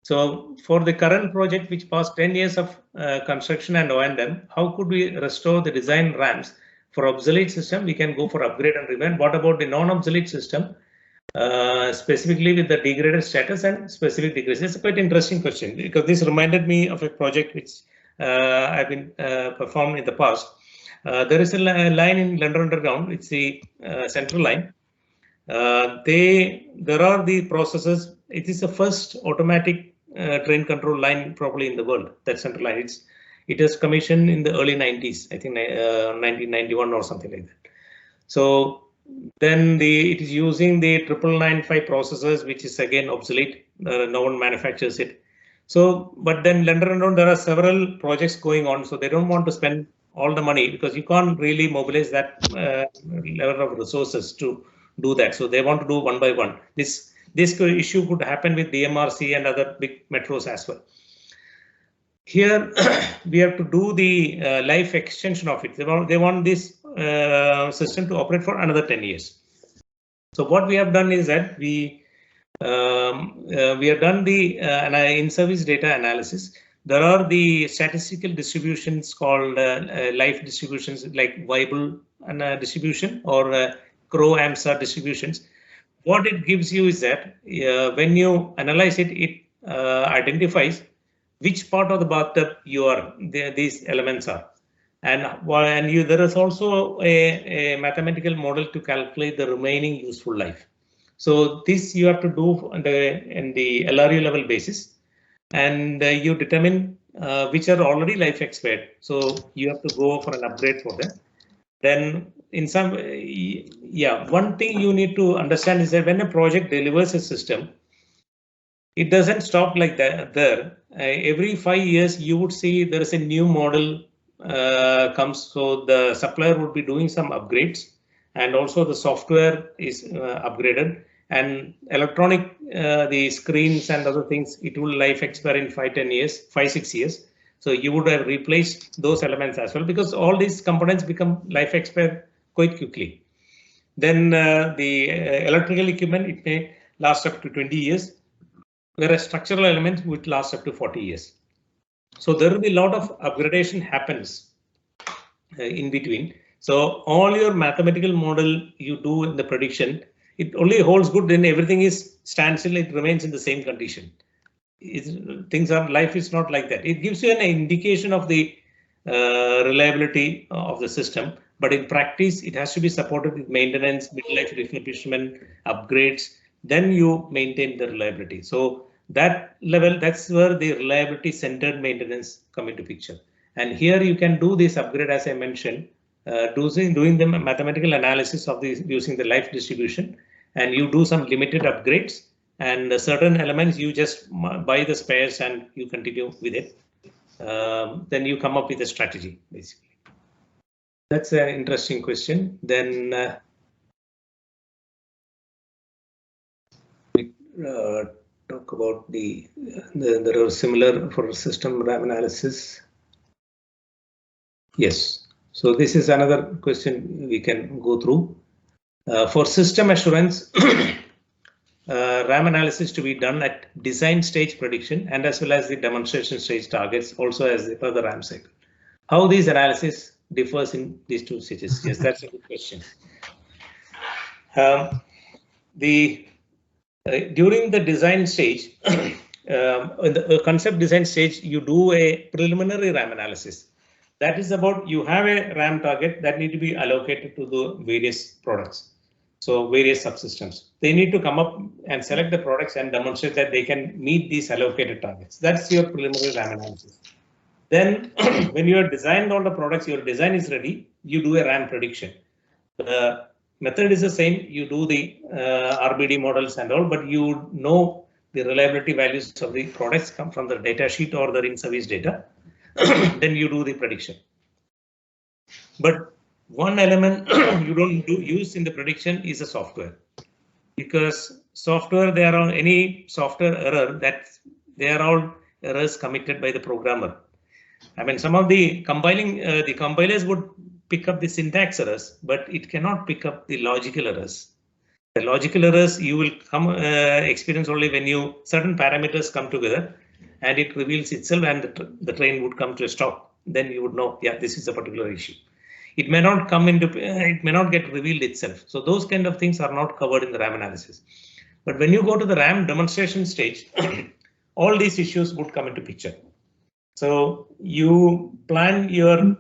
So for the current project, which passed 10 years of construction and O&M, how could we restore the design RAMs? For obsolete system, we can go for upgrade and revamp. What about the non-obsolete system, specifically with the degraded status and specific degrees? It's a quite interesting question, because this reminded me of a project which I've been performed in the past. There is a line in London Underground. It's the central line. There are the processes. It is the first automatic train control line probably in the world. That central line. It was commissioned in the early 90s. I think 1991 or something like that. So then it is using the 9995 processors, which is again obsolete. No one manufactures it. So, but then London Underground, there are several projects going on, so they don't want to spend all the money, because you can't really mobilize that level of resources to do that. So they want to do one by one. This issue could happen with DMRC and other big metros as well. Here we have to do the life extension of it. They want this system to operate for another 10 years. So what we have done is that we have done the in-service data analysis. There are the statistical distributions called life distributions, like Weibull distribution or Crow AMSA distributions. What it gives you is that when you analyze it, it identifies which part of the bathtub these elements are. And there is also a mathematical model to calculate the remaining useful life. So this you have to do in the LRU level basis. and you determine which are already life expired. So you have to go for an upgrade for them. Then in some, one thing you need to understand is that when a project delivers a system, it doesn't stop like that there. Every 5 years, you would see there is a new model comes. So the supplier would be doing some upgrades, and also the software is upgraded, and electronic, the screens and other things, it will life expire in 5-10 years, 5-6 years. So you would have replaced those elements as well, because all these components become life expire quite quickly. Then the electrical equipment, it may last up to 20 years. Whereas structural elements would last up to 40 years. So there will be a lot of upgradation happens in between. So all your mathematical model you do in the prediction, it only holds good when everything is stands still, it remains in the same condition. Life is not like that. It gives you an indication of the reliability of the system, but in practice, it has to be supported with maintenance, mid-life refurbishment, upgrades. Then you maintain the reliability. So that level, that's where the reliability centered maintenance come into picture. And here you can do this upgrade, as I mentioned, doing the mathematical analysis of this using the life distribution, and you do some limited upgrades, and certain elements you just buy the spares and you continue with it. Then you come up with a strategy, basically. That's an interesting question. Then we talk about there are similar for system RAM analysis. Yes, so this is another question we can go through. For system assurance, RAM analysis to be done at design stage prediction and as well as the demonstration stage targets, also as per the RAM cycle. How these analysis differs in these two stages? Yes, that's a good question. During the design stage, in the concept design stage, you do a preliminary RAM analysis. That is about you have a RAM target that need to be allocated to the various products. So various subsystems, they need to come up and select the products and demonstrate that they can meet these allocated targets. That's your preliminary RAM analysis. Then when you have designed all the products, your design is ready, you do a RAM prediction. The method is the same. You do the RBD models and all, but you know the reliability values of the products come from the data sheet or the in-service data. Then you do the prediction. But one element you don't use in the prediction is the software, because software, there are any software error that they are all errors committed by the programmer. I mean, some of the compilers would pick up the syntax errors, but it cannot pick up the logical errors. The logical errors you will experience only when certain parameters come together and it reveals itself, and the train would come to a stop. Then you would know, yeah, this is a particular issue. It may not it may not get revealed itself. So those kind of things are not covered in the RAM analysis. But when you go to the RAM demonstration stage, all these issues would come into picture. So you plan your,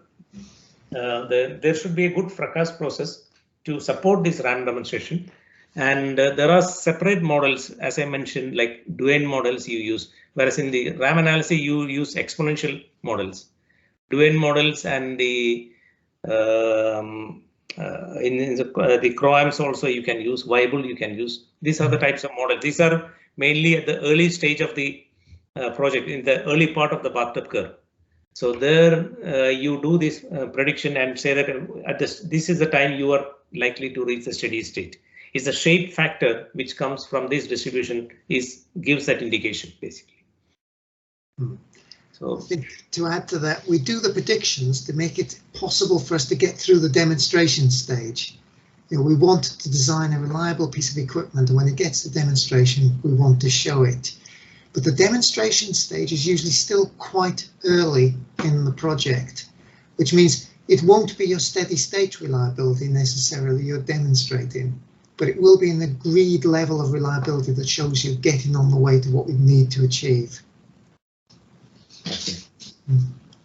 there should be a good fracas process to support this RAM demonstration. And there are separate models, as I mentioned, like Duane models you use, whereas in the RAM analysis, you use exponential models. Duane models and the in the CROAMS also you can use, Viable you can use. These are the types of models. These are mainly at the early stage of the project, in the early part of the bathtub curve. So there you do this prediction and say that at this is the time you are likely to reach the steady state. It's the shape factor which comes from this distribution gives that indication, basically. So to add to that, we do the predictions to make it possible for us to get through the demonstration stage. We want to design a reliable piece of equipment, and when it gets to demonstration, we want to show it. But the demonstration stage is usually still quite early in the project, which means it won't be your steady state reliability necessarily you're demonstrating, but it will be an agreed level of reliability that shows you're getting on the way to what we need to achieve.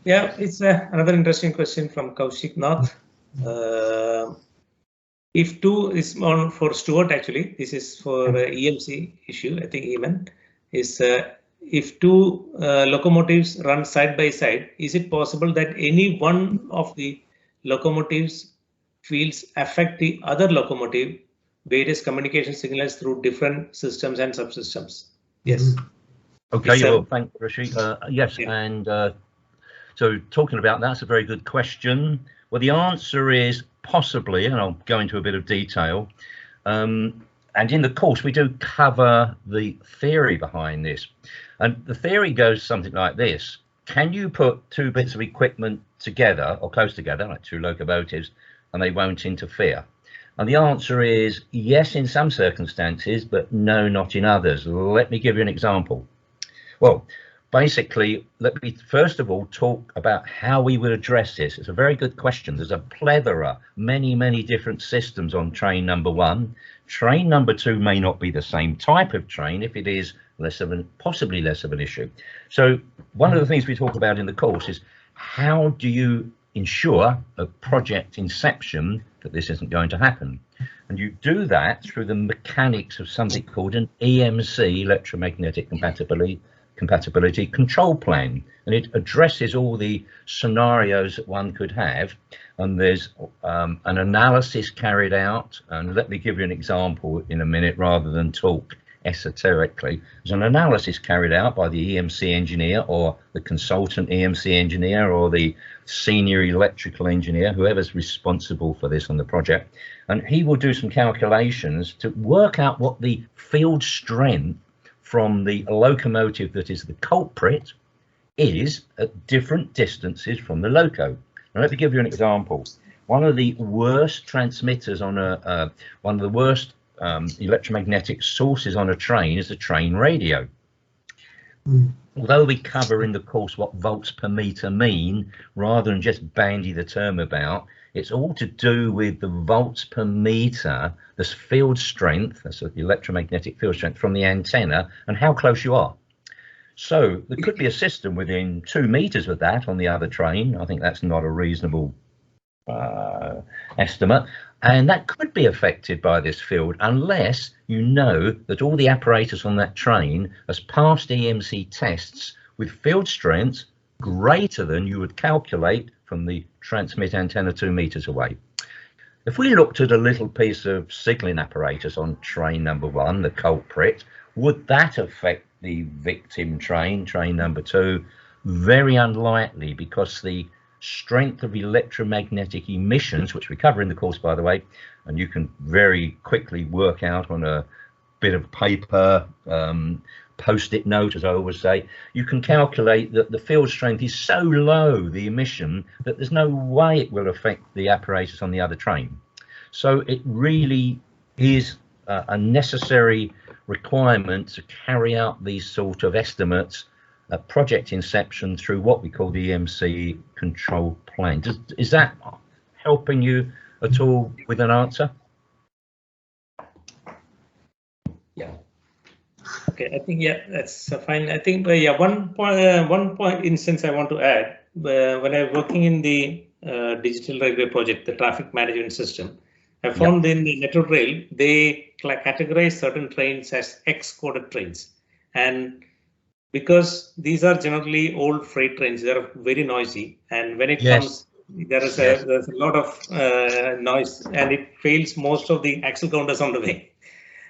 Yeah, it's another interesting question from Kaushik Nath. If 2 is on for Stuart, actually, this is for EMC issue, I think even is if two locomotives run side by side, is it possible that any one of the locomotives fields affect the other locomotive, various communication signals through different systems and subsystems? Yes. Okay, well, thanks, Rishi. Yes, yeah. And so talking about that's a very good question. Well, the answer is possibly, and I'll go into a bit of detail. And in the course, we do cover the theory behind this. And the theory goes something like this. Can you put two bits of equipment together or close together, like two locomotives, and they won't interfere? And the answer is yes, in some circumstances, but no, not in others. Let me give you an example. Well, basically, let me first of all talk about how we would address this. It's a very good question. There's a plethora, many different systems on train number 1. Train number 2 may not be the same type of train. If it is, possibly less of an issue. So one of the things we talk about in the course is how do you ensure at project inception that this isn't going to happen? And you do that through the mechanics of something called an EMC, electromagnetic compatibility control plan, and it addresses all the scenarios that one could have. And there's an analysis carried out, and let me give you an example in a minute rather than talk esoterically. There's an analysis carried out by the EMC engineer or the consultant EMC engineer or the senior electrical engineer, whoever's responsible for this on the project, and he will do some calculations to work out what the field strength from the locomotive that is the culprit is at different distances from the loco. Now, let me give you an example. One of the worst transmitters on one of the worst electromagnetic sources on a train is the train radio. Although we cover in the course what volts per meter mean, rather than just bandy the term about, it's all to do with the volts per meter, this field strength, that's the electromagnetic field strength from the antenna, and how close you are. So there could be a system within 2 meters of that on the other train. I think that's not a reasonable estimate. And that could be affected by this field unless you know that all the apparatus on that train has passed EMC tests with field strengths greater than you would calculate from the transmit antenna 2 meters away. If we looked at a little piece of signalling apparatus on train number 1, the culprit, would that affect the victim train, train number 2? Very unlikely, because the strength of electromagnetic emissions, which we cover in the course, by the way, and you can very quickly work out on a bit of paper, post-it note, as I always say, you can calculate that the field strength is so low, the emission, that there's no way it will affect the apparatus on the other train. So it really is a necessary requirement to carry out these sort of estimates at project inception through what we call the EMC control plan. Is that helping you at all with an answer? Yeah. Okay, I think that's fine. I think one point instance I want to add. When I'm working in the digital railway project, the traffic management system, I found in the network rail they categorize certain trains as X-coded trains, and because these are generally old freight trains, they are very noisy, and when it comes, there's a lot of noise, and it fails most of the axle counters on the way.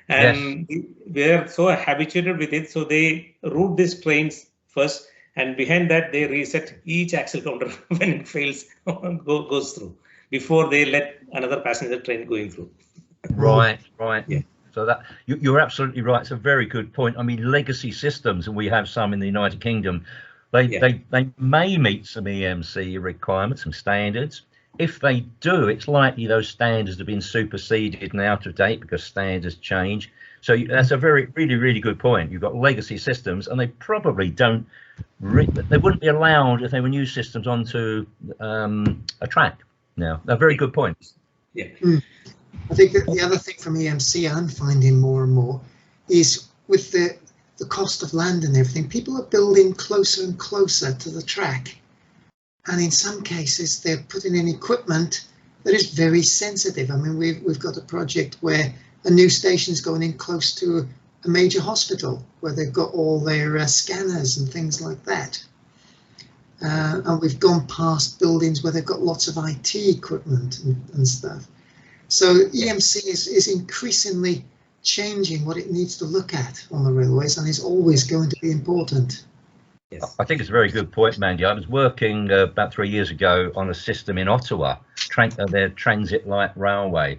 And we are so habituated with it, so they route these trains first, and behind that they reset each axle counter when it fails goes through before they let another passenger train going through. Right. Yeah. So that you're absolutely right. It's a very good point. I mean, legacy systems, and we have some in the United Kingdom, they may meet some EMC requirements, some standards. If they do, it's likely those standards have been superseded and out of date because standards change. So that's a really good point. You've got legacy systems, and they probably don't. They wouldn't be allowed if they were new systems onto a track. Now, a very good point. Yeah. I think that the other thing from EMC I'm finding more and more is with the cost of land and everything, people are building closer and closer to the track. And in some cases, they're putting in equipment that is very sensitive. I mean, we've got a project where a new station is going in close to a major hospital where they've got all their scanners and things like that. And we've gone past buildings where they've got lots of IT equipment and stuff. So EMC is increasingly changing what it needs to look at on the railways, and is always going to be important. Yes. I think it's a very good point, Mandy. I was working about 3 years ago on a system in Ottawa, their transit light railway,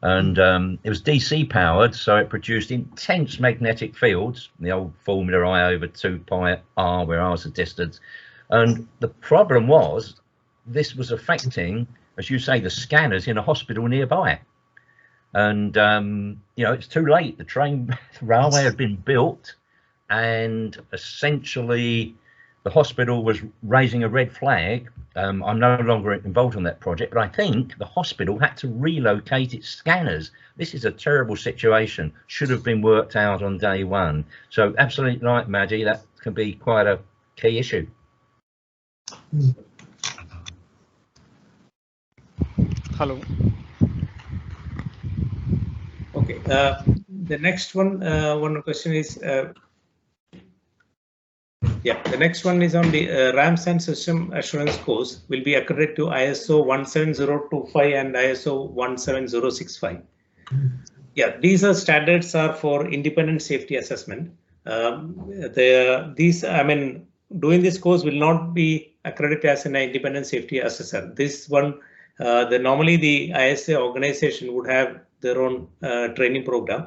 and it was DC powered, so it produced intense magnetic fields, the old formula I over 2 pi r, where r is the distance. And the problem was, this was affecting, as you say, the scanners in a hospital nearby. And you know, it's too late. The railway had been built, and essentially the hospital was raising a red flag. I'm no longer involved on that project, but I think the hospital had to relocate its scanners. This is a terrible situation. Should have been worked out on day one. So absolutely right, Maddie, that can be quite a key issue. Hello. Okay, the next one, one question is, the next one is on the RAMS and System Assurance course will be accredited to ISO 17025 and ISO 17065. Yeah, these are standards are for independent safety assessment. Doing this course will not be accredited as an independent safety assessor. This one, normally the ISA organization would have their own training program,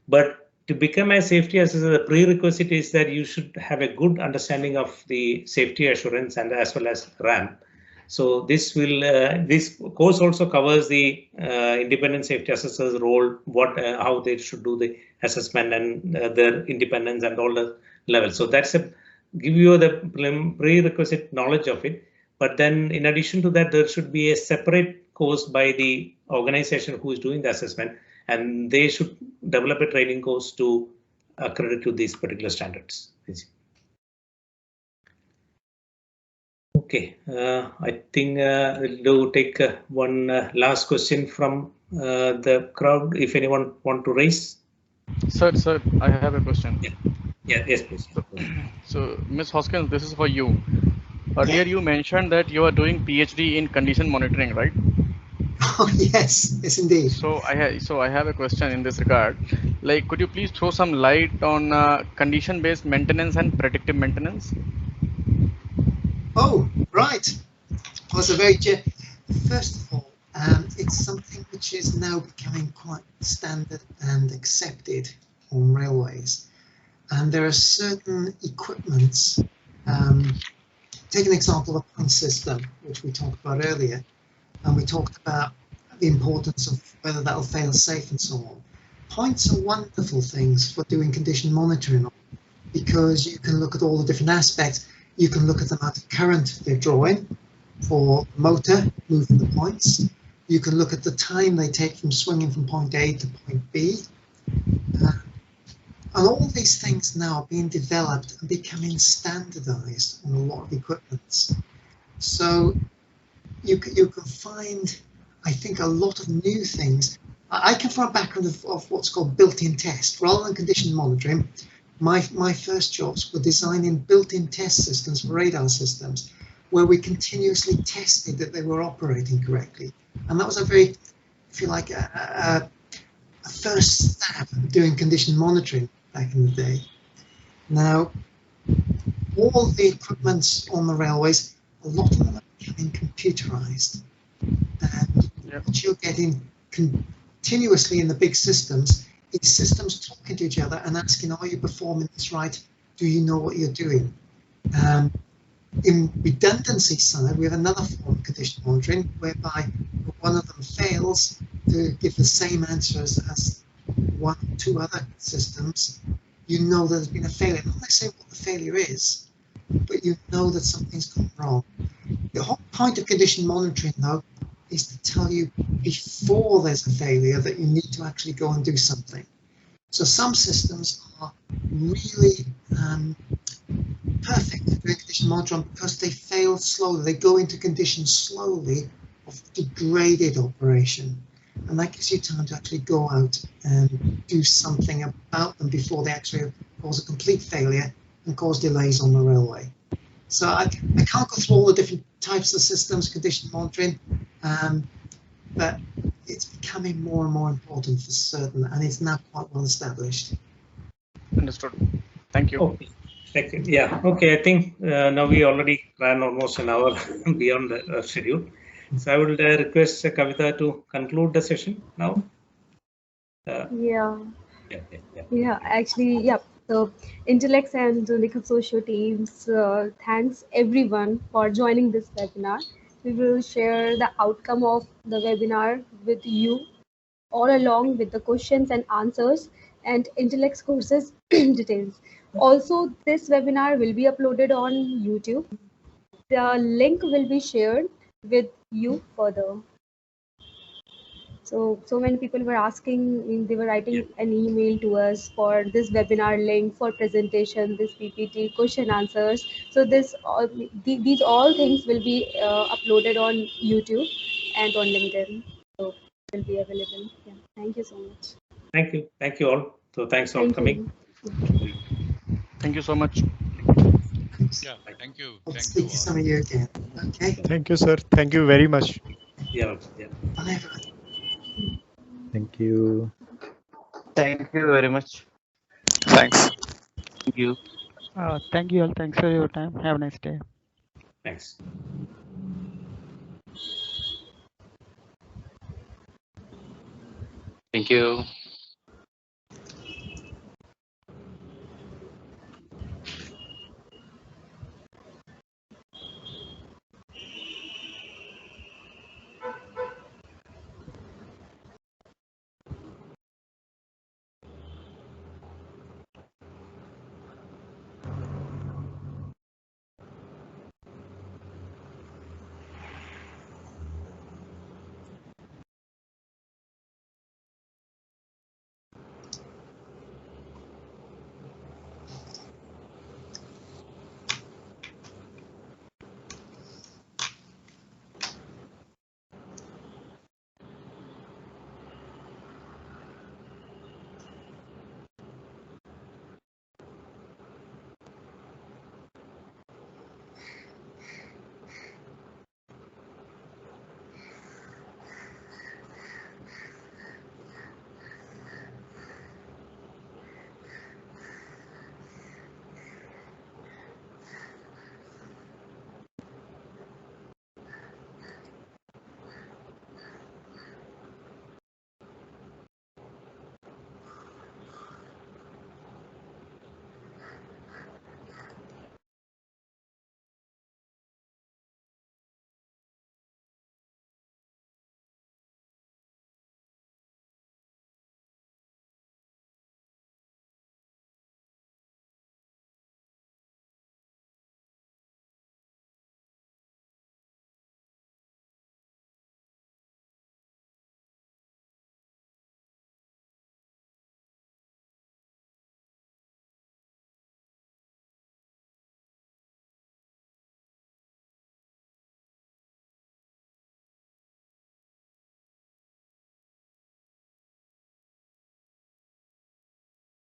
but to become a safety assessor, the prerequisite is that you should have a good understanding of the safety assurance and as well as RAM. So this will this course also covers the independent safety assessor's role, how they should do the assessment and their independence and all the levels. So that's give you the prerequisite knowledge of it. But then in addition to that, there should be a separate course by the organization who is doing the assessment, and they should develop a training course to accredit to these particular standards. Okay, I think we'll take one last question from the crowd. If anyone want to raise. Sir, I have a question. Yes, please. So, Ms. Hoskins, this is for you. Earlier, you mentioned that you are doing PhD in condition monitoring, right? Oh, yes, indeed. So I have a question in this regard. Like, could you please throw some light on condition-based maintenance and predictive maintenance? Oh, right. Well, it's a very first of all, it's something which is now becoming quite standard and accepted on railways. And there are certain equipments. Take an example of a point system, which we talked about earlier, and we talked about the importance of whether that'll fail safe and so on. Points are wonderful things for doing condition monitoring because you can look at all the different aspects. You can look at the amount of current they're drawing for motor moving the points. You can look at the time they take from swinging from point A to point B. And all these things now are being developed and becoming standardized on a lot of equipment. So you can find, I think, a lot of new things. I come from a background of what's called built-in test. Rather than condition monitoring, my first jobs were designing built-in test systems for radar systems, where we continuously tested that they were operating correctly. And that was a very, if you like, a first step of doing condition monitoring back in the day. Now, all the equipment on the railways, a lot of them are becoming computerized. And what you're getting continuously in the big systems is systems talking to each other and asking, are you performing this right? Do you know what you're doing? In redundancy side, we have another form of condition monitoring whereby one of them fails to give the same answers as one or two other systems. You know there's been a failure. Not necessarily what the failure is, but you know that something's gone wrong. The whole point of condition monitoring, though, is to tell you before there's a failure that you need to actually go and do something. So some systems are really perfect at doing condition monitoring because they fail slowly. They go into conditions slowly of degraded operation. And and that gives you time to actually go out and do something about them before they actually cause a complete failure and cause delays on the railway. So I can't go through all the different types of systems, condition monitoring, but it's becoming more and more important for certain, and it's now quite well established. Understood. Thank you. Okay. Thank you. Yeah. Okay. I think now we already ran almost an hour beyond the schedule. So I would request Kavitha to conclude the session now. Yeah. Actually, yeah. So Intellex and the consortium teams, thanks everyone for joining this webinar. We will share the outcome of the webinar with you all along with the questions and answers and Intellex courses details. Also, this webinar will be uploaded on YouTube. The link will be shared with you further. So many people were asking, they were writing an email to us for this webinar link, for presentation, this PPT, question answers. So these all things will be uploaded on YouTube and on LinkedIn. So it will be available. Yeah. Thank you so much. Thank you. Thank you all. So thanks for coming. Thank you so much. Yeah, thank you. I'll speak to some of you again. Okay. Thank you, sir. Thank you very much. Yeah. Bye. Thank you. Thank you very much. Thanks. Thank you. Thank you all. Thanks for your time. Have a nice day. Thanks. Thank you.